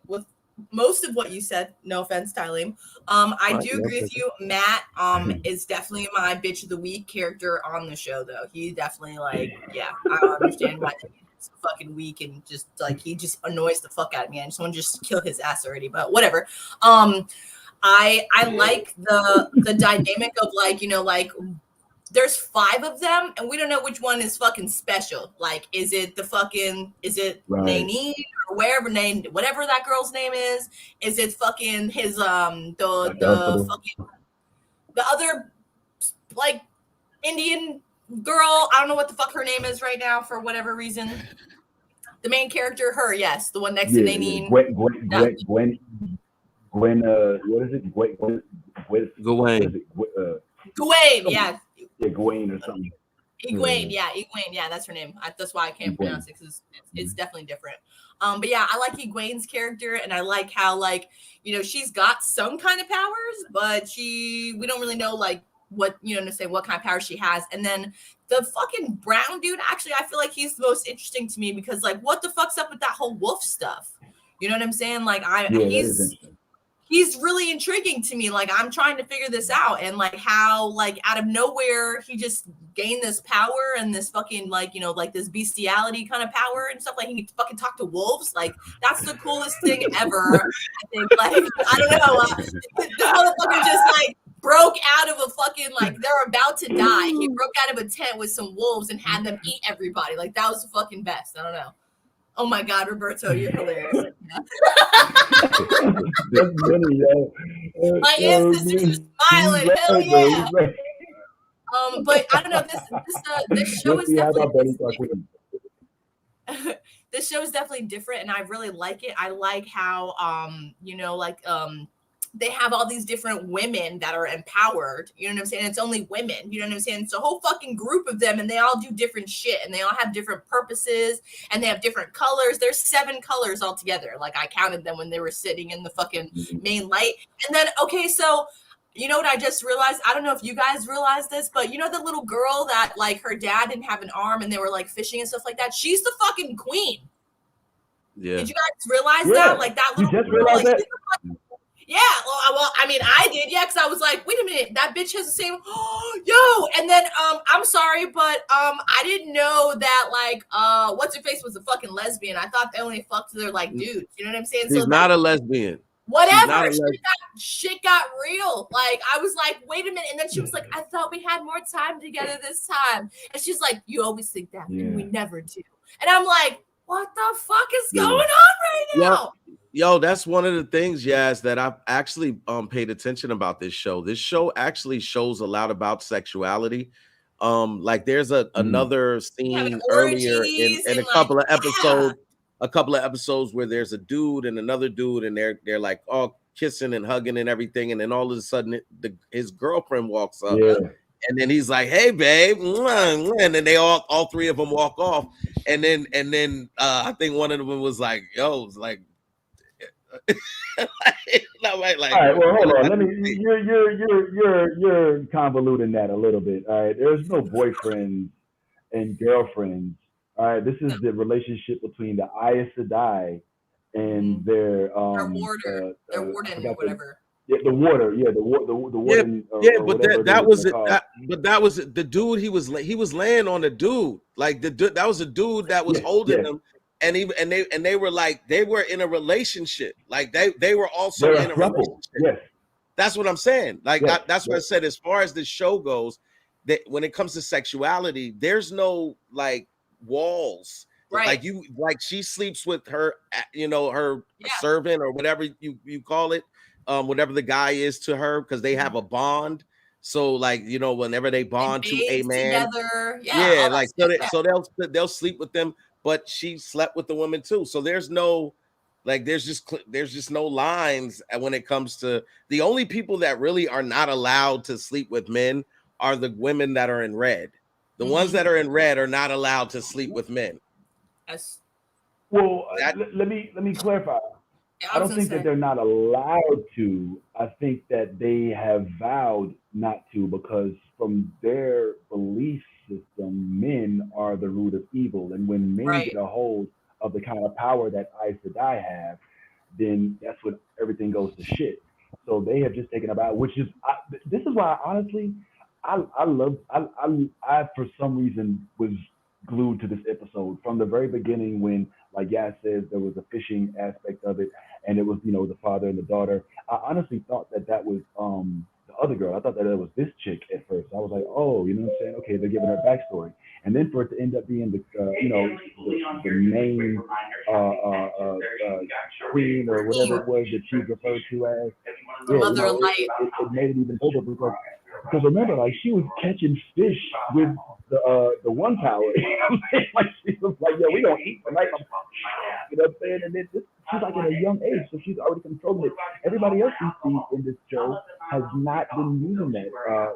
With most of what you said. No offense, Tylene. I do agree with you. Matt is definitely my bitch of the week character on the show, though. He definitely I don't understand why he's fucking weak and just he just annoys the fuck out of me. And someone just kill his ass already, but whatever. I like the dynamic of there's 5 of them, and we don't know which one is fucking special. Like, is it Nanine or whatever that girl's name is? Is it fucking his the other Indian girl? I don't know what the fuck her name is right now for whatever reason. The main character, her, yes, the one next to Nanine. Gwen, what is it? Gawain. Gawain, yeah. Yeah, Gawain or something. Egwene, yeah, that's her name. That's why I can't pronounce it, because it's definitely different. But yeah, I like Egwene's character, and I like how she's got some kind of powers, but we don't really know what what kind of power she has. And then the fucking brown dude, actually, I feel like he's the most interesting to me, because what the fuck's up with that whole wolf stuff? You know what I'm saying? He's really intriguing to me. I'm trying to figure this out, and how out of nowhere he just gained this power and this fucking this bestiality kind of power and stuff. He can fucking talk to wolves. That's the coolest thing ever. I think I don't know. The motherfucker just broke out of a fucking they're about to die. He broke out of a tent with some wolves and had them eat everybody. That was the fucking best. I don't know. Oh my God, Roberto, you're hilarious. That's funny, yo. My ancestors are smiling. Hell yeah. But I don't know. This show is definitely this show is definitely different, and I really like it. I like how they have all these different women that are empowered. You know what I'm saying? It's only women. You know what I'm saying? It's a whole fucking group of them, and they all do different shit, and they all have different purposes, and they have different colors. There's 7 colors altogether. I counted them when they were sitting in the fucking main light. And then, okay, so you know what I just realized? I don't know if you guys realized this, but you know the little girl that her dad didn't have an arm, and they were fishing and stuff like that? She's the fucking queen. Yeah. Did you guys realize that? That little you just girl, realized that? Yeah, well, I mean, I did, yeah, because I was like, wait a minute, that bitch has the same, yo, and then, I'm sorry, but, I didn't know that, what's her face was a fucking lesbian. I thought they only fucked their, dudes, you know what I'm saying? She's not a lesbian. Whatever, shit got real. I was like, wait a minute, and then she was like, I thought we had more time together this time, and she's like, you always think that, and we never do, and I'm like, what the fuck is going on right now? Yo, that's one of the things, Yaz, that I've actually paid attention about this show. This show actually shows a lot about sexuality. There's another scene earlier in a couple of episodes a couple of episodes where there's a dude and another dude, and they're like all kissing and hugging and everything, and then all of a sudden his girlfriend walks up, and then he's like, "Hey, babe," and then they all three of them walk off, and then I think one of them was like, "Yo," was like. All right, well, hold on. Let me. You're convoluting that a little bit. All right, there's no boyfriends and girlfriends. All right, this is the relationship between the Aes Sedai and their warder, their warden, or whatever. The warder, the warden. But that was it. But that was the dude. He was laying on the dude. Like that was a dude that was holding him. And they were like, they were in a relationship. Like they were also in a relationship. Yes. That's what I'm saying. Like that's what I said. As far as the show goes, that when it comes to sexuality, there's no like walls. Right. Like she sleeps with her, her servant or whatever you call it, whatever the guy is to her, because they have a bond. So like, whenever they bond to a man, together. like so they'll sleep with them. But she slept with the woman too. So there's no, like, there's just no lines when it comes to the only people that really are not allowed to sleep with men are the women that are in red. The ones that are in red are not allowed to sleep with men. Yes. Well, let me clarify. I don't think that they're not allowed to. I think that they have vowed not to, because from their belief system, men are the root of evil. And when men get a hold of the kind of power that Aes Sedai have, then that's when everything goes to shit. So they have just taken about, which is, this is why honestly, I for some reason was glued to this episode from the very beginning when, like Yas says, there was a fishing aspect of it, and it was, the father and the daughter. I honestly thought that was the other girl. I thought that it was this chick at first. I was like, oh, you know what I'm saying? Okay, they're giving her backstory, and then for it to end up being the main queen or whatever it was that she referred to as, Mother of Light. It made it even over because remember, like, she was catching fish with the one power. Like, she was like, "Yo, we don't eat tonight." You know what I'm saying? And then she's like at a young age, so she's already controlling it. Everybody else we see in this show has not been using that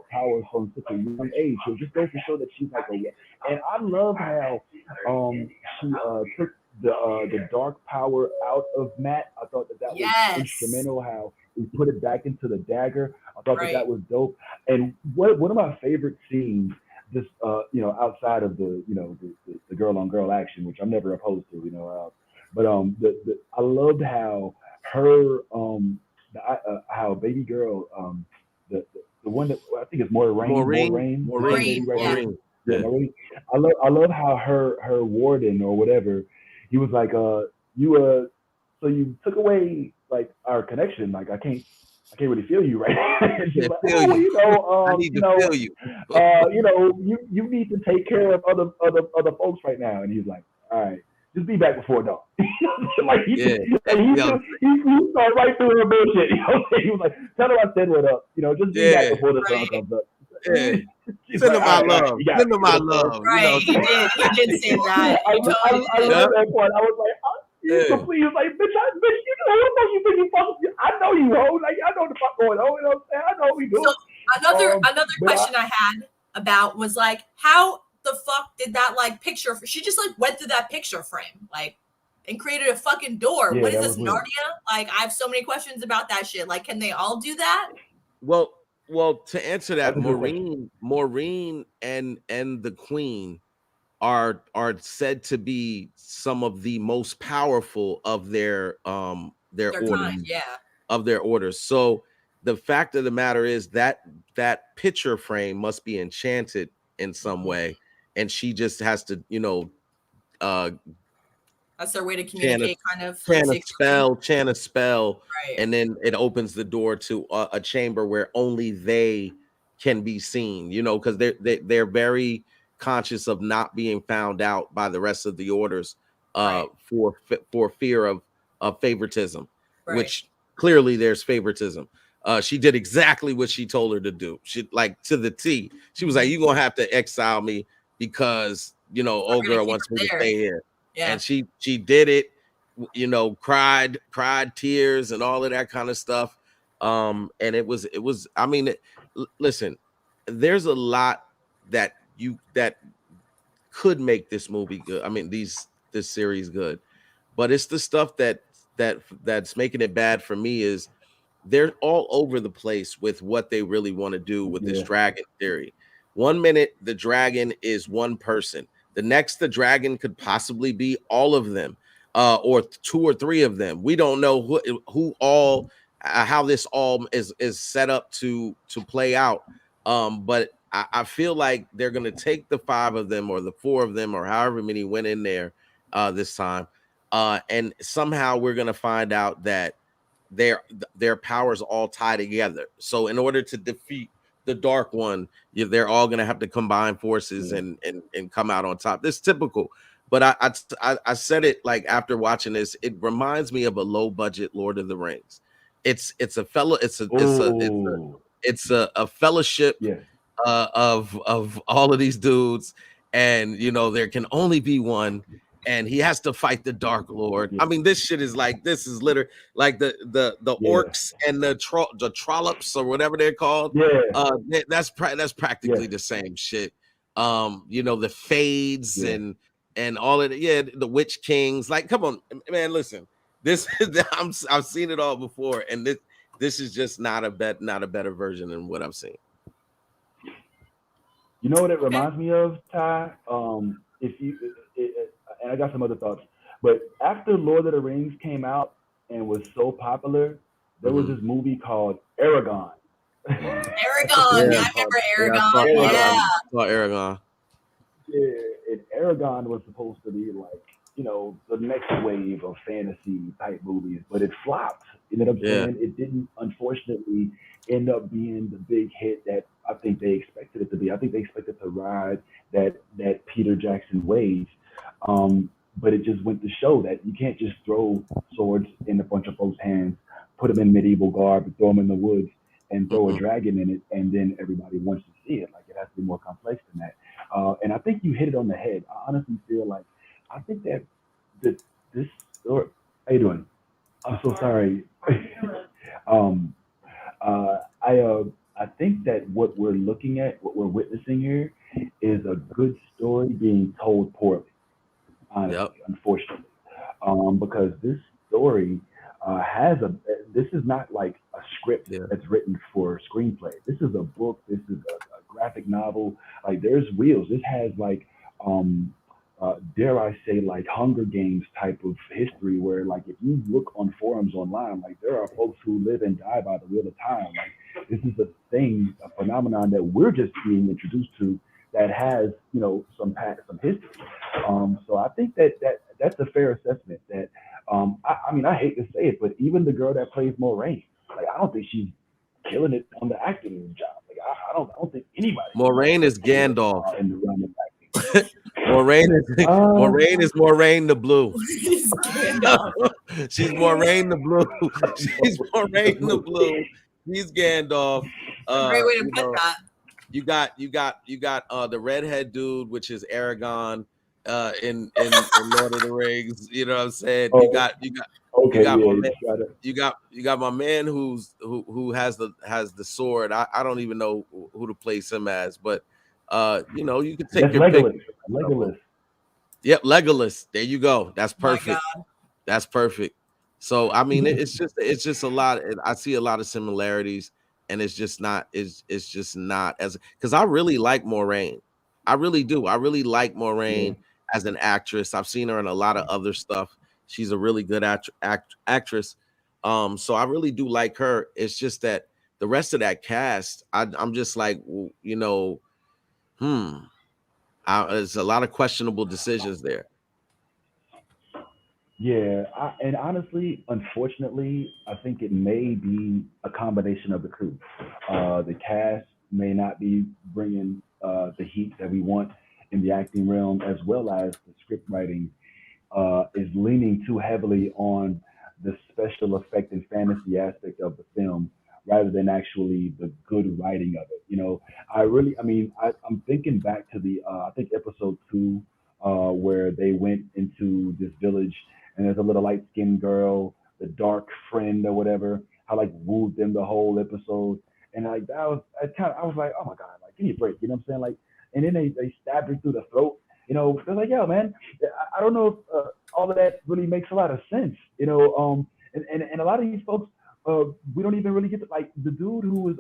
power from such a young age. So it just goes to show that she's like and I love how she took the dark power out of Matt. I thought that was instrumental. How he put it back into the dagger. I thought that was dope. And one of my favorite scenes, just outside of the the girl on girl action, which I'm never opposed to, but I loved how her how baby girl the one that I think is Maureen. Yeah. I love how her warden or whatever, he was like, so you took away like our connection, like I can't really feel you right now. And she's like, I need to feel you. You need to take care of other folks right now. And he's like, all right, just be back before dawn. Like he started right through her bullshit. He was like, tell her I said what up. Just be back before the sun comes up. Yeah. Send her my love. Send her my love. Right, he did say that. I love that part. I was like, he was like, bitch, I know you, ho. Like, I know the fuck going on. You know what I'm saying? I know what we doing. So another question I had about was like, how the fuck did that like picture? She just like went through that picture frame, like, and created a fucking door. What is this, Narnia? Like, I have so many questions about that shit. Like, can they all do that? Well, to answer that, Maureen and the Queen are said to be some of the most powerful of their orders, time, of their orders. So the fact of the matter is that picture frame must be enchanted in some way, and she just has to, that's their way to communicate, chant a spell, and then it opens the door to a chamber where only they can be seen. Because they're very conscious of not being found out by the rest of the orders, for fear of favoritism, which clearly there's favoritism. She did exactly what she told her to do. She, like, to the T. She was like, "You're gonna have to exile me because old girl wants me to stay here." and she did it, you know, cried tears and all of that kind of stuff. And it was I mean, listen, there's a lot that could make this movie good. I mean, this series good, but it's the stuff that's making it bad for me is they're all over the place with what they really want to do with this dragon theory. 1 minute the dragon is one person, the next the dragon could possibly be all of them, or 2 or 3 of them. We don't know who all how this all is set up to play out. But I feel like they're gonna take the 5 of them or the 4 of them or however many went in there this time, and somehow we're gonna find out that their powers all tie together. So in order to defeat the Dark One, they're all gonna have to combine forces and come out on top. This is typical. But I said it like after watching this, it reminds me of a low budget Lord of the Rings. It's a fellowship of all of these dudes, and you know there can only be one, and he has to fight the Dark Lord. I mean, this shit is like, this is literally like the orcs and the trollops or whatever they're called. That's practically the same shit. You know, the fades and all of it. The Witch Kings. Like, come on, man, listen. This I've seen it all before, and this is just not a better version than what I've seen. You know what it reminds me of, Ty? If you and I got some other thoughts, but after Lord of the Rings came out and was so popular, there was this movie called Aragon. Aragon, I remember Aragon. Yeah, Aragon. Yeah, and Aragon was supposed to be like, you know, the next wave of fantasy type movies, but it flopped. You know what I'm saying? It didn't, unfortunately, end up being the big hit that I think they expected it to be. I think they expected to ride that Peter Jackson wave. But it just went to show that you can't just throw swords in a bunch of folks' hands, put them in medieval garb, throw them in the woods, and throw a dragon in it, and then everybody wants to see it. Like, it has to be more complex than that. And I think you hit it on the head. I honestly feel like, I think that this story. How you doing? I'm so sorry. I think that what we're looking at, what we're witnessing here, is a good story being told poorly. Honestly, unfortunately, because this story this is not like a script that's written for screenplay. This is a book. This is a graphic novel. Like, there's wheels. This has like, dare I say, like Hunger Games type of history, where like if you look on forums online, like there are folks who live and die by the wheel of time. Like, this is a phenomenon that we're just being introduced to, that has, you know, some history. So I think that's a fair assessment. That I mean, I hate to say it, but even the girl that plays Moraine, like, I don't think she's killing it on the acting job. Like, I don't think anybody. Moraine is Gandalf. In the realm of acting. Moraine is Moraine the Blue. She's Moraine the Blue. She's Moraine the Blue. He's Gandalf. Great way to put that. You got the redhead dude, which is Aragon, in Lord of the Rings. You know what I'm saying? You got my man who has the sword. I don't even know who to place him as, but you know, you can take your Legolas. pick. Legolas. Yep, Legolas. There you go. That's perfect. That's perfect. So I mean, it's just a lot. I see a lot of similarities, and it's just not as, because I really like Moraine. I really do. I really like Moraine as an actress. I've seen her in a lot of other stuff. She's a really good actress. So I really do like her. It's just that the rest of that cast, I'm just like, you know, there's a lot of questionable decisions there. Yeah, and honestly, unfortunately, I think it may be a combination of the two. The cast may not be bringing the heat that we want in the acting realm, as well as the script writing is leaning too heavily on the special effect and fantasy aspect of the film, rather than actually the good writing of it. You know, I'm thinking back to the I think episode 2 where they went into this village and there's a little light skinned girl, the dark friend or whatever. I like wooed them the whole episode, and like that was I was like, oh my god, like give me a break, you know what I'm saying? Like, and then they stabbed her through the throat. You know, they're like, yo, man, I don't know if all of that really makes a lot of sense. You know, and a lot of these folks, we don't even really get to, like the dude who was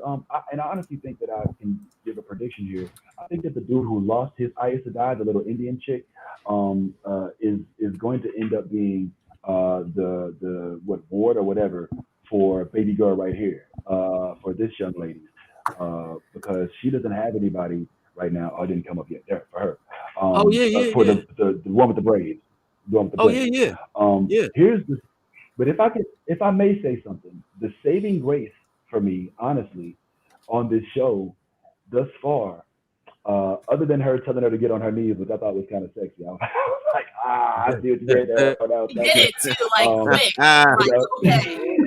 and I honestly think that I can give a prediction here. I think that the dude who lost his Aes Sedai, the little Indian chick, is going to end up being the what board or whatever for baby girl right here, for this young lady, because she doesn't have anybody right now. Oh, it didn't come up yet. There for her. Oh yeah, For yeah. the one with the braids. The one with the Oh braids. yeah, yeah. Here's the. But if I may say something, the saving grace for me, honestly, on this show thus far, other than her telling her to get on her knees, which I thought was kind of sexy. I was like, I see what you did there. He did it too, like quick. You Like, know, okay.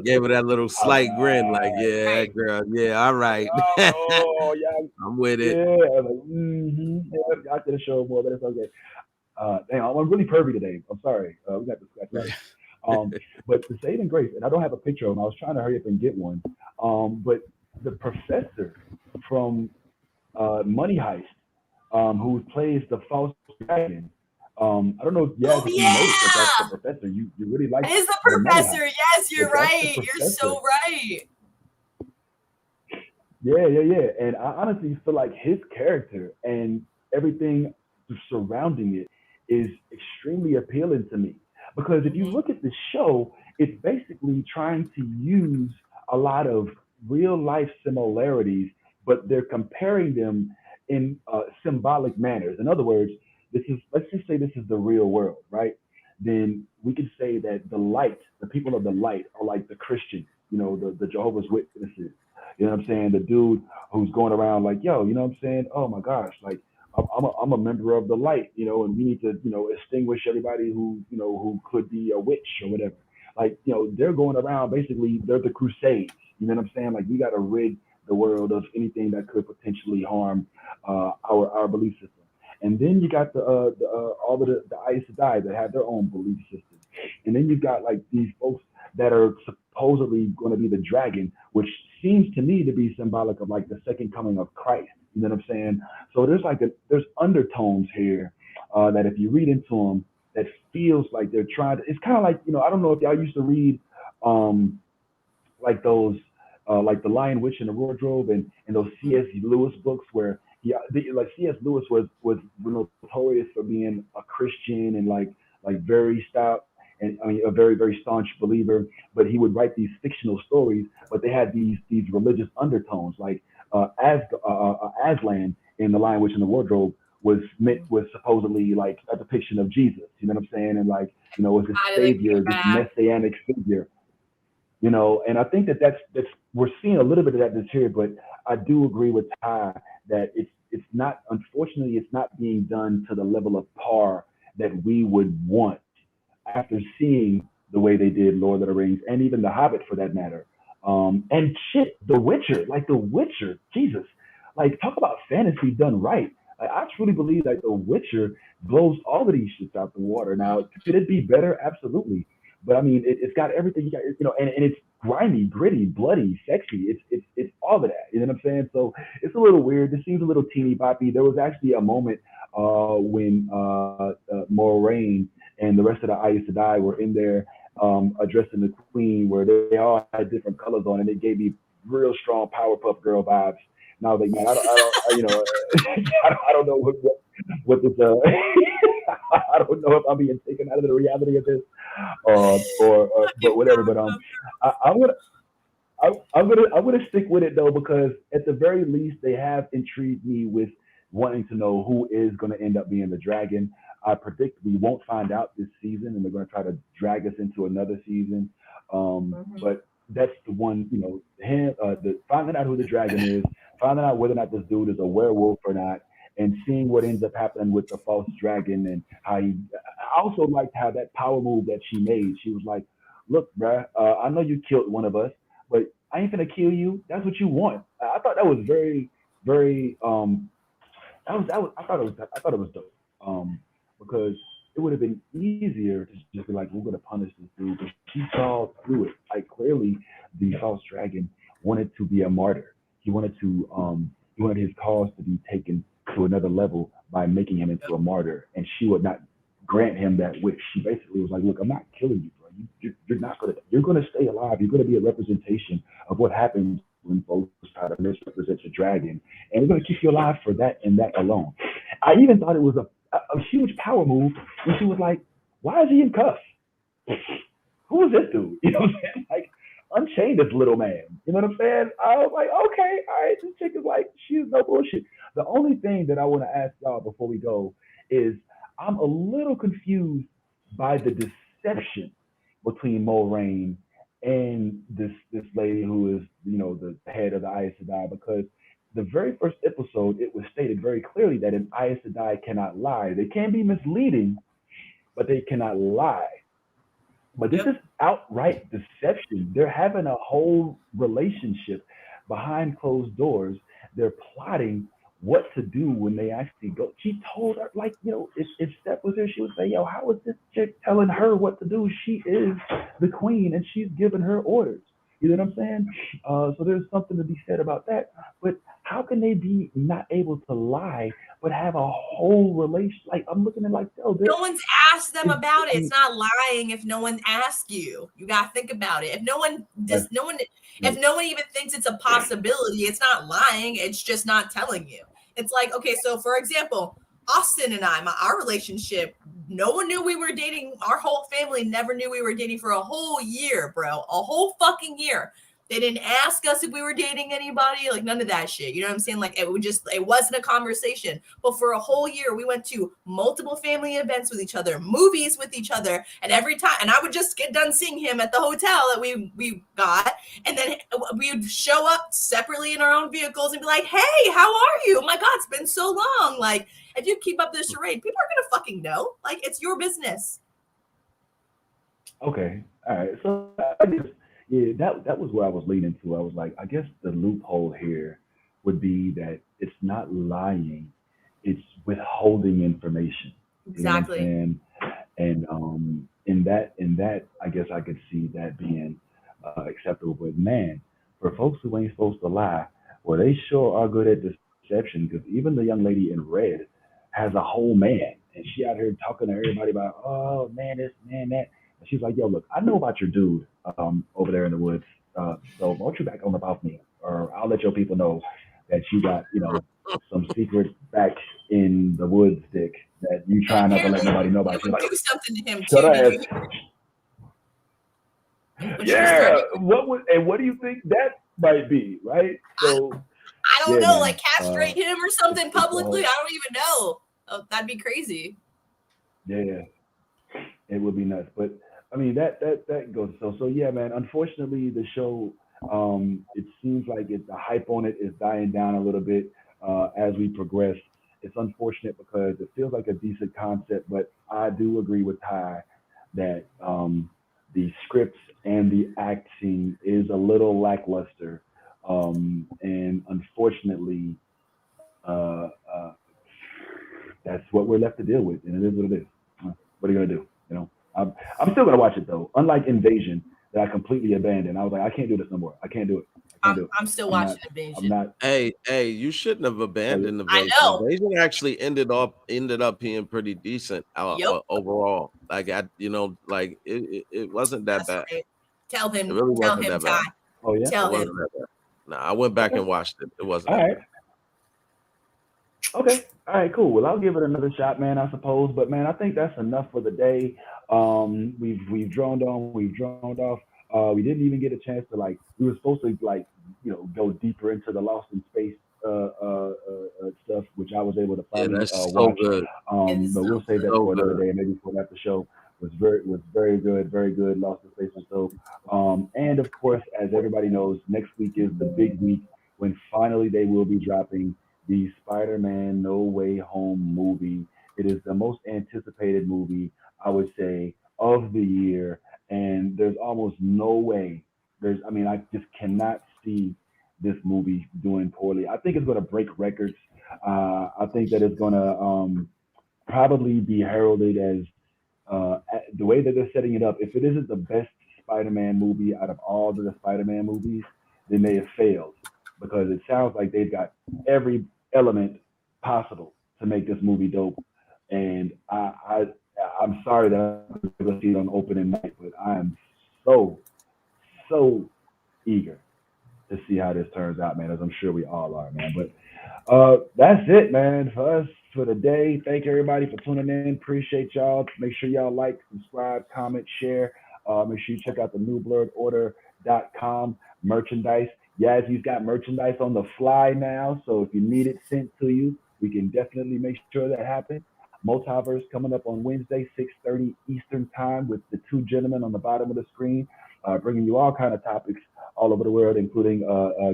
Gave her that little slight grin, like, yeah, Right. girl, yeah, all right. oh yeah, I'm with it. yeah. I was like, yeah, I could have showed more, but it's okay. Damn, I'm really pervy today. I'm sorry. We got to scratch that. But the saving grace, and I don't have a picture of him. I was trying to hurry up and get one. But the professor from Money Heist, who plays the false dragon. I don't know if Oh if you noticed that that's yeah, the professor. You really like that is the the Money professor. Heist, Yes, you're but that's the right. You're professor. so right. Yeah. And I honestly feel like his character and everything surrounding it is extremely appealing to me. Because if you Mhm. look at the show, it's basically trying to use a lot of real life similarities, but they're comparing them in symbolic manners. In other words, let's just say this is the real world, right? Then we could say that the light, the people of the light, are like the Christians, the Jehovah's Witnesses. You know what I'm saying? The dude who's going around like, yo, you know what I'm saying? Oh my gosh, like I'm a member of the light, and we need to, extinguish everybody who could be a witch or whatever. Like, they're going around basically, they're the crusades. You know what I'm saying? Like, we got to rid the world of anything that could potentially harm our belief system. And then you got all of the Aes Sedai that have their own belief system. And then you've got like these folks that are supposedly going to be the dragon, which seems to me to be symbolic of like the second coming of Christ. You know what I'm saying? So there's undertones here that if you read into them, that feels like they're trying to. It's kind of like, I don't know if y'all used to read like those like The Lion, Witch, and the Wardrobe, and those C.S. Lewis books where like C.S. Lewis was notorious for being a Christian and like very stout and I mean a very very staunch believer, but he would write these fictional stories, but they had these religious undertones. Like Aslan in The Lion, Witch, and the Wardrobe was supposedly like a depiction of Jesus. You know what I'm saying? And like was this Out of the savior, this back. messianic figure. And I think that's we're seeing a little bit of that this year, but I do agree with Ty that it's not, unfortunately, it's not being done to the level of par that we would want after seeing the way they did Lord of the Rings and even The Hobbit for that matter. And shit, The Witcher, like The Witcher, Jesus, like talk about fantasy done right. Like, I truly believe that The Witcher blows all of these shits out the water. Now, could it be better? Absolutely. But I mean, it's got everything you got, and it's grimy, gritty, bloody, sexy. It's all of that. You know what I'm saying? So it's a little weird. This seems a little teeny boppy. There was actually a moment when Moraine and the rest of the Aes Sedai were in there addressing the Queen, where they all had different colors on, and it gave me real strong Powerpuff Girl vibes. And I was like, man, I don't know what this. I don't know if I'm being taken out of the reality of this, but whatever. But I'm gonna. I'm gonna stick with it though, because at the very least they have intrigued me with wanting to know who is going to end up being the dragon. I predict we won't find out this season, and they're going to try to drag us into another season. But that's the one, finding out who the dragon is, finding out whether or not this dude is a werewolf or not, and seeing what ends up happening with the false dragon and how he. I also liked how that power move that she made. She was like, "Look, bruh, I know you killed one of us, but I ain't gonna kill you. That's what you want." I thought that was very, very. I thought it was dope. because it would have been easier to just be like, we're going to punish this dude. But she saw through it. Like clearly, the false dragon wanted to be a martyr. He wanted his cause to be taken to another level by making him into a martyr, and she would not grant him that wish. She basically was like, look, I'm not killing you, bro. You're gonna stay alive. You're gonna be a representation of what happens when folks try to misrepresent your dragon, and we're gonna keep you alive for that and that alone. I even thought it was a huge power move when she was like, why is he in cuffs? Who is this dude? You know what I'm saying? Like, unchain this little man. You know what I'm saying? I was like, okay, all right, this chick is like, she's no bullshit. The only thing that I want to ask y'all before we go is I'm a little confused by the deception between Moraine and this lady who is, the head of the Aes Sedai, because the very first episode, it was stated very clearly that an Aes Sedai cannot lie. They can be misleading, but they cannot lie. But this is outright deception. They're having a whole relationship behind closed doors. They're plotting what to do when they actually go. She told her, like, if Steph was here, she would say, yo, how is this chick telling her what to do? She is the queen and she's giving her orders. You know what I'm saying? So there's something to be said about that. But how can they be not able to lie, but have a whole relation? Like, I'm looking at like, no one's asked them about it. It's not lying if no one asks you. You gotta think about it. If no one even thinks it's a possibility, it's not lying. It's just not telling you. It's like, okay, so for example, Austin and our relationship, no one knew we were dating. Our whole family never knew we were dating for a whole year, bro. A whole fucking year. They didn't ask us if we were dating anybody, like none of that shit. You know what I'm saying? Like it wasn't a conversation. But for a whole year, we went to multiple family events with each other, movies with each other, and every time, and I would just get done seeing him at the hotel that we got, and then we would show up separately in our own vehicles and be like, "Hey, how are you? Oh my God, it's been so long!" Like, if you keep up this charade, people are gonna fucking know. Like, it's your business. Okay, all right. So yeah, that was where I was leaning to. I was like, I guess the loophole here would be that it's not lying, it's withholding information. Exactly. You know what I'm saying? And in that, I guess I could see that being acceptable. But man, for folks who ain't supposed to lie, well, they sure are good at deception. Because even the young lady in red has a whole man, and she out here talking to everybody about, oh man, this, man, that. And she's like, yo, look, I know about your dude over there in the woods. So why don't you back on the balcony, or I'll let your people know that you got, some secret facts in the woods, Dick, that you try not to let nobody know about. You would do something to him too. Did Yeah. What do you think that might be, right? So I don't know, man, like castrate him or something publicly. I don't even know. Oh, that'd be crazy. Yeah, it would be nuts. But I mean, that goes. So yeah, man. Unfortunately, the show, it seems like the hype on it is dying down a little bit as we progress. It's unfortunate because it feels like a decent concept, but I do agree with Ty that the scripts and the acting is a little lackluster, and unfortunately, that's what we're left to deal with, and it is what it is. What are you gonna do? I'm still gonna watch it though. Unlike Invasion, that I completely abandoned. I was like, I can't do this no more. I can't do it. I'm still watching Invasion. I'm not. Hey, you shouldn't have abandoned Invasion. I know. Invasion actually ended up being pretty decent overall. Like it wasn't that bad. Right. Tell him. It really wasn't that bad. Oh yeah. Tell him. No, I went back and watched it. It wasn't. All right. Okay. All right, cool. Well, I'll give it another shot, man, I suppose. But man, I think that's enough for the day. We've droned on, we've droned off. We didn't even get a chance to we were supposed to go deeper into the Lost in Space stuff, which I was able to finally that's so watch. good. But we'll save that for another day, maybe for after show. Was very good, Lost in Space and so. And of course, as everybody knows, next week is the big week when finally they will be dropping the Spider-Man No Way Home movie. It is the most anticipated movie, I would say, of the year. And there's almost no way. I just cannot see this movie doing poorly. I think it's going to break records. I think that it's going to probably be heralded as the way that they're setting it up. If it isn't the best Spider-Man movie out of all the Spider-Man movies, then they have failed, because it sounds like they've got every element possible to make this movie dope. And I'm sorry that I'm going to see it on opening night, but I am so eager to see how this turns out, man, as I'm sure we all are, man. But that's it, man, for us for the day. Thank everybody for tuning in. Appreciate y'all. Make sure y'all like, subscribe, comment, share. Make sure you check out the NewBlerdOrder.com merchandise. Yazzy's got merchandise on the fly now, so if you need it sent to you, we can definitely make sure that happens. Multiverse coming up on Wednesday, 6:30 Eastern time, with the two gentlemen on the bottom of the screen, bringing you all kind of topics all over the world, including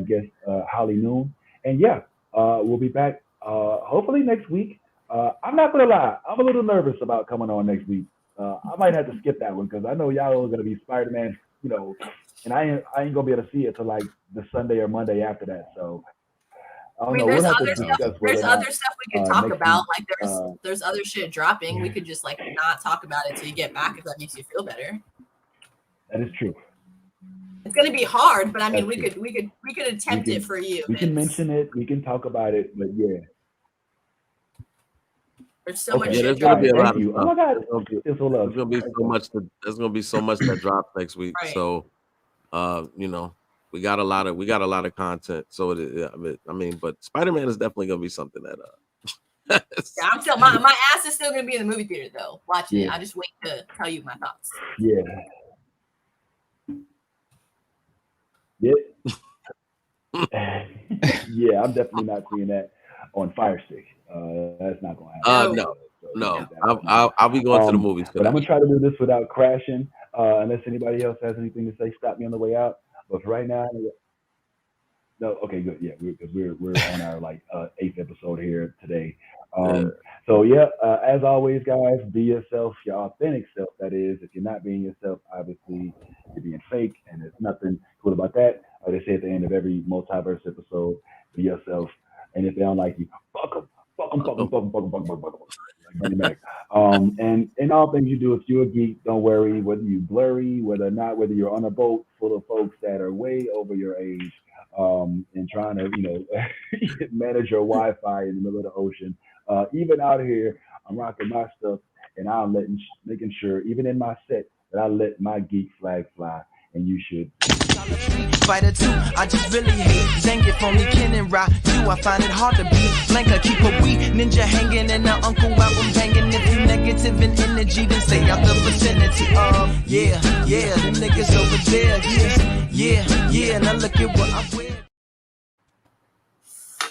guest Holly Noon. And yeah, we'll be back hopefully next week. I'm not gonna lie, I'm a little nervous about coming on next week. I might have to skip that one because I know y'all are gonna be Spider-Man, you know, and I ain't gonna be able to see it till like the Sunday or Monday after that. So I mean, there's other stuff we could talk about. Like there's other shit dropping. We could just like not talk about it till you get back if that makes you feel better. That is true. It's gonna be hard, but I mean, we could attempt it for you. We can mention it. We can talk about it, but yeah. There's so much. Yeah, there's gonna be a lot of stuff. Oh my God, there's gonna be so much. There's gonna be so much that drops next week. Right. So, you know, we got a lot of content. So I mean, but Spider-Man is definitely gonna be something that yeah, I'm still my ass is still gonna be in the movie theater though, watching it. I just wait to tell you my thoughts. Yeah. Yeah. Yeah, I'm definitely not seeing that on Fire Stick. That's not gonna happen. No. I'll be going to the movies. But I'm gonna try to do this without crashing. Unless anybody else has anything to say, stop me on the way out. But for right now, no. Okay, good. Yeah, because we're on our like 8th episode here today. So yeah, as always, guys, be yourself, your authentic self. That is, if you're not being yourself, obviously you're being fake, and there's nothing cool about that. Like they say at the end of every multiverse episode, be yourself. And if they don't like you, fuck them. Like Bernie Mac. And in all things you do, if you're a geek, don't worry whether you blurry, whether you're on a boat full of folks that are way over your age, and trying to, you know, manage your Wi-Fi in the middle of the ocean. Even out here, I'm rocking my stuff, and I'm making sure, even in my set, that I let my geek flag fly, and you should. Fighter 2, I just really hate Zangief, only Ken and Ra. You, I find it hard to be Blanca, keep a wee ninja hanging, and the uncle album banging. If you negative in energy, then stay out the vicinity. Yeah, them niggas over there. Yeah, now look at what I wear.